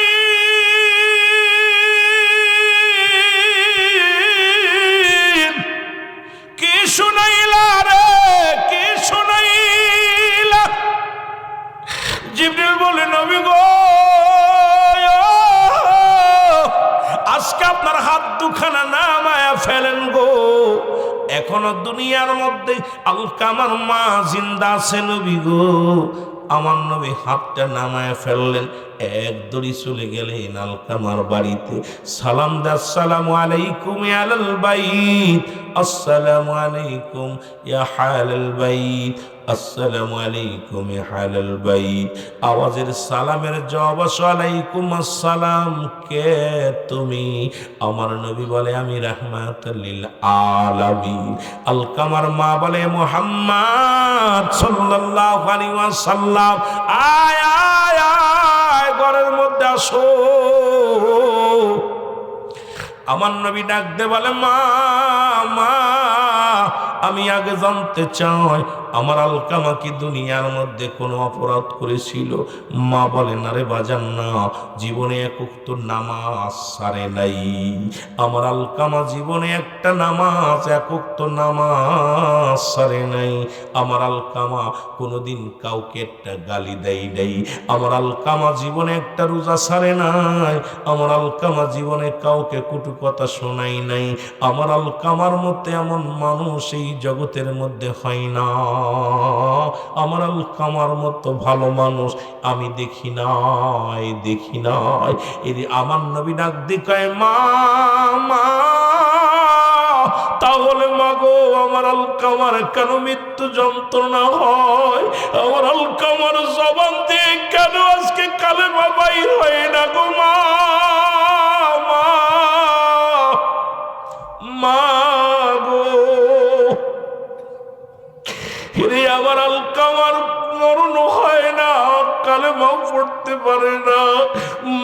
কি শুনাইলা রে, কি শুনাইলা? জিবরিল বলে, নবী গো, আজকে আপনার হাত দুখানা নামায়া ফেলেন গো, এখনো দুনিয়ার মধ্যে আলকামার মা জিন্দা আছে নবী গো। আমার নবী হাতটা নামায় ফেললেন, এক দড়ি চলে গেলেন আলকামার বাড়িতে, সালাম দে, আসসালামু আলাইকুম ইয়া আহলাল বাইত, আসসালামু আলাইকুম ইয়া আহলাল বাইত, আসসালামু আলাইকুম ইয়া আহলাল বাইত। আওয়াজের সালামের জবাব, ওয়ালাইকুম আসসালাম, কে তুমি? আমার নবী বলে, আমি রাহমাতুল লিল আলামিন। আলকামার মা বলে, মুহাম্মদ সাল্লাল্লাহু আলাইহি ওয়াসাল্লাম, আয় আয় আয়, ঘরের মধ্যে আসো। আমার নবী ডাক দে বলে, মা মা, আমি আগে জানতে চাই আমার আলকামা কি দুনিয়ার মধ্যে কোনো অপরাধ করেছিল? মা বলেন, আরে বাজান না, জীবনে এক ওয়াক্ত নামাজ সারে নাই। আমার আলকামা জীবনে একটা নামাজ, এক ওয়াক্ত নামাজ সারে নাই। আমার আলকামা কোনোদিন কাউকে একটা গালি দেয় নাই। আমার আলকামা জীবনে একটা রোজা সারে নাই। আমার আলকামা জীবনে কাউকে কটু কথা শোনাই নাই। আমার আলকামার মধ্যে এমন মানুষ এই জগতের মধ্যে হয় না। আমার আলকামার মতো ভালো মানুষ আমি দেখি নাই, দেখি নাই। এর আমার নবী ডাক দিয়ে কয়, মা মা, তাহলে মাগো, আমার আলকামার কেন মৃত্যু যন্ত্রণা হয়? আমার আলকামার জবান দিয়ে কেন আজকে কালেমা বাইর হয় না গো মা? মা গো, আমার আলকামার মরণ হয় না, কালেমাও পড়তে পারে না।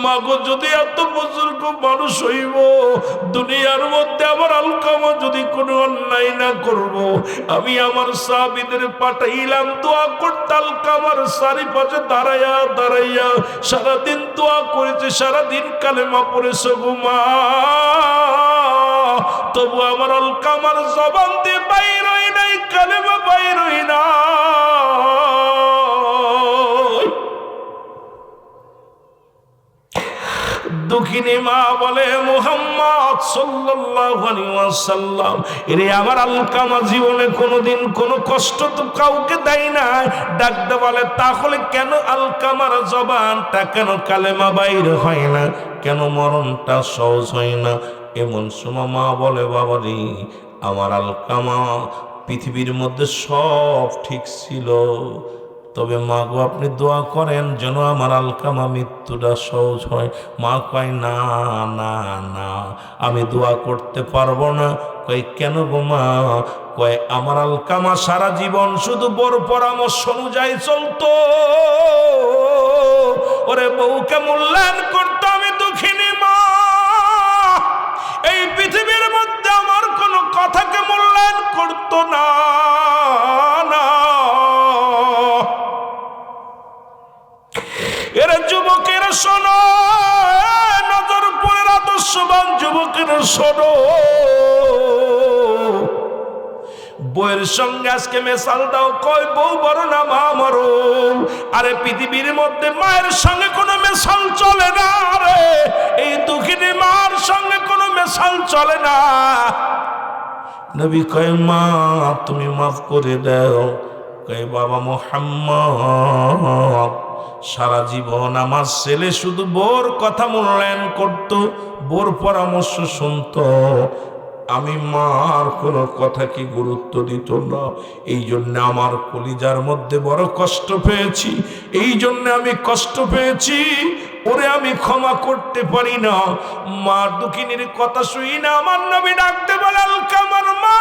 মাগো, যদি এত বুজুর্গ মানুষ হইব, দুনিয়ার মধ্যে আমার আলকামা যদি কোনো অন্যায় না করব, আমি আমার সাহাবীদের পাঠাইলাম দোয়া করতে, আলকামার চারিপাশে দাঁড়াইয়া দাঁড়াইয়া সারাদিন দোয়া করেছে, সারাদিন কালেমা পড়েছে গো মা, তবু আমার আলকামার জবান দিয়ে বাইর হয় নাই, কালেমা বাইর হয় না। দুঃখিনী মা বলে, মুহাম্মদ সাল্লাল্লাহু আলাইহি ওয়াসাল্লাম, এরে আমার আলকামা জীবনে কোনোদিন কোনো কষ্ট তো কাউকে দেয় নাই। ডাকতে বলে, তাহলে কেন আলকামার জবানটা, কেন কালেমা বাইর হয় না, কেন মরণটা সহজ হয় না? এমন সময় মা বলে, বাবা রে, আমার আলকামা পৃথিবীর মধ্যে সব ঠিক ছিল, তবে মা গো আপনি দোয়া করেন যেন আমার আলকামা মৃত্যুটা সহজ হয়। মা কয়, না না না, আমি দোয়া করতে পারবো না। কয়, কেন গো মা? কয়, আমার আলকামা সারা জীবন শুধু বড় পরামর্শ অনুযায়ী চলতো, ওরে বউকে মূল্যায়ন করতো। আমি দুঃখিনী মা, এই পৃথিবীর মধ্যে আমার কোনো কথাকে মূল্যায়ন করতো না। এরা যুবকেরা শোনো, নজর পড়ে আদর্শবান যুবকেরা শোনো, বউয়ের সঙ্গে আজকে মেশাল দাও। কয়, বউ বড় না মা বড়? আরে পৃথিবীর মধ্যে মায়ের সঙ্গে কোনো মেশাল চলে না রে, এই দুঃখিনী মার সঙ্গে কোনো মেশাল চলে না। নবী কয়, মা তুমি মাফ করে দাও। কয়, বাবা মুহাম্মদ, সারা জীবন আমার ছেলে শুধু বোর কথা মূল্যায়ন করত, বোর পরামর্শ শুনত, আমি মার কোনো কথা কি গুরুত্ব দিত না। এই জন্য আমার কলিজার মধ্যে বড় কষ্ট পেয়েছি, এই জন্য আমি কষ্ট পেয়েছি, ওরে আমি ক্ষমা করতে পারি না। মা দুঃখিনীর কথা শুই না আমার নবী ডাকতে বলে, আলকামার মা,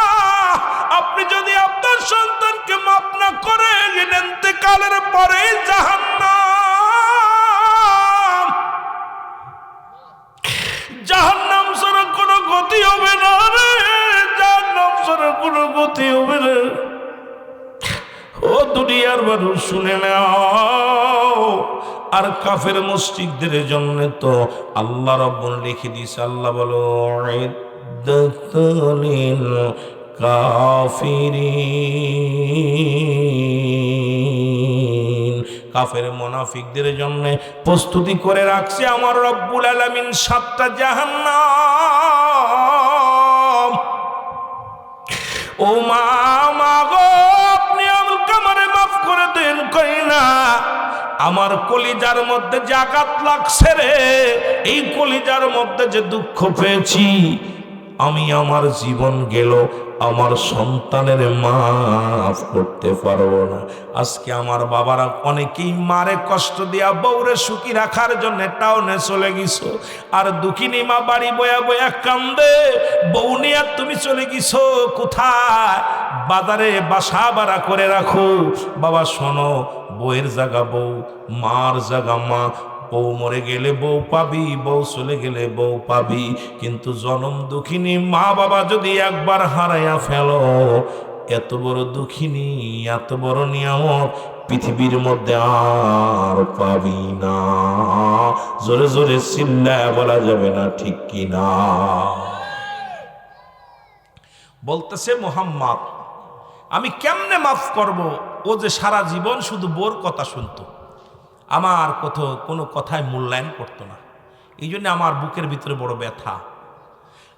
আপনি যদি আপনার সন্তানকে মাফ না করে ইন্তেকালের পরে জাহান্নাম ছাড়া কোনো গতি হবে না রে, জাহান্নাম ছাড়া কোনো গতি হবে না। ও দুনিয়ার মানুষ শুনে নাও, আর কাফের মুশরিকদের জন্য তো আল্লাহ রাব্বুল লিখে দিয়েছে। আল্লাহ বলো, ইদ্দাতুলিল কাফিরিন, কাফের মুনাফিকদের জন্য প্রস্তুতি করে রাখছে আমার রব্বুল আলামিন 7টা জাহান্নাম। ও মা, মা গো, আপনি আমারে মাফ করে দেন। কই না, আমার কলিজার মধ্যে যে আঘাত লাগছে রে, এই কলিজার মধ্যে যে দুঃখ পেয়েছি, আমি আমার জীবন গেল, আমার সন্তানের মাফ করতে পারবো না। আজকে আমার বাবারা অনেকেই মারে কষ্ট দিয়া বউরে সুখী রাখার জন্য টাউনে চলে গেছো, আর দুঃখিনী মা বাড়ি বয়া বয়া কান্দে, বউ নিয়ে তুমি চলে গেছো কোথায়? বাজারে বাসা ভাড়া করে রাখো। বাবা শোনো, বউয়ের জায়গা বউ, মার জায়গা মা। বউ মরে গেলে বউ পাবি, বউ চলে গেলে বউ পাবি, কিন্তু জনম দুঃখিনী মা বাবা যদি একবার হারাইয়া ফেলো, এত বড় দুঃখিনী, এত বড় নিয়ামত পৃথিবীর মধ্যে আর পাবি না। জোরে জোরে চিল্লায় বলা যাবে না, ঠিক কি না? বলতেছে মুহাম্মদ, আমি কেমনে মাফ করব? ও যে সারা জীবন শুধু বোর কথা শুনতো, আমার কোনো কথায় মূল্যায়ন করতো না, এই জন্য আমার বুকের ভিতরে বড় ব্যথা।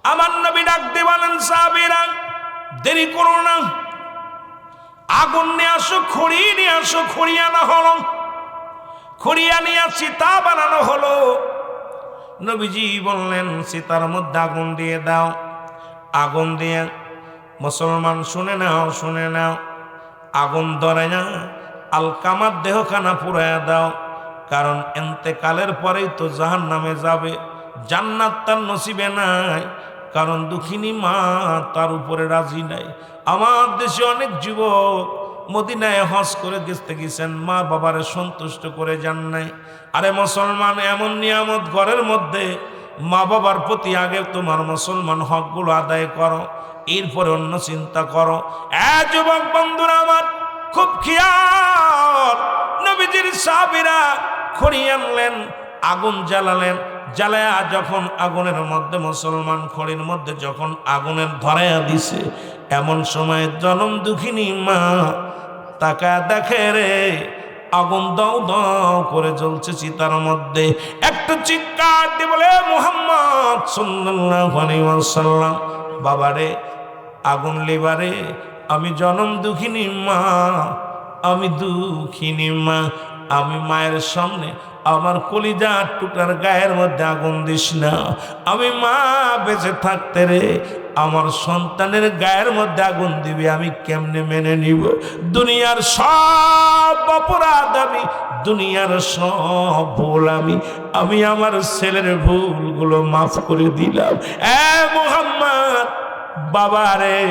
আমার নবী ডাক দিয়ে বলেন, সাহাবীরা দেরি করো না, আগুন নিয়ে আসো, খড়ি নিয়ে আসো। খড়ি আনা হলো, খড়ি আনিয়া চিতা বানানো হলো। নবীজি বললেন, চিতার মধ্যে আগুন দিয়ে দাও। আগুন দিয়ে, মুসলমান শুনে নাও, শুনে নাও, আগুন ধরে না, আলকামার দেহখানা পুরাইয়া দাও, কারণ এন্তেকালের পরেই তো জাহান্নামে যাবে, জান্নাত তার নসিবে নাই, কারণ দুঃখিনী মা তার উপরে রাজি নাই। আমার দেশে অনেক যুবক মদিনায় হজ করে গেছেন, মা বাবারে সন্তুষ্ট করে যান নাই। আরে মুসলমান, এমন নিয়ামত ঘরের মধ্যে, মা বাবার প্রতি আগে তোমার মুসলমান হকগুলো আদায় করো, এরপরে অন্য চিন্তা করো। যুবক বন্ধুরা আমার, খুব খেয়াল। নবীজির সাহাবীরা খড়ি আনলেন, আগুন জ্বালালেন, জ্বালায়া যখন আগুনের মধ্যে মুসলমান খড়ির মধ্যে যখন আগুনের ধরাইয়া দিছে, এমন সময় জনম দুঃখিনী মা তাকায় দেখে রে, আগুন দাও দাও করে জ্বলছে চিতার মধ্যে। একটা চিৎকার দিয়ে বলে মুহাম্মদ সাল্লাল্লাহু আলাইহি ওয়াসাল্লাম, বাবারে আগুন লেবারে, আমি জনম দুঃখিনী মা, আমি দুঃখিনী মা, আমি মায়ের সামনে আমার কলিজার টুকরার গায়ের মধ্যে আগুন দিস না। আমি মা বেঁচে থাকতে রে আমার সন্তানের গায়ের মধ্যে আগুন দিবি, আমি কেমনে মেনে নিব? দুনিয়ার সব অপরাধ আমি, দুনিয়ার সব ভুল আমি আমার ছেলের ভুলগুলো মাফ করে দিলাম। এ মুহাম্মদ, বাবা রে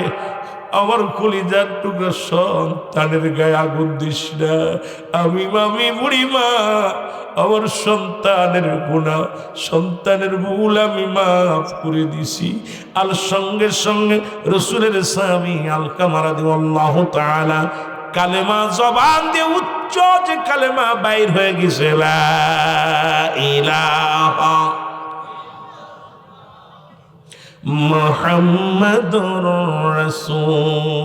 আমার কলিজার টুকরা সন্তানের গায়ে আগুন দিস না। আমি বুড়ি মা, আমার সন্তানের গুনাহ, সন্তানের ভুল আমি মাফ করে দিছি। আর সঙ্গে সঙ্গে রাসূলের সাহাবী আলকামা রাদিয়াল্লাহু তাআলা কালেমা জবান দিয়ে উচ্চ যে কালেমা বাইর হয়ে গেছে, লা ইলাহা মুহাম্মাদুর রাসূলুল্লাহ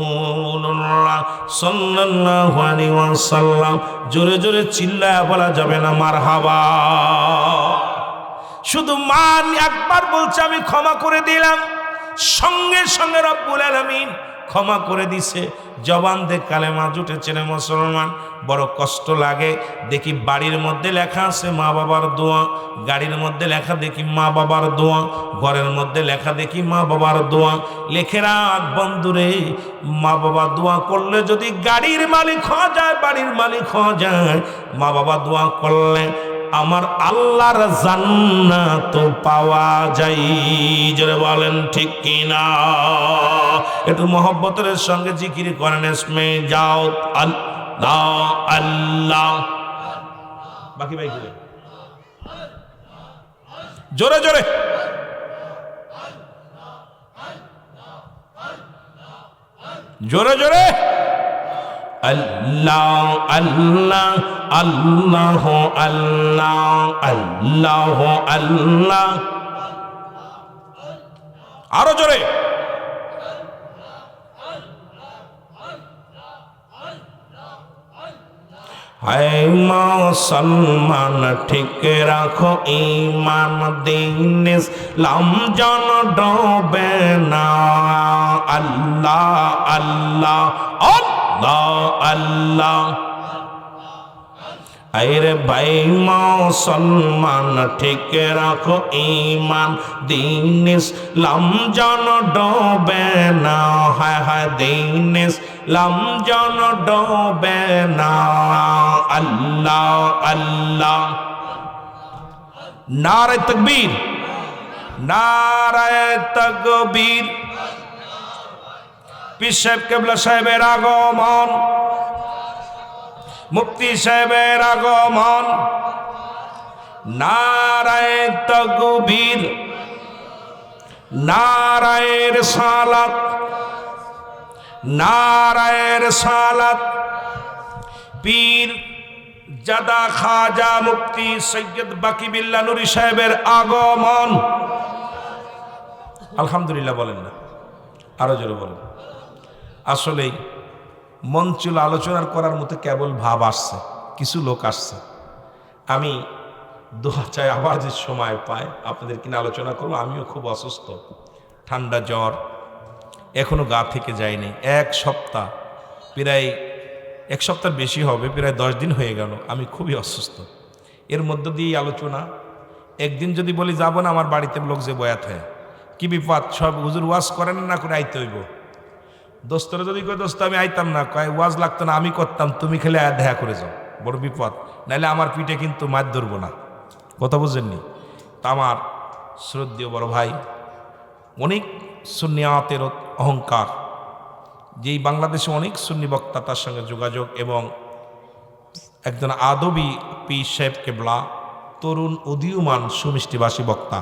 সাল্লাল্লাহু আলাইহি ওয়াসাল্লাম। জোরে জোরে চিল্লায়া বলা যাবে না মারহাবা? শুধু মান একবার বলছে আমি ক্ষমা করে দিলাম, সঙ্গে সঙ্গে রব্বুল আলামিন ক্ষমা করে দিছে। জবান দিয়ে কালেমা জুটেছে রে মুসলমান। বড় কষ্ট লাগে দেখি বাড়ির মধ্যে লেখা আছে মা বাবার দোয়া, গাড়ির মধ্যে লেখা দেখি মা বাবার দোয়া, ঘরের মধ্যে লেখা দেখি মা বাবার দোয়া। লেখে রাখ বন্ধুরে, মা বাবা দোয়া করলে যদি গাড়ির মালিক হওয়া যায়, বাড়ির মালিক হওয়া যায়, মা বাবা দোয়া করলে আমার আল্লাহর জান্নাত পাওয়া যায়। জোরে বলেন ঠিক কিনা? একটু মহব্বতের সঙ্গে জিকির করেন, ইসমে যাও আল্লাহ আল্লাহ। বাকি ভাই কি জোরে জোরে জোরে জোরে আল্লাহ আল্লাহ আল্লাহ আল্লাহ আল্লাহ আল্লাহ। আরো জোরে হায় মুসলমান ঠিক রাখো ঈমান, দিন ইসলাম যেন ডোবে না। আল্লাহ আল্লাহ আল্লাহ আল্লাহ। আরে ভাই মুসলমান ঠিক রাখো ঈমান, দিন ইসলাম যেন ডোবে না। হায় হায় দিন ইসলাম যেন ডোবে না। আল্লাহ আল্লাহ। নারে তাকবীর, নারে তাকবীর। পীর সাহেব কেবলা সাহেবের আগমন, মুফতি সাহেবের আগমন। নারায়ে তাকবীর, নারায়ে রিসালাত, নারায়ে রিসালাত। পীর জাদা খাজা মুফতি সৈয়দ বাকি বিল্লাহ নুরি সাহেবের আগমন। আলহামদুলিল্লাহ বলেন না? আরো জোরে বলেন। আসলেই মন ছিল আলোচনার করার মতো, কেবল ভাব আসছে, কিছু লোক আসছে। আমি দোয়া চাই আবার যে সময় পায় আপনাদের কিনা আলোচনা করবো। আমিও খুব অসুস্থ, ঠান্ডা জ্বর, এখনো গা থেকে যায়নি। এক সপ্তাহ, প্রায় এক সপ্তাহ বেশি হবে, প্রায় 10 দিন হয়ে গেল আমি খুবই অসুস্থ। এর মধ্য দিয়েই আলোচনা। একদিন যদি বলি যাব না, আমার বাড়িতে লোক যে বয়াত হয়, কি বিপদ, সব হুজুর ওয়াজ করেন না করে আইতে হইব। দোস্তরে যদি কই দোস্ত আমি আইতাম না, কয় ওয়াজ লাগতো না, আমি করতাম, তুমি খেলে দেখা করে যাও, বড় বিপদ। নাইলে আমার পিঠে কিন্তু মাছ ধরবো না। কথা বুঝেননি? তা আমার শ্রদ্ধেয় বড় ভাই, অনেক সুন্নিয়াতের অহংকার, যেই বাংলাদেশে অনেক সুন্নি বক্তা, তার সঙ্গে যোগাযোগ, এবং একজন আদবী পীর সাহেব কেবলা, তরুণ উদীয়মান সুমিষ্টিভাষী বক্তা।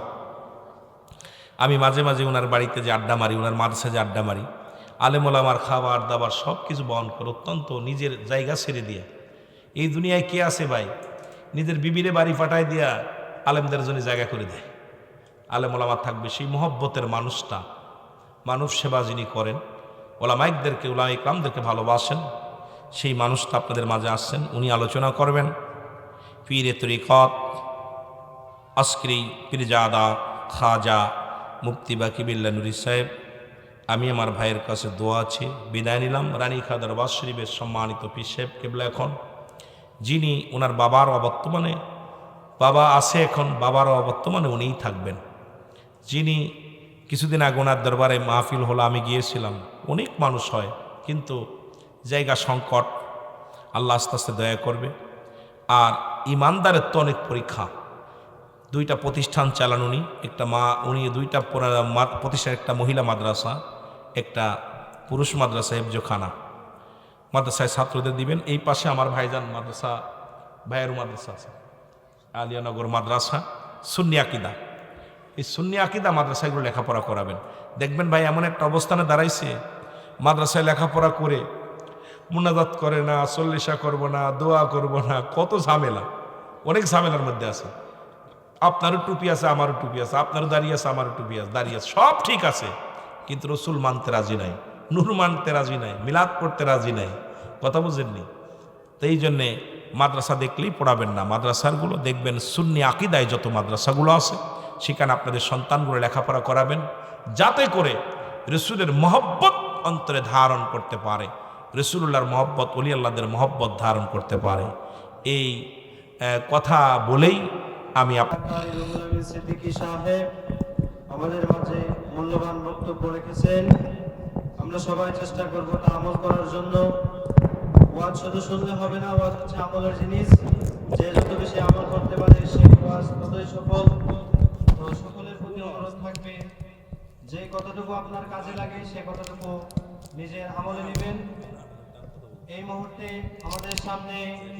আমি মাঝে মাঝে ওনার বাড়িতে যে আড্ডা মারি, ওনার মাদ্রাসায় যে আড্ডা মারি, আলেমুল আমার খাবার দাবার সব কিছু বহন করে, অত্যন্ত নিজের জায়গা ছেড়ে দিয়া। এই দুনিয়ায় কে আছে ভাই নিজের বিবিরে বাড়ি পাঠায় দিয়া আলেমদের জন্য জায়গা করে দেয়? আলেমুল আমার থাকবে সেই মহব্বতের মানুষটা, মানব সেবা যিনি করেন, ওলামাইকদেরকে, ওলামা ইকরামদেরকে ভালোবাসেন, সেই মানুষটা আপনাদের মাঝে আসছেন, উনি আলোচনা করবেন। পীরে তরিকত আজকের পীরজাদা খাজা মুফতি বাকিবিল্লাহ নুরি সাহেব, আমি আমার ভাইয়ের কাছে দোয়া আছে, বিদায় নিলাম। রানীখা দরবার শরীফের সম্মানিত পীর সাহেব কেবলা এখন, যিনি ওনার বাবার অবর্তমানে, বাবা আছে এখন, বাবার অবর্তমানে উনিই থাকবেন। যিনি কিছুদিন আগে ওনার দরবারে মাহফিল হলো, আমি গিয়েছিলাম, অনেক মানুষ হয় কিন্তু জায়গা সংকট, আল্লাহ আস্তে আস্তে দয়া করবে। আর ইমানদারের তো অনেক পরীক্ষা, দুইটা প্রতিষ্ঠান চালান উনি, উনি দুইটা প্রতিষ্ঠান, একটা মহিলা মাদ্রাসা, একটা পুরুষ মাদ্রাসা, হেফজোখানা মাদ্রাসায় ছাত্রদের দিবেন। এই পাশে আমার ভাইজান মাদ্রাসা, ভাইয়ের মাদ্রাসা আছে আলিয়ানগর মাদ্রাসা, সুন্নি আকিদা, এই সুন্নি আকিদা মাদ্রাসাগুলো লেখাপড়া করাবেন। দেখবেন ভাই এমন একটা অবস্থানে দাঁড়াইছে, মাদ্রাসায় লেখাপড়া করে মুনাজাত করে না, চল্লিশা করব না, দোয়া করব না, কত ঝামেলা, অনেক ঝামেলার মধ্যে আছে। আপনারও টুপি আছে, আমারও টুপি আছে, আপনারও দাঁড়িয়ে আছে, আমারও টুপি আছে, দাঁড়িয়ে আছে, সব ঠিক আছে, কিন্তু রসুল মানতে রাজি নাই, নূর মানতে রাজি নাই, মিলাদ পড়তে রাজি নাই। কথা বুঝেননি? তো এই জন্যে মাদ্রাসা দেখলেই পড়াবেন না, মাদ্রাসাগুলো দেখবেন সুন্নি আকিদায় যত মাদ্রাসাগুলো আছে সেখানে আপনাদের সন্তানগুলো লেখাপড়া করাবেন, যাতে করে রসুলের মহব্বত অন্তরে ধারণ করতে পারে, রসুল্লাহর মহব্বত, অলি আল্লাহদের মহব্বত ধারণ করতে পারে। এই কথা বলেই আমি সিদ্দিকী সাহেব আমাদের মাঝে মূল্যবান বক্তব্য রেখেছেন। আমরা সবাই চেষ্টা করব তা আমল করার জন্য। ওয়াজ শুধু শুনলে হবে না, ওয়াজ হচ্ছে আমলের জিনিস। যে যত বেশি আমল করতে পারে সে ওয়াজ ততই সফল। তো সকলের প্রতি অনুরোধ থাকবে, যে কতটুকু আপনার কাজে লাগে সে কতটুকু নিজের আমলে নেবেন। এই মুহূর্তে আমাদের সামনে